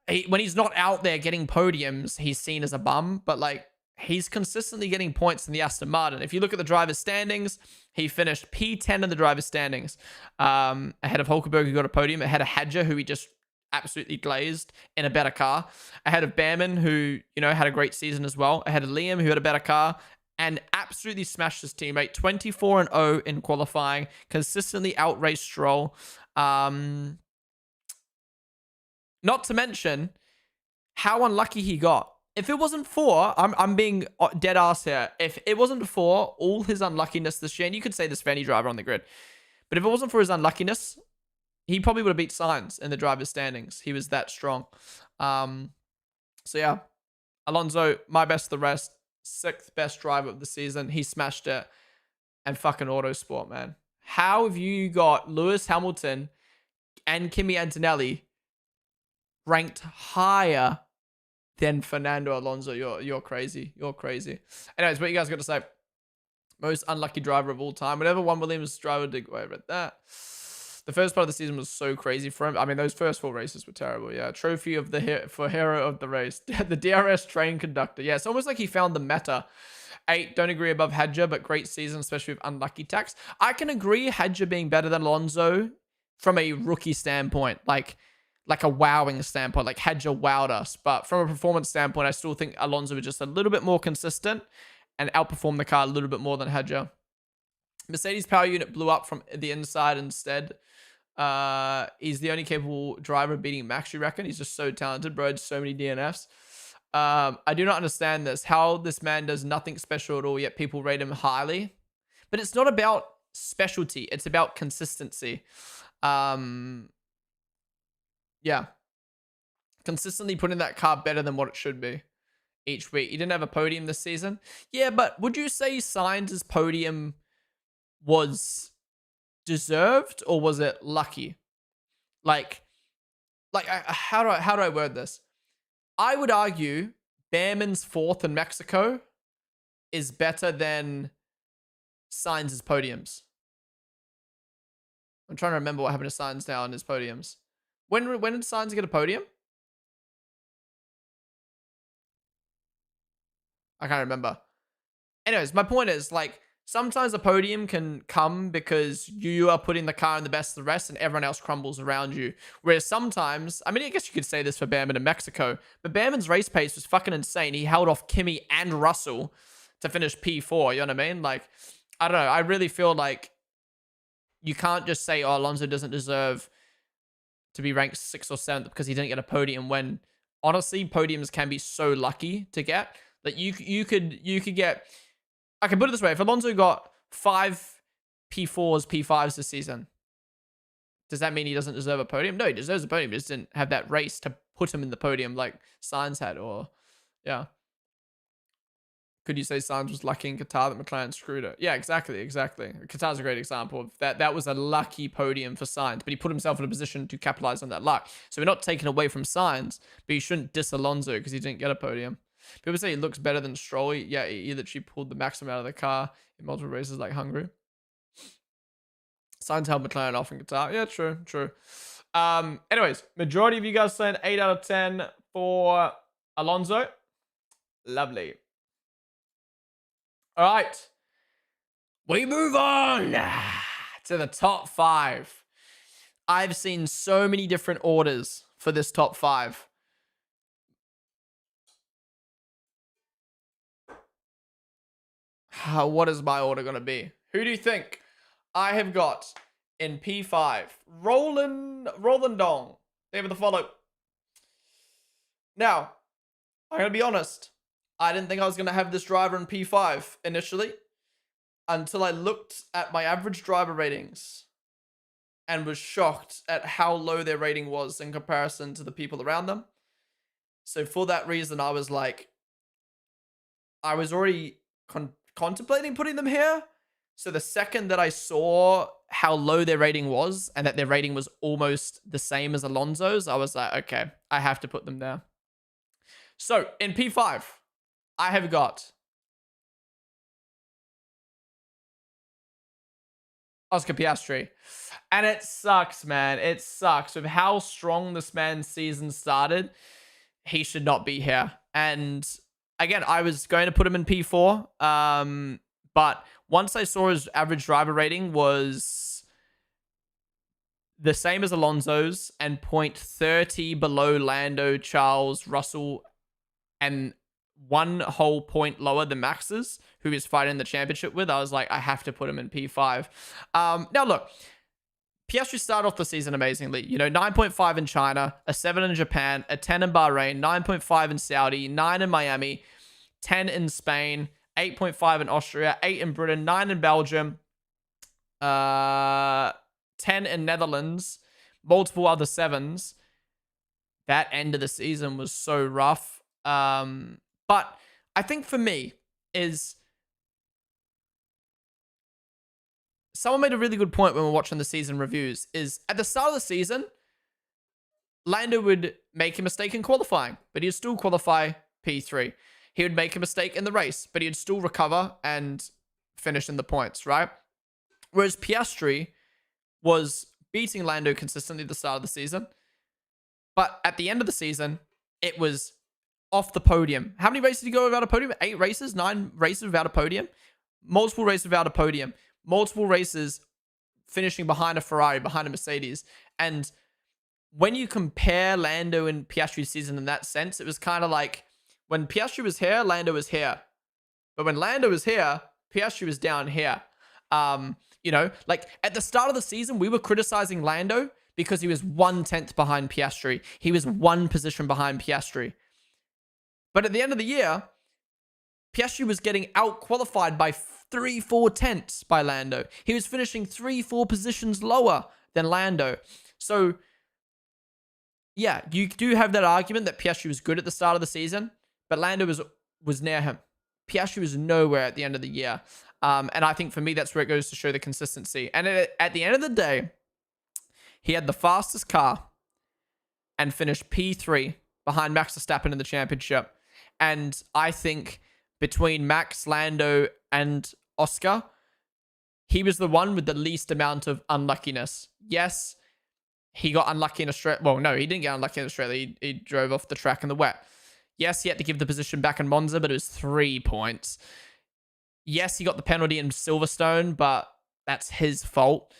out there getting podiums, he's seen as a bum. But, like, he's consistently getting points in the Aston Martin. If you look at the driver's standings, he finished P10 in the driver's standings, ahead of Hulkenberg, who got a podium, ahead of Hadjar, who he just absolutely glazed in a better car, ahead of Behrman, who, you know, had a great season as well, ahead of Liam, who had a better car, and absolutely smashed his teammate. 24-0 in qualifying, consistently outraced Stroll. Not to mention how unlucky he got. If it wasn't for, I'm being dead ass here. If it wasn't for all his unluckiness this year, and you could say this for any driver on the grid, but if it wasn't for his unluckiness, he probably would have beat Sainz in the driver's standings. He was that strong. So yeah, Alonso, my best of the rest, 6th best driver of the season. He smashed it. And fucking Autosport, man. How have you got Lewis Hamilton and Kimi Antonelli ranked higher than Fernando Alonso? You're crazy. You're crazy. Anyways, what you guys got to say? Most unlucky driver of all time. Whatever one Williams driver did, go over that. The first part of the season was so crazy for him. I mean, those first 4 races were terrible. Yeah, trophy of for hero of the race. The DRS train conductor. Yeah, it's almost like he found the meta. 8, don't agree above Hadjar, but great season, especially with unlucky tax. I can agree Hadjar being better than Alonso from a rookie standpoint. Like a wowing standpoint, like Hadjar wowed us. But from a performance standpoint, I still think Alonso was just a little bit more consistent and outperformed the car a little bit more than Hadjar. Mercedes power unit blew up from the inside instead. He's the only capable driver beating Max, you reckon? He's just so talented, bro. So many DNFs. I do not understand this. How this man does nothing special at all, yet people rate him highly. But it's not about specialty. It's about consistency. Yeah. Consistently putting that car better than what it should be each week. He didn't have a podium this season. Yeah, but would you say Sainz's podium was deserved or was it lucky? Like how do I word this? I would argue Behrman's 4th in Mexico is better than Sainz's podiums. I'm trying to remember what happened to Sainz now on his podiums. When did Sainz get a podium? I can't remember. Anyways, my point is, like, sometimes a podium can come because you are putting the car in the best of the rest and everyone else crumbles around you. Whereas sometimes, I mean, I guess you could say this for Behrman in Mexico, but Behrman's race pace was fucking insane. He held off Kimi and Russell to finish P4, you know what I mean? Like, I don't know. I really feel like you can't just say, oh, Alonso doesn't deserve to be ranked 6th or 7th because he didn't get a podium, when honestly, podiums can be so lucky to get. Like, you could get... I can put it this way. If Alonso got 5 P4s, P5s this season, does that mean he doesn't deserve a podium? No, he deserves a podium. He just didn't have that race to put him in the podium like Sainz had. Or, yeah. Could you say Sainz was lucky in Qatar that McLaren screwed it? Yeah, exactly. Qatar's a great example of that. That was a lucky podium for Sainz, but he put himself in a position to capitalize on that luck. So we're not taking away from Sainz, but you shouldn't diss Alonso because he didn't get a podium. People say he looks better than Stroll. Yeah, he literally pulled the maximum out of the car in multiple races like Hungary. Sainz held McLaren off in Qatar. Yeah, true. Anyways, majority of you guys saying 8 out of 10 for Alonso. Lovely. All right. We move on to the top 5. I've seen so many different orders for this top 5. What is my order going to be? Who do you think I have got in P5? Roland Dong. They have the follow. Now, I'm going to be honest. I didn't think I was going to have this driver in P5 initially until I looked at my average driver ratings and was shocked at how low their rating was in comparison to the people around them. So for that reason, I was like, I was already contemplating putting them here. So the second that I saw how low their rating was and that their rating was almost the same as Alonso's, I was like, okay, I have to put them there. So in P5, I have got Oscar Piastri. And it sucks, man. It sucks. With how strong this man's season started, he should not be here. And again, I was going to put him in P4. But once I saw his average driver rating was the same as Alonso's and 0.30 below Lando, Charles, Russell, and 1 whole point lower than Max's, who he's fighting the championship with, I was like, I have to put him in P5. Now, look, Piastri started off the season amazingly. 9.5 in China, a 7 in Japan, a 10 in Bahrain, 9.5 in Saudi, 9 in Miami, 10 in Spain, 8.5 in Austria, 8 in Britain, 9 in Belgium, 10 in Netherlands, multiple other 7s. That end of the season was so rough. But I think for me is someone made a really good point when we're watching the season reviews is at the start of the season, Lando would make a mistake in qualifying, but he'd still qualify P3. He would make a mistake in the race, but he'd still recover and finish in the points, right? Whereas Piastri was beating Lando consistently at the start of the season, but at the end of the season, it was off the podium. How many races did he go without a podium? 8 races? 9 races without a podium? Multiple races without a podium. Multiple races finishing behind a Ferrari, behind a Mercedes. And when you compare Lando and Piastri's season in that sense, it was kind of like when Piastri was here, Lando was here. But when Lando was here, Piastri was down here. Like at the start of the season, we were criticizing Lando because he was 1/10 behind Piastri. He was 1 position behind Piastri. But at the end of the year, Piastri was getting out-qualified by 3-4 tenths by Lando. He was finishing 3-4 positions lower than Lando. So, yeah, you do have that argument that Piastri was good at the start of the season, but Lando was near him. Piastri was nowhere at the end of the year. And I think for me, that's where it goes to show the consistency. And at the end of the day, he had the fastest car and finished P3 behind Max Verstappen in the championship. And I think between Max, Lando, and Oscar, he was the one with the least amount of unluckiness. Yes, he got unlucky in Australia. Well, no, he didn't get unlucky in Australia. He drove off the track in the wet. Yes, he had to give the position back in Monza, but it was 3 points. Yes, he got the penalty in Silverstone, but that's his fault.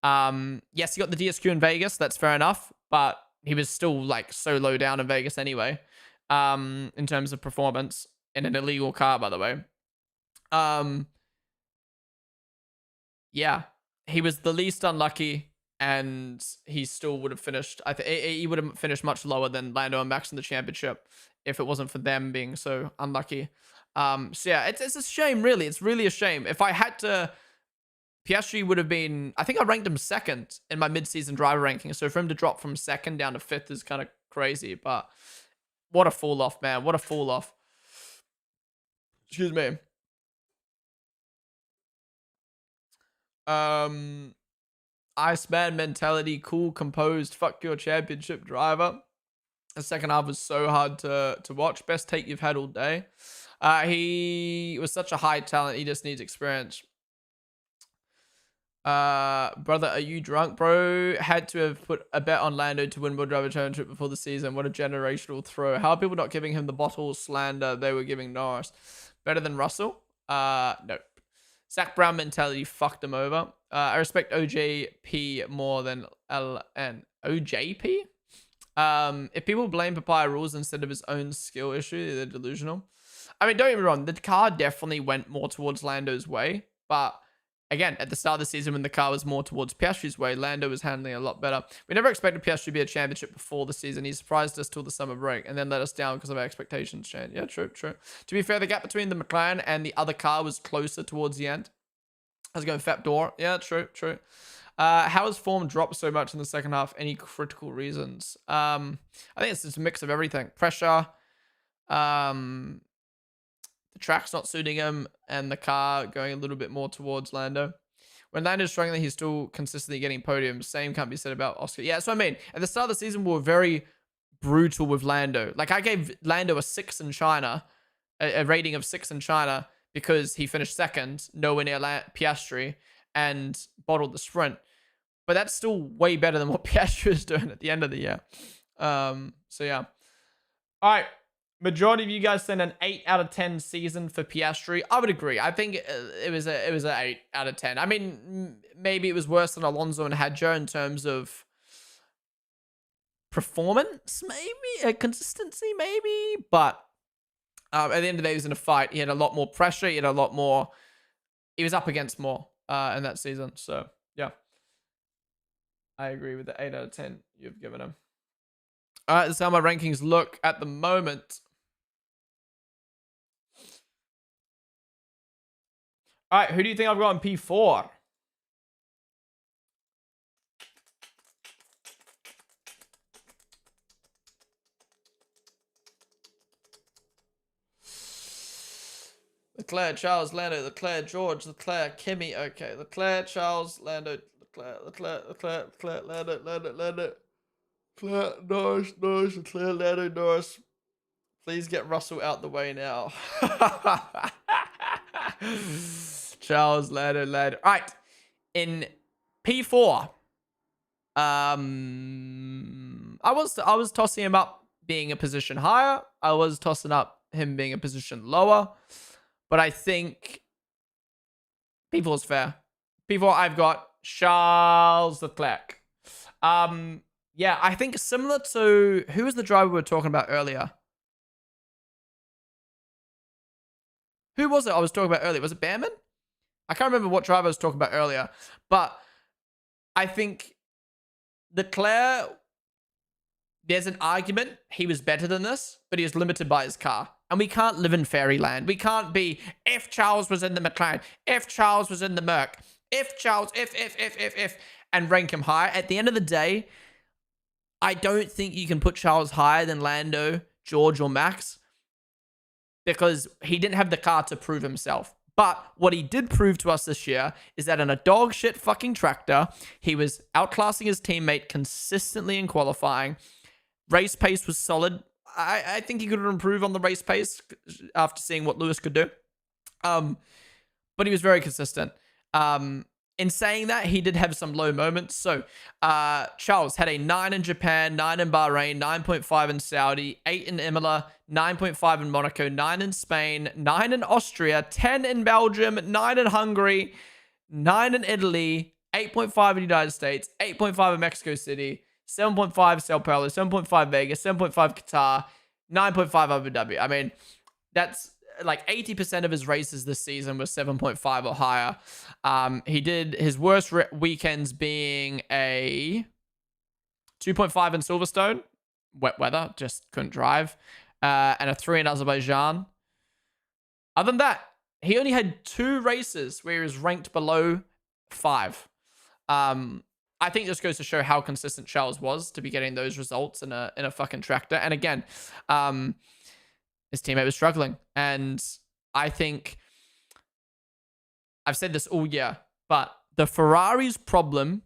Yes, he got the DSQ in Vegas. That's fair enough, but he was still like so low down in Vegas anyway. In terms of performance in an illegal car, by the way. Yeah, he was the least unlucky, and he still would have finished. He would have finished much lower than Lando and Max in the championship if it wasn't for them being so unlucky. So yeah, it's a shame, really. It's really a shame. If I had to, Piastri would have been. I think I ranked him 2nd in my mid-season driver ranking. So for him to drop from 2nd down to 5th is kind of crazy, but. What a fall off, man. What a fall off. Excuse me. Iceman mentality, cool, composed, fuck your championship driver. The second half was so hard to watch. Best take you've had all day. He was such a high talent. He just needs experience. Brother, are you drunk, bro? Had to have put a bet on Lando to win World Driver Championship before the season. What a generational throw. How are people not giving him the bottle slander they were giving Norris? Better than Russell? Nope. Zach Brown mentality fucked him over. I respect OJP more than LN. OJP? If people blame Papaya rules instead of his own skill issue, they're delusional. I mean, don't get me wrong. The car definitely went more towards Lando's way, but again, at the start of the season, when the car was more towards Piastri's way, Lando was handling it a lot better. We never expected Piastri to be a championship before the season. He surprised us till the summer break and then let us down because of our expectations change. Yeah, true. To be fair, the gap between the McLaren and the other car was closer towards the end. I was going Fap Door. Yeah, true. How has form dropped so much in the second half? Any critical reasons? I think it's just a mix of everything. Pressure, the track's not suiting him, and the car going a little bit more towards Lando. When Lando's struggling, he's still consistently getting podiums. Same can't be said about Oscar. Yeah, that's what I mean. At the start of the season, we were very brutal with Lando. Like, I gave Lando a 6 in China, a rating of 6 in China, because he finished second, nowhere near Piastri, and bottled the sprint. But that's still way better than what Piastri is doing at the end of the year. So yeah. All right. Majority of you guys sent an 8 out of 10 season for Piastri. I would agree. I think it was an 8 out of 10. I mean, maybe it was worse than Alonso and Hadjar in terms of performance, maybe, consistency, maybe. But at the end of the day, he was in a fight. He had a lot more pressure. He had a lot more. He was up against more in that season. So yeah, I agree with the 8 out of 10 you've given him. All right, this is how my rankings look at the moment. All right, who do you think I've got in P4? Leclerc, Charles, Lando, Leclerc, George, Leclerc, Kimi. Okay, Leclerc, Charles, Lando, Leclerc, Lando, Leclerc, Norris, Leclerc, Lando, Norris. Please get Russell out the way now. Charles, Lando. All right. In P4, I was tossing him up being a position higher. I was tossing up him being a position lower. But I think P4 is fair. P4, I've got Charles Leclerc. Yeah, I think similar to... Who was the driver we were talking about earlier? Who was it I was talking about earlier? Was it Behrman? I can't remember what driver I was talking about earlier. But I think Leclerc, there's an argument he was better than this, but he was limited by his car. And we can't live in fairyland. We can't be, if Charles was in the McLaren, if Charles was in the Merc, if Charles, if, and rank him higher. At the end of the day, I don't think you can put Charles higher than Lando, George, or Max, because he didn't have the car to prove himself. But what he did prove to us this year is that in a dog shit fucking tractor, he was outclassing his teammate consistently in qualifying. Race pace was solid. I think he could improve on the race pace after seeing what Lewis could do. But he was very consistent. In saying that, he did have some low moments. So Charles had a 9 in Japan, 9 in Bahrain, 9.5 in Saudi, 8 in Imola, 9.5 in Monaco, 9 in Spain, 9 in Austria, 10 in Belgium, 9 in Hungary, 9 in Italy, 8.5 in the United States, 8.5 in Mexico City, 7.5 Sao Paulo, 7.5 Vegas, 7.5 Qatar, 9.5 Abu Dhabi. I mean, that's like 80% of his races this season was 7.5 or higher. He did his worst weekends being a 2.5 in Silverstone, wet weather, just couldn't drive, and a 3 in Azerbaijan. Other than that, he only had 2 races where he was ranked below 5. I think this goes to show how consistent Charles was to be getting those results in a fucking tractor. And again, his teammate was struggling. And I think I've said this all year, but the Ferrari's problem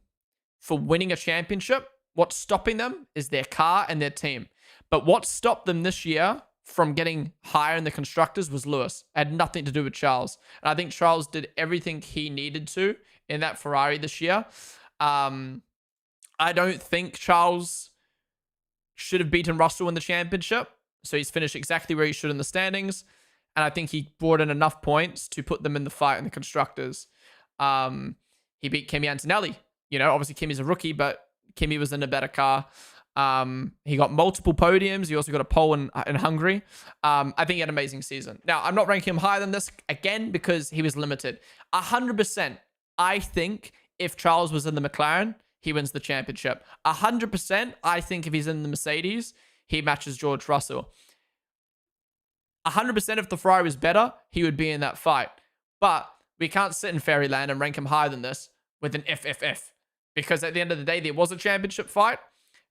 for winning a championship, what's stopping them is their car and their team. But what stopped them this year from getting higher in the constructors was Lewis. It had nothing to do with Charles. And I think Charles did everything he needed to in that Ferrari this year. I don't think Charles should have beaten Russell in the championship. So he's finished exactly where he should in the standings. And I think he brought in enough points to put them in the fight in the constructors. He beat Kimi Antonelli. You know, obviously Kimi's a rookie, but Kimi was in a better car. He got multiple podiums. He also got a pole in Hungary. I think he had an amazing season. Now, I'm not ranking him higher than this, again, because he was limited. 100%, I think if Charles was in the McLaren, he wins the championship. 100%, I think if he's in the Mercedes, he matches George Russell. 100% if the Ferrari was better, he would be in that fight. But we can't sit in fairyland and rank him higher than this with an if. Because at the end of the day, there was a championship fight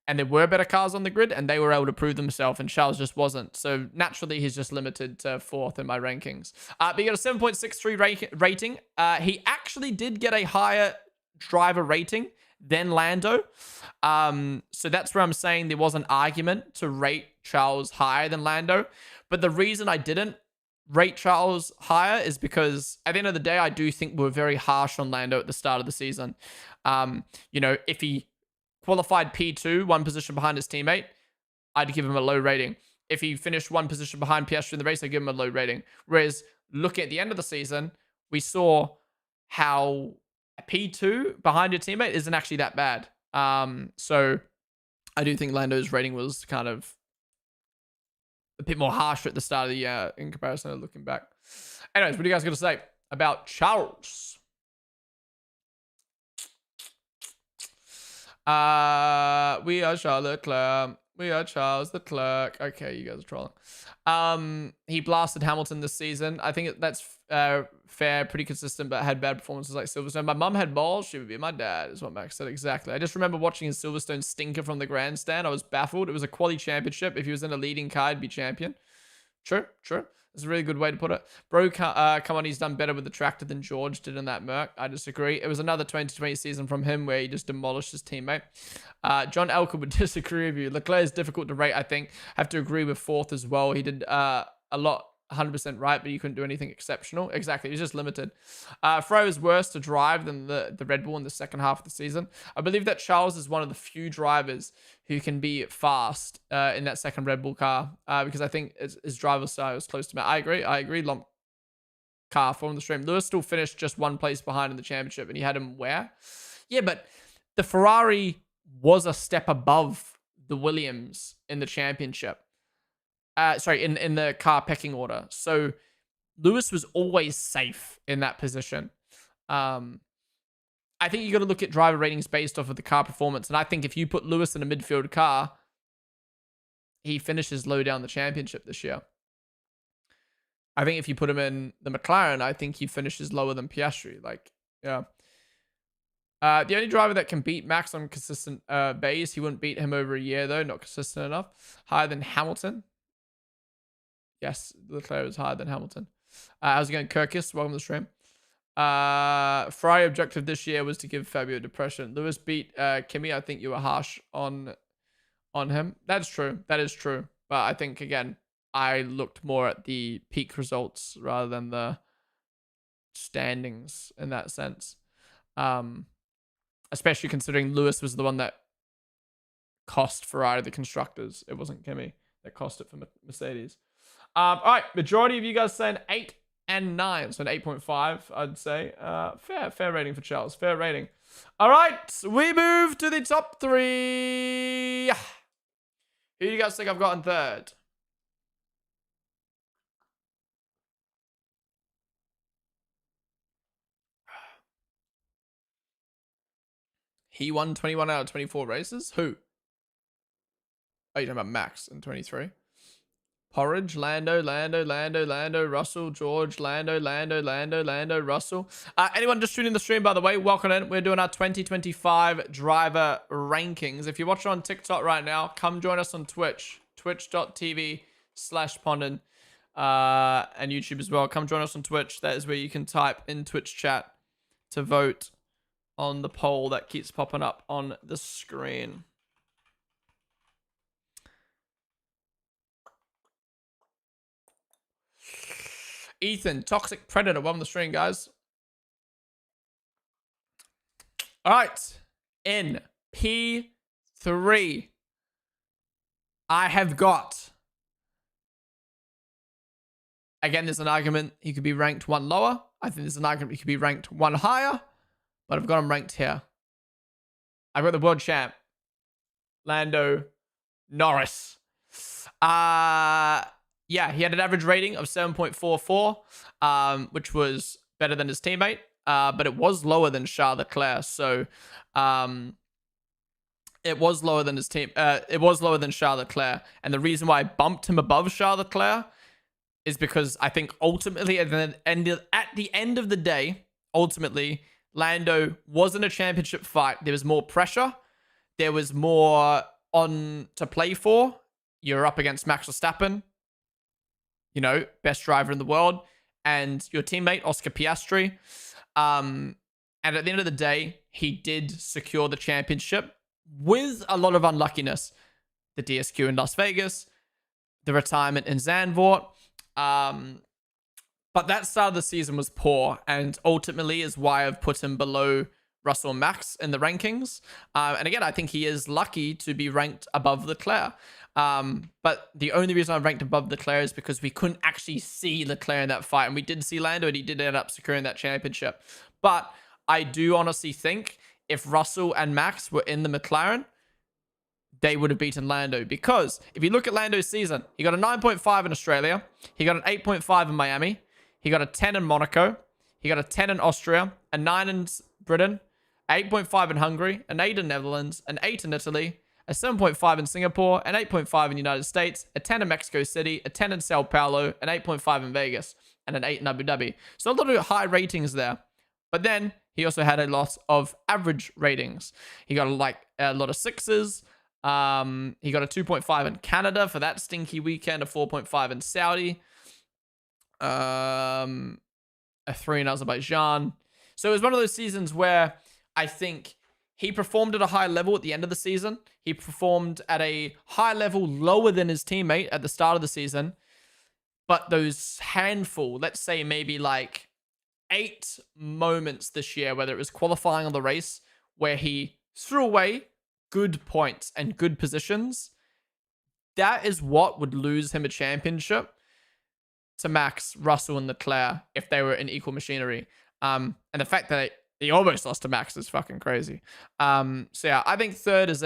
and there were better cars on the grid and they were able to prove themselves and Charles just wasn't. So naturally, he's just limited to 4th in my rankings. But he got a 7.63 rating. He actually did get a higher driver rating than Lando. So that's where I'm saying there was an argument to rate Charles higher than Lando. But the reason I didn't rate Charles higher is because at the end of the day, I do think we were very harsh on Lando at the start of the season. You know, if he qualified P2, 1 position behind his teammate, I'd give him a low rating. If he finished 1 position behind Piastri in the race, I'd give him a low rating. Whereas looking at the end of the season, we saw how a P2 behind your teammate isn't actually that bad. So I do think Lando's rating was kind of a bit more harsher at the start of the year in comparison to looking back. Anyways, what are you guys going to say about Charles? We are Charles Leclerc. We are Charles Leclerc. Okay, you guys are trolling. He blasted Hamilton this season. I think that's fair, pretty consistent, but had bad performances like Silverstone. My mum had balls. She would be my dad, is what Max said exactly. I just remember watching his Silverstone stinker from the grandstand. I was baffled. It was a quali championship. If he was in a leading car, he'd be champion. True. That's a really good way to put it. Bro, come on, he's done better with the tractor than George did in that Merc. I disagree. It was another 2020 season from him where he just demolished his teammate. John Elker would disagree with you. Leclerc is difficult to rate, I think. Have to agree with 4th as well. He did a lot, 100% right, but you couldn't do anything exceptional. Exactly, he's just limited. Fro is worse to drive than the Red Bull in the second half of the season. I believe that Charles is one of the few drivers who can be fast in that second Red Bull car because I think his driver style is close to me. I agree. Lump car from the stream. Lewis still finished just 1 place behind in the championship, and he had him where? Yeah, but the Ferrari was a step above the Williams in the championship. Sorry, in the car pecking order. So Lewis was always safe in that position. I think you got to look at driver ratings based off of the car performance. And I think if you put Lewis in a midfield car, he finishes low down the championship this year. I think if you put him in the McLaren, I think he finishes lower than Piastri. Like, yeah. The only driver that can beat Max on consistent base, he wouldn't beat him over a year, though. Not consistent enough. Higher than Hamilton. Yes, Leclerc is higher than Hamilton. How's it going, Kirkus? Welcome to the stream. Ferrari objective this year was to give Fabio depression. Lewis beat Kimi. I think you were harsh on him. That's true. That is true. But I think, again, I looked more at the peak results rather than the standings in that sense. Especially considering Lewis was the one that cost Ferrari the constructors. It wasn't Kimi that cost it for Mercedes. All right, majority of you guys saying 8 and 9, so an 8.5, I'd say. Fair rating for Charles. Fair rating. All right, we move to the top 3. Who do you guys think I've got in 3rd? He won 21 out of 24 races? Who? Oh, you're talking about Max in 23? Porridge, Lando, Russell, George, Lando, Russell. Anyone just tuning the stream, by the way, welcome in. We're doing our 2025 driver rankings. If you're watching on TikTok right now, come join us on Twitch, twitch.tv/Ponden, and YouTube as well. Come join us on Twitch. That is where you can type in Twitch chat to vote on the poll that keeps popping up on the screen. Ethan, Toxic Predator, welcome to the stream, guys. All right, in P3, I have got, again, there's an argument he could be ranked 1 lower. I think there's an argument he could be ranked 1 higher, but I've got him ranked here. I've got the world champ, Lando Norris. Yeah, he had an average rating of 7.44, which was better than his teammate, but it was lower than Charles Leclerc. So, it was lower than his team. It was lower than Charles Leclerc, and the reason why I bumped him above Charles Leclerc is because I think ultimately at the end of the day, ultimately Lando wasn't a championship fight. There was more pressure. There was more on to play for. You're up against Max Verstappen, you know, best driver in the world, and your teammate, Oscar Piastri. And at the end of the day, he did secure the championship with a lot of unluckiness. The DSQ in Las Vegas, the retirement in Zandvoort. But that start of the season was poor, and ultimately is why I've put him below Russell and Max in the rankings. And again, I think he is lucky to be ranked above Leclerc. But the only reason I ranked above Leclerc is because we couldn't actually see Leclerc in that fight, and we did see Lando, and he did end up securing that championship. But I do honestly think if Russell and Max were in the McLaren, they would have beaten Lando, because if you look at Lando's season, he got a 9.5 in Australia, he got an 8.5 in Miami, he got a 10 in Monaco, he got a 10 in Austria, a 9 in Britain, 8.5 in Hungary, an 8 in Netherlands, an 8 in Italy, a 7.5 in Singapore, an 8.5 in the United States, a 10 in Mexico City, a 10 in Sao Paulo, an 8.5 in Vegas, and an 8 in Abu Dhabi. So a lot of high ratings there. But then he also had a lot of average ratings. He got like a lot of 6s. He got a 2.5 in Canada for that stinky weekend, a 4.5 in Saudi, a 3 in Azerbaijan. So it was one of those seasons where I think he performed at a high level at the end of the season. He performed at a high level lower than his teammate at the start of the season. But those handful, let's say maybe like 8 moments this year, whether it was qualifying on the race, where he threw away good points and good positions, that is what would lose him a championship to Max, Russell, and Leclerc if they were in equal machinery. And the fact that he almost lost to Max is fucking crazy. So yeah, I think third is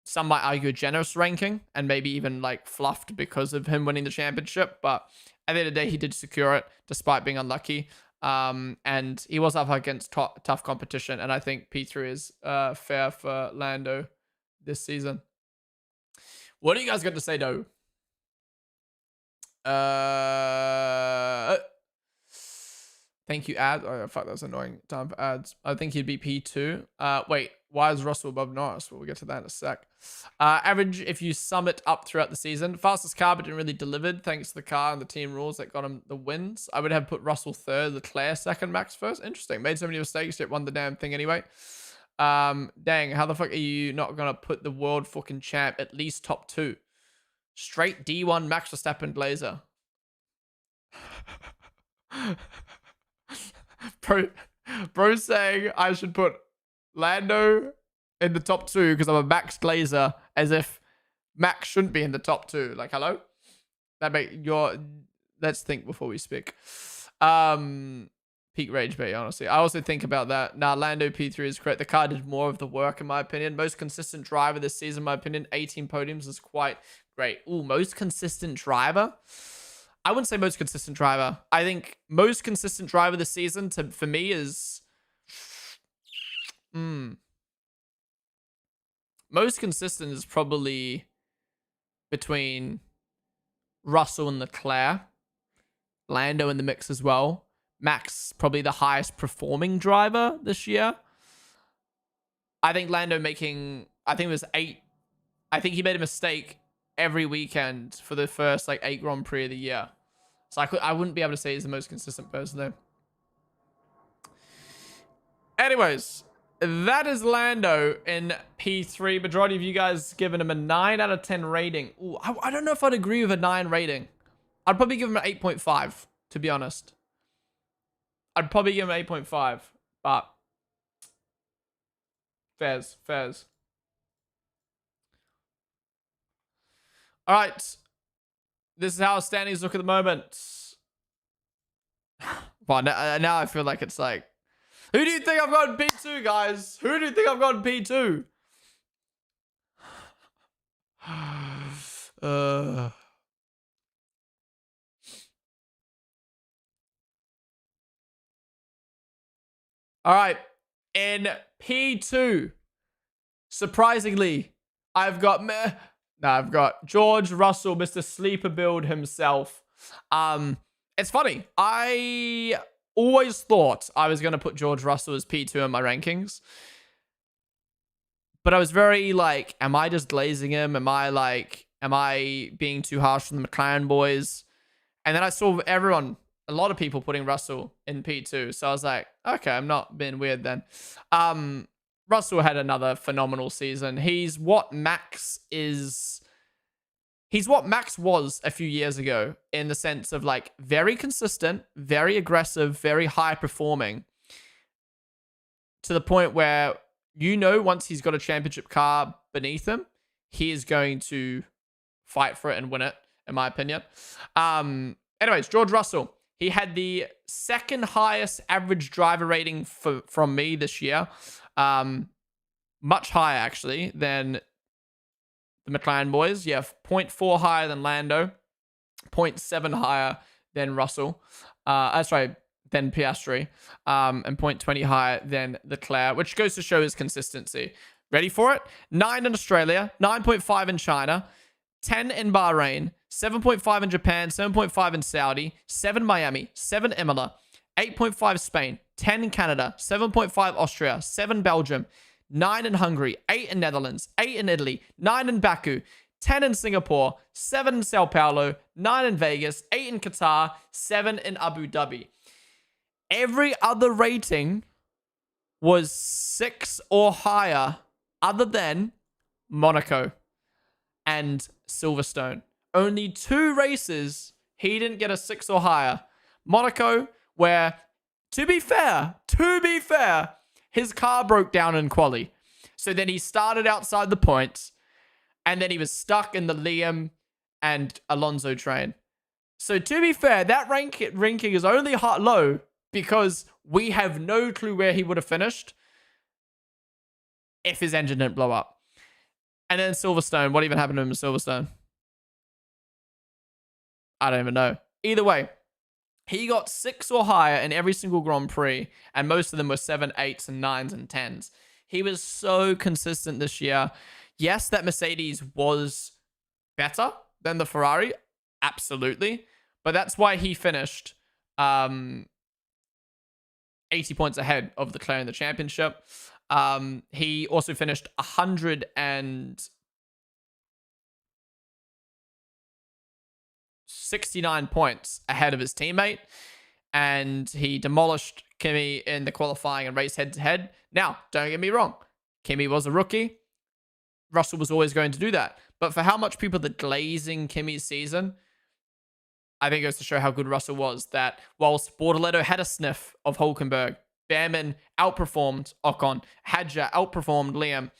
some might argue a generous ranking, and maybe even like fluffed because of him winning the championship. But at the end of the day, he did secure it despite being unlucky. And he was up against tough competition, and I think P3 is fair for Lando this season. What do you guys got to say, though? Thank you, ads. Oh, fuck, that's annoying. Time for ads. I think he'd be P2. Wait, why is Russell above Norris? We'll get to that in a sec. Average, if you sum it up throughout the season. Fastest car, but didn't really delivered thanks to the car and the team rules that got him the wins. I would have put Russell third, Leclerc second, Max first. Interesting. Made so many mistakes, yet won the damn thing anyway. Dang, how the fuck are you not going to put the world fucking champ at least top 2? Straight D1 Max Verstappen Blazer. Bro saying I should put Lando in the top 2 because I'm a Max Glazer, as if Max shouldn't be in the top 2. Like, hello? Let's think before we speak. Peak rage bait, honestly. I also think about that. Nah, Lando P3 is correct. The car did more of the work, in my opinion. Most consistent driver this season, in my opinion. 18 podiums is quite great. Ooh, most consistent driver? I wouldn't say most consistent driver. I think most consistent driver this season for me is... Most consistent is probably between Russell and Leclerc. Lando in the mix as well. Max, probably the highest performing driver this year. I think Lando making... I think it was 8... I think he made a mistake every weekend for the first like 8 Grand Prix of the year. So I wouldn't be able to say he's the most consistent person though. Anyways, that is Lando in P3. Majority of you guys giving him a 9 out of 10 rating. Ooh, I don't know if I'd agree with a 9 rating. I'd probably give him an 8.5, to be honest. I'd probably give him an 8.5, but fairs. All right. This is how our standings look at the moment. Well, now I feel like it's like, who do you think I've got in P2, guys? Who do you think I've got in P2? All right. In P2, surprisingly, I've got George Russell, Mr. Sleeper Build himself. It's funny. I always thought I was going to put George Russell as P2 in my rankings. But I was very like, am I just glazing him? Am I being too harsh on the McLaren boys? And then I saw a lot of people putting Russell in P2. So I was like, okay, I'm not being weird then. Russell had another phenomenal season. He's what Max was a few years ago in the sense of like very consistent, very aggressive, very high performing, to the point where, once he's got a championship car beneath him, he is going to fight for it and win it, in my opinion. Anyways, George Russell, he had the second highest average driver rating from me this year. Much higher, actually, than the McLaren boys. Yeah, 0.4 higher than Lando, 0.7 higher than Russell. Than Piastri, and 0.20 higher than Leclerc, which goes to show his consistency. Ready for it? 9 in Australia, 9.5 in China, 10 in Bahrain, 7.5 in Japan, 7.5 in Saudi, 7 Miami, 7 Imola, 8.5 Spain, 10 in Canada, 7.5 Austria, 7 Belgium, 9 in Hungary, 8 in Netherlands, 8 in Italy, 9 in Baku, 10 in Singapore, 7 in Sao Paulo, 9 in Vegas, 8 in Qatar, 7 in Abu Dhabi. Every other rating was 6 or higher other than Monaco and Silverstone. Only 2 races he didn't get a 6 or higher. Monaco, where, to be fair, his car broke down in quali. So then he started outside the points, and then he was stuck in the Liam and Alonso train. So to be fair, that ranking is only low because we have no clue where he would have finished if his engine didn't blow up. And then Silverstone, what even happened to him in Silverstone? I don't even know. Either way, he got 6 or higher in every single Grand Prix, and most of them were 7, 8s, and 9s and 10s. He was so consistent this year. Yes, that Mercedes was better than the Ferrari, absolutely, but that's why he finished 80 points ahead of Leclerc in the championship. He also finished 169 points ahead of his teammate, and he demolished Kimi in the qualifying and race head-to-head. Now, don't get me wrong, Kimi was a rookie. Russell was always going to do that. But for how much people are glazing Kimi's season, I think it goes to show how good Russell was, that whilst Bortoletto had a sniff of Hulkenberg, Behrman outperformed Ocon, Hadjar outperformed Liam,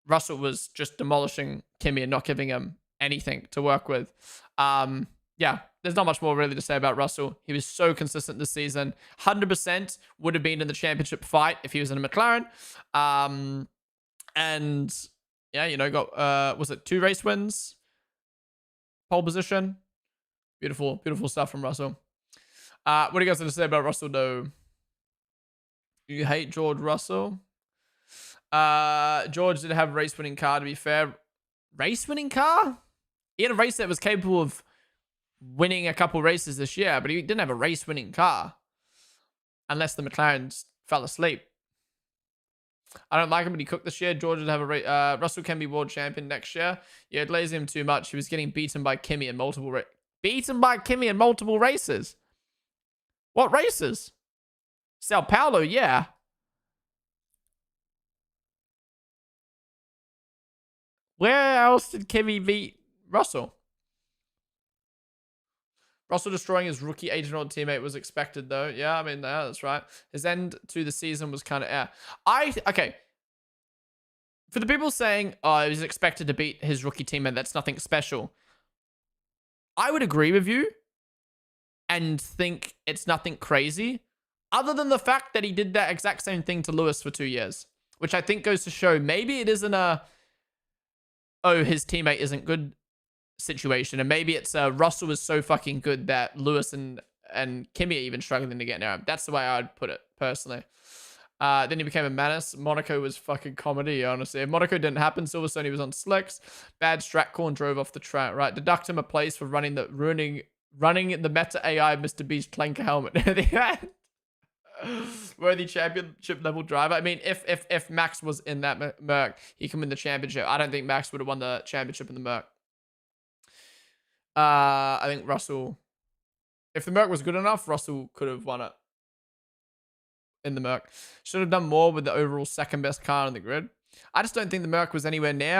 Russell was just demolishing Kimi and not giving him anything to work with. Yeah, there's not much more really to say about Russell. He was so consistent this season. 100% would have been in the championship fight if he was in a McLaren. And yeah, got, was it 2 race wins? Pole position. Beautiful stuff from Russell. What do you guys have to say about Russell, though? You hate George Russell? George did have a race-winning car, to be fair. Race-winning car? He had a race that was capable of winning a couple races this year, but he didn't have a race-winning car. Unless the McLarens fell asleep. I don't like him, but he cooked this year. George would have a Russell can be world champion next year. Yeah, it lays him too much. He was getting beaten by Kimi in multiple races. What races? Sao Paulo, yeah. Where else did Kimi beat Russell? Russell destroying his rookie 18-year-old teammate was expected, though. Yeah, I mean, that's right. His end to the season was kind of... okay. For the people saying, oh, he was expected to beat his rookie teammate, that's nothing special. I would agree with you and think it's nothing crazy, other than the fact that he did that exact same thing to Lewis for 2 years, which I think goes to show maybe it isn't a, oh, his teammate isn't good situation, and maybe it's Russell was so fucking good that Lewis and Kimi are even struggling to get near him. That's the way I'd put it, personally. Then he became a menace. Monaco was fucking comedy, honestly. If Monaco didn't happen, Silverstone, he was on slicks. Bad strat call and drove off the track, right? Deduct him a place for ruining Running the meta AI Mr. Beast Clanker helmet. Worthy championship level driver. I mean, if Max was in that Merc, he can win the championship. I don't think Max would have won the championship in the Merc. I think Russell, if the Merc was good enough, Russell could have won it in the Merc. Should have done more with the overall second best car on the grid. I just don't think the Merc was anywhere near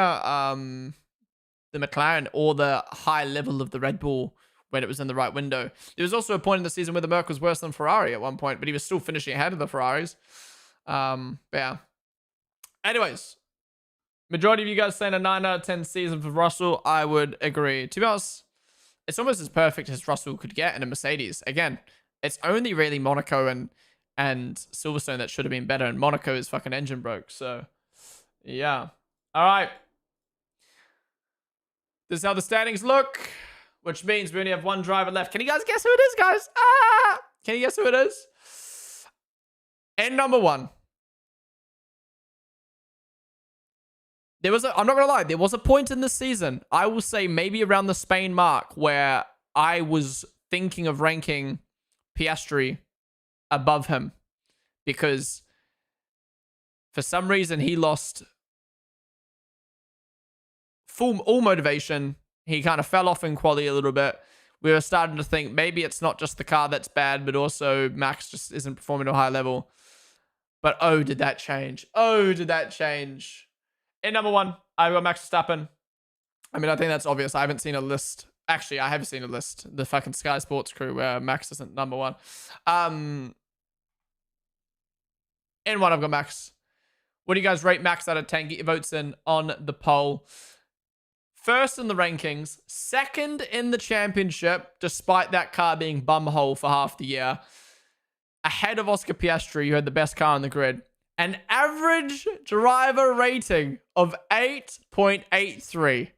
the McLaren or the high level of the Red Bull when it was in the right window. There was also a point in the season where the Merc was worse than Ferrari at one point, but he was still finishing ahead of the Ferraris. Yeah. Anyways, majority of you guys saying a 9 out of 10 season for Russell. I would agree. To be honest, it's almost as perfect as Russell could get in a Mercedes. Again, it's only really Monaco and Silverstone that should have been better, and Monaco is fucking engine broke. So, yeah. All right. This is how the standings look, which means we only have one driver left. Can you guys guess who it is, guys? Can you guess who it is? And number one. I'm not going to lie, there was a point in this season, I will say maybe around the Spain mark, where I was thinking of ranking Piastri above him because for some reason he lost all motivation. He kind of fell off in quality a little bit. We were starting to think maybe it's not just the car that's bad, but also Max just isn't performing at a high level. But oh, did that change? Oh, did that change? In number one, I've got Max Verstappen. I mean, I think that's obvious. I haven't seen a list. Actually, I have seen a list. The fucking Sky Sports crew where Max isn't number one. In one, I've got Max. What do you guys rate Max out of 10? Get your votes in on the poll. First in the rankings, second in the championship, despite that car being bumhole for half the year. Ahead of Oscar Piastri, who had the best car on the grid. An average driver rating of 8.83.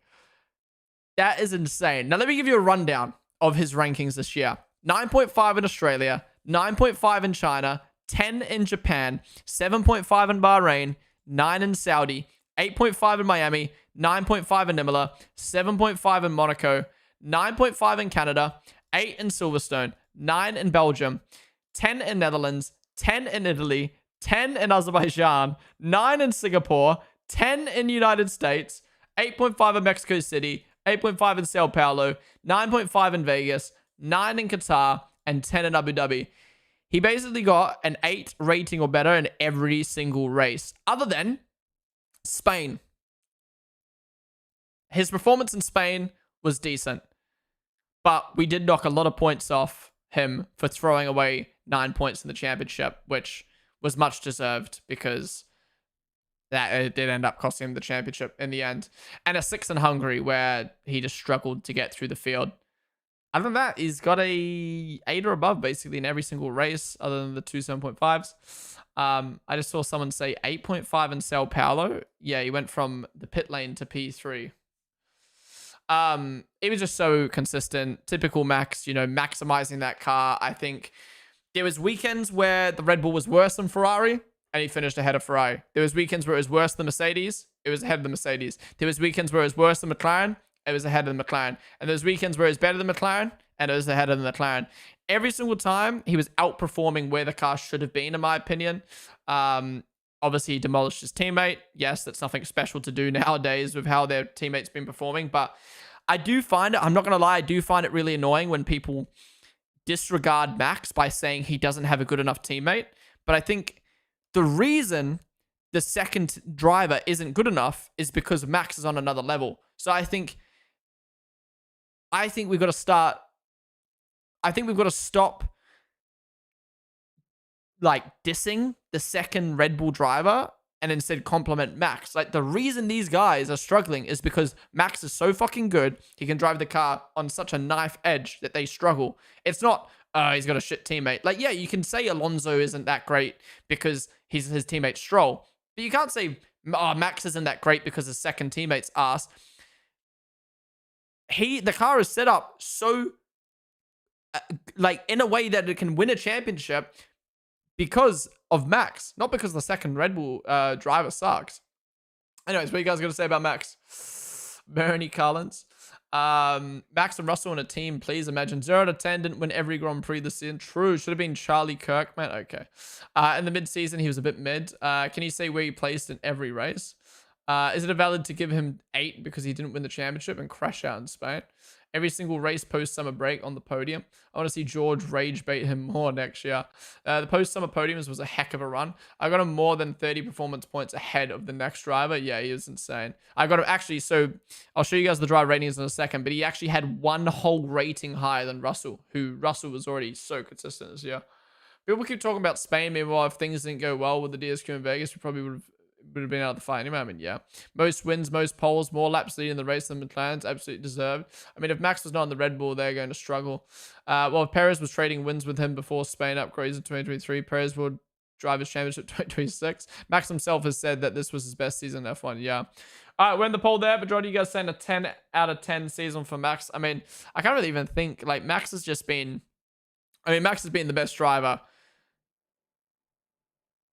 That is insane. Now, let me give you a rundown of his rankings this year. 9.5 in Australia, 9.5 in China, 10 in Japan, 7.5 in Bahrain, 9 in Saudi, 8.5 in Miami, 9.5 in Imola, 7.5 in Monaco, 9.5 in Canada, 8 in Silverstone, 9 in Belgium, 10 in Netherlands, 10 in Italy, 10 in Azerbaijan, 9 in Singapore, 10 in United States, 8.5 in Mexico City, 8.5 in Sao Paulo, 9.5 in Vegas, 9 in Qatar, and 10 in Abu Dhabi. He basically got an 8 rating or better in every single race, other than Spain. His performance in Spain was decent, but we did knock a lot of points off him for throwing away 9 points in the championship, which was much deserved because that did end up costing him the championship in the end. And a 6 in Hungary where he just struggled to get through the field. Other than that, he's got a 8 or above basically in every single race other than the 2 7.5s. I just saw someone say 8.5 in Sao Paulo. Yeah, he went from the pit lane to P3. It was just so consistent. Typical Max, maximizing that car. I think there was weekends where the Red Bull was worse than Ferrari, and he finished ahead of Ferrari. There was weekends where it was worse than Mercedes. It was ahead of the Mercedes. There was weekends where it was worse than McLaren. It was ahead of the McLaren. And there was weekends where it was better than McLaren, and it was ahead of the McLaren. Every single time, he was outperforming where the car should have been, in my opinion. Obviously, he demolished his teammate. Yes, that's nothing special to do nowadays with how their teammate's been performing. But I do find it, I'm not going to lie, I do find it really annoying when people disregard Max by saying he doesn't have a good enough teammate. But I think the reason the second driver isn't good enough is because Max is on another level. So I think we've got to stop dissing the second Red Bull driver and instead compliment Max. Like, the reason these guys are struggling is because Max is so fucking good. He can drive the car on such a knife edge that they struggle. It's not, he's got a shit teammate. Like, yeah, you can say Alonso isn't that great because his teammate Stroll. But you can't say, Max isn't that great because his second teammate's ass. The car is set up so, in a way that it can win a championship because of Max, not because the second Red Bull driver sucks. Anyways, what are you guys going to say about Max? Bernie Collins. Max and Russell in a team, please imagine. 0 to 10 didn't win every Grand Prix this season. True. Should have been Charlie Kirk, man. Okay. In the mid-season, he was a bit mid. Can you say where he placed in every race? Is it valid to give him 8 because he didn't win the championship and crash out in Spain? Every single race post-summer break on the podium. I want to see George rage bait him more next year. The post-summer podiums was a heck of a run. I got him more than 30 performance points ahead of the next driver. Yeah, he was insane. I got him actually, so I'll show you guys the driver ratings in a second, but he actually had 1 whole rating higher than Russell, who Russell was already so consistent this year. People keep talking about Spain. Meanwhile, if things didn't go well with the DSQ in Vegas, we probably would have been out of the fight anyway. I mean, yeah. Most wins, most poles, more laps leading the race than McLaren's. Absolutely deserved. I mean, if Max was not in the Red Bull, they're going to struggle. Well, if Perez was trading wins with him before Spain upgrades in 2023, Perez would drive his championship 2026. Max himself has said that this was his best season in F1. Yeah. All right, we're in the poll there. Majority of you guys saying a 10 out of 10 season for Max. I mean, I can't really even think. Like, Max has just been... I mean, Max has been the best driver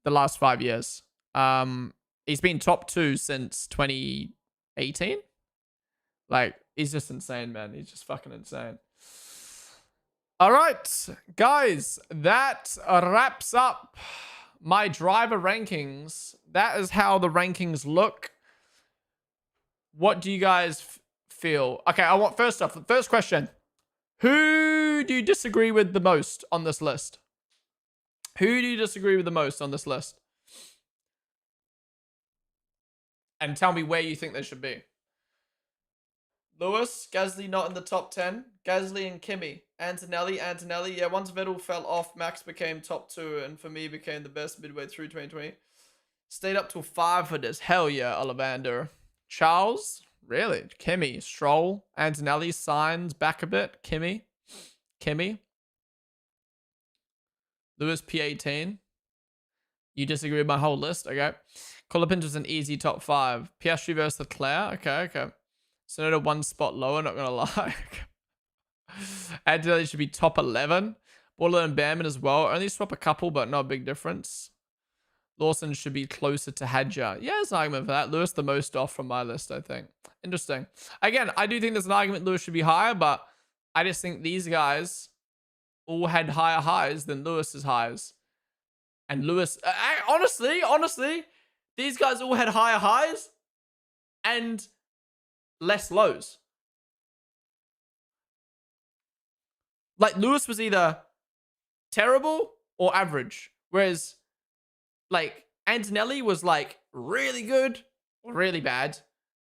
the last 5 years. He's been top 2 since 2018. Like, he's just insane, man. He's just fucking insane. All right, guys, that wraps up my driver rankings. That is how the rankings look. What do you guys feel? Okay, I want first off, the first question. Who do you disagree with the most on this list? Who do you disagree with the most on this list? And tell me where you think they should be. Lewis, Gasly not in the top 10. Gasly and Kimi. Antonelli. Yeah, once Vettel fell off, Max became top 2 and for me became the best midway through 2020. Stayed up till 5 for this. Hell yeah, Ollivander. Charles, really? Kimi, Stroll, Antonelli, Sainz, back a bit. Kimi. Lewis P18. You disagree with my whole list? Okay. Colapinto was an easy top 5. Piastri versus Leclerc. Okay. Sonoda 1 spot lower, not gonna lie. Antonelli should be top 11. Borderland and Behrman as well. Only swap a couple, but not a big difference. Lawson should be closer to Hadjar. Yeah, there's an argument for that. Lewis the most off from my list, I think. Interesting. Again, I do think there's an argument Lewis should be higher, but I just think these guys all had higher highs than Lewis's highs. And Lewis, honestly, these guys all had higher highs and less lows. Like, Lewis was either terrible or average. Whereas, like, Antonelli was, like, really good or really bad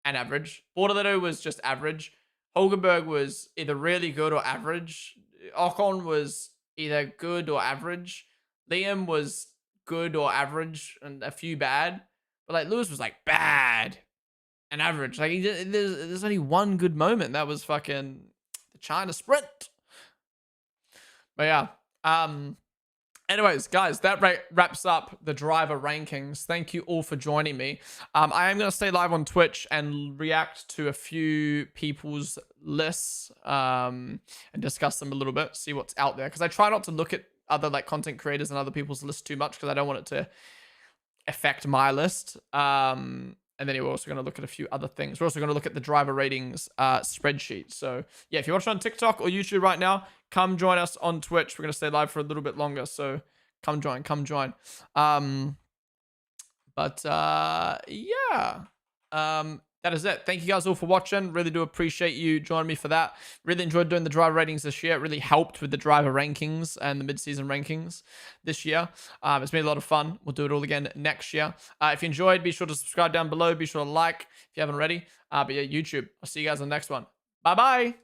and average. Bortoleto was just average. Hulkenberg was either really good or average. Ocon was either good or average. Liam was good or average and a few bad. But, like, Lewis was, like, bad and average. Like, there's only one good moment. That was fucking the China sprint. But, yeah. Anyways, guys, that wraps up the driver rankings. Thank you all for joining me. I am going to stay live on Twitch and react to a few people's lists and discuss them a little bit, see what's out there. Because I try not to look at other, like, content creators and other people's lists too much because I don't want it to affect my list. And then we're also going to look at a few other things. We're also going to look at the driver ratings spreadsheet. So, yeah, if you're watching on TikTok or YouTube right now, come join us on Twitch. We're going to stay live for a little bit longer. So, come join. Yeah. That is it. Thank you guys all for watching. Really do appreciate you joining me for that. Really enjoyed doing the driver ratings this year. It really helped with the driver rankings and the mid-season rankings this year. It's been a lot of fun. We'll do it all again next year. If you enjoyed, be sure to subscribe down below. Be sure to like if you haven't already. But yeah, YouTube. I'll see you guys on the next one. Bye-bye.